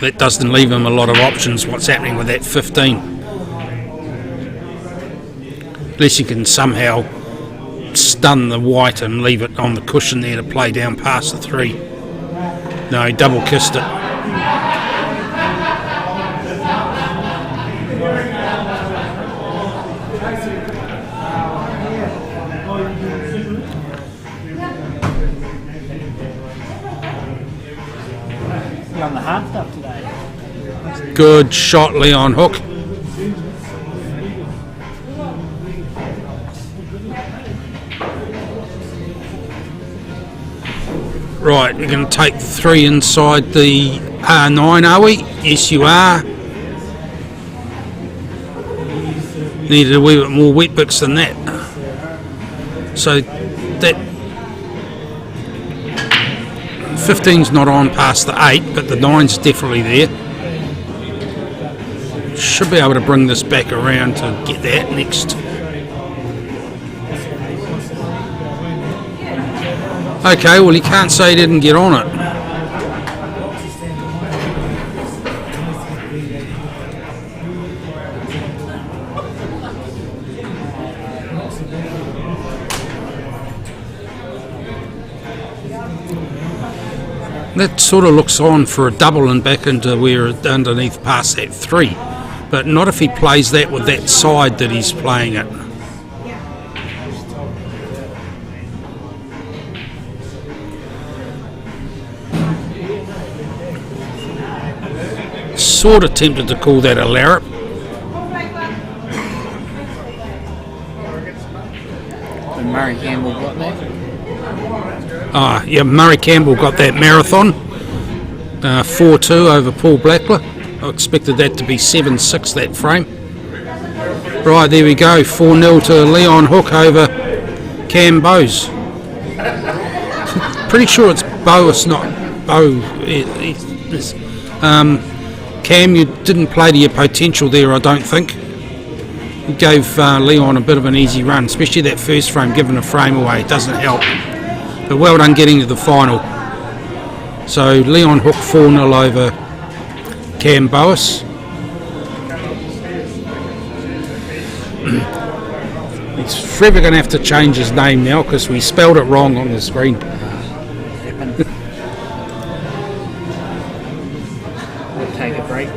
That doesn't leave him a lot of options what's happening with that 15. Unless you can somehow stun the white and leave it on the cushion there to play down past the 3. No, he double kissed it. You're on the hard stuff today. Good shot, Leon Hook. Right, we're going to take the 3 inside the R9, are we? Yes, you are. Needed a wee bit more wet bits than that. So that 15's not on past the 8, but the 9's definitely there. Should be able to bring this back around to get that next. Okay, well, you can't say he didn't get on it. That sort of looks on for a double and back into where underneath past that 3, but not if he plays that with that side that he's playing it. Sort of tempted to call that a larrup. And Murray Campbell got that. Yeah, Murray Campbell got that marathon. 4-2 over Paul Blackler. I expected that to be 7-6 that frame. Right, there we go. 4-0 to Leon Hook over Cam Bowes. Pretty sure it's Bowes, not Bow. Cam, you didn't play to your potential there, I don't think. You gave Leon a bit of an easy run, especially that first frame, giving a frame away. It doesn't help. But well done getting to the final. So Leon Hook 4-0 over Cam Bowes. He's forever going to have to change his name now because we spelled it wrong on the screen. We'll take a break.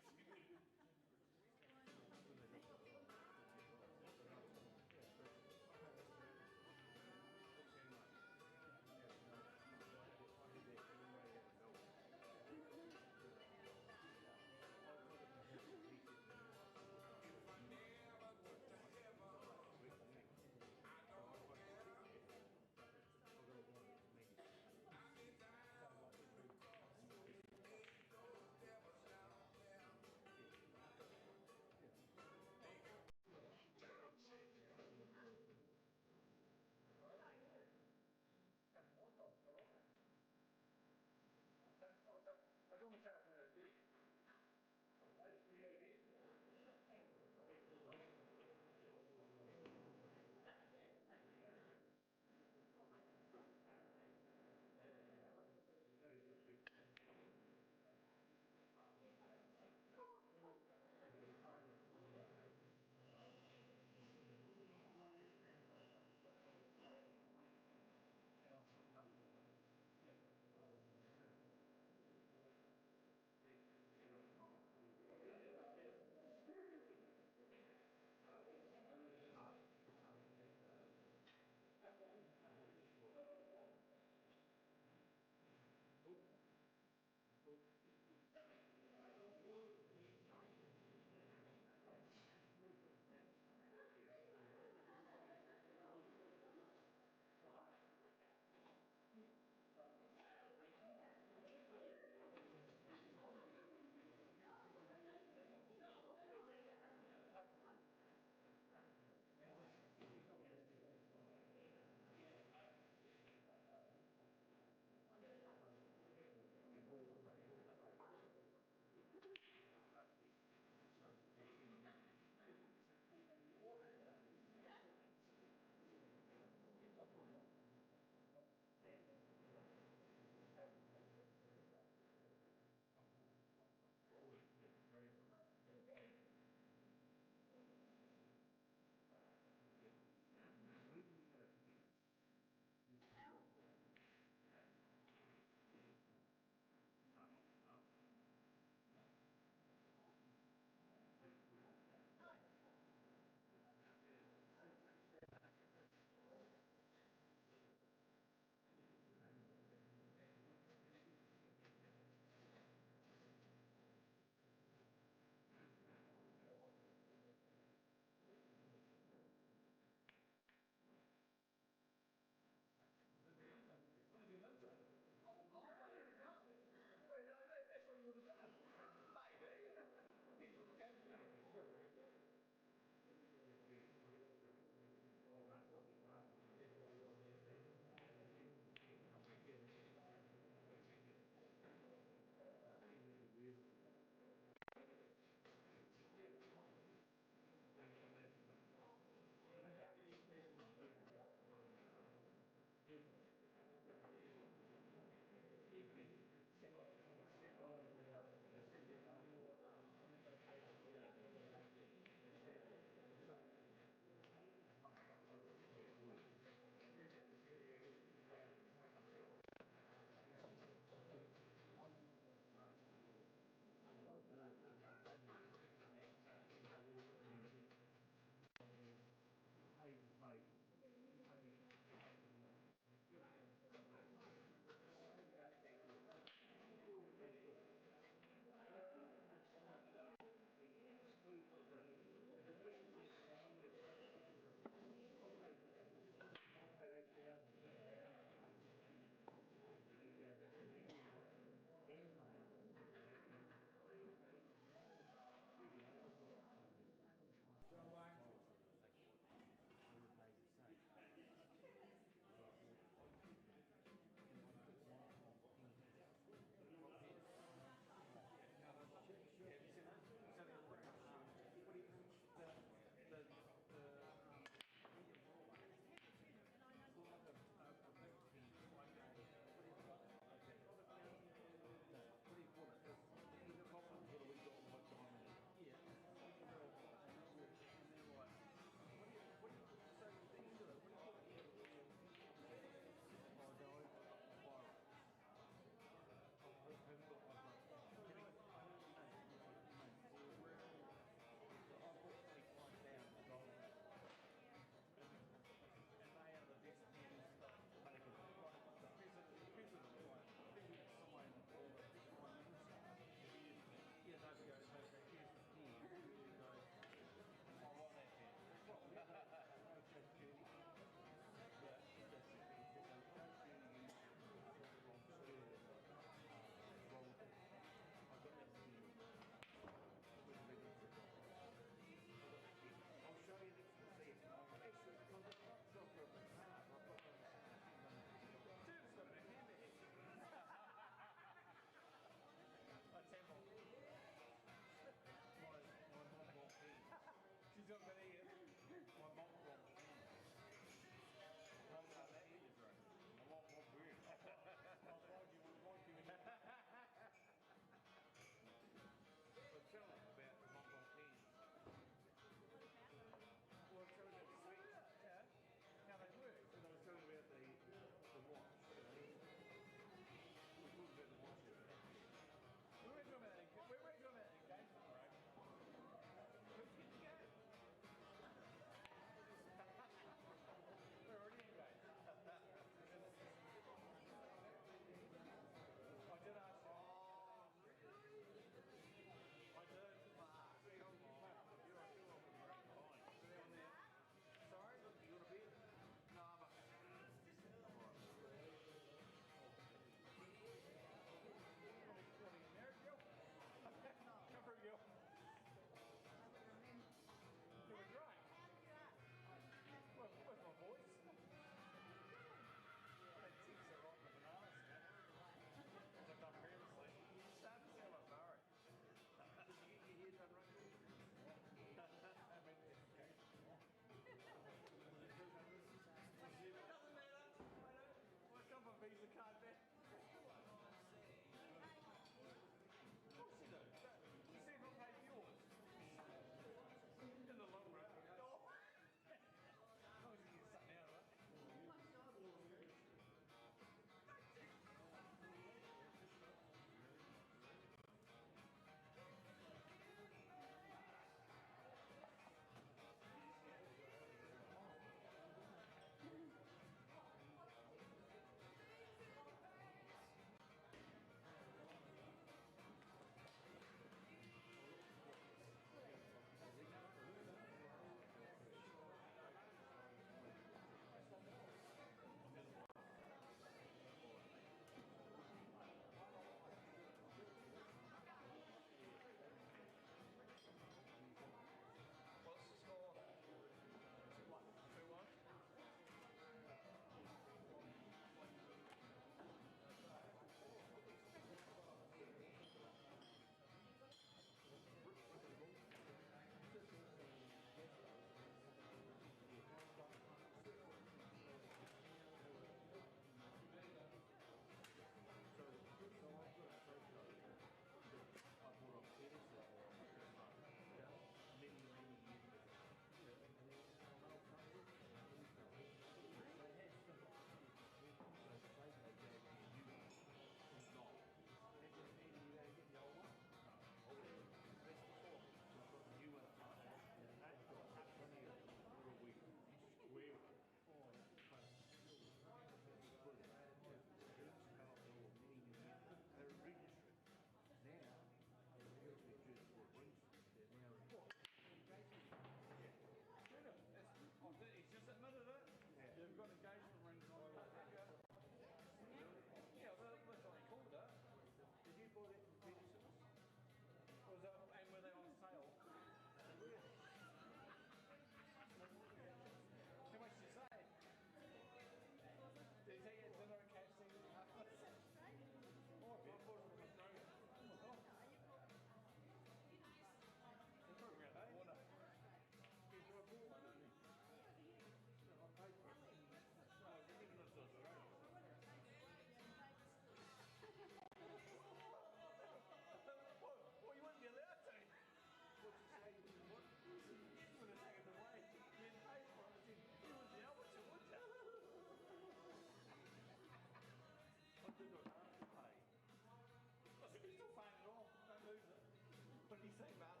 Hey, man.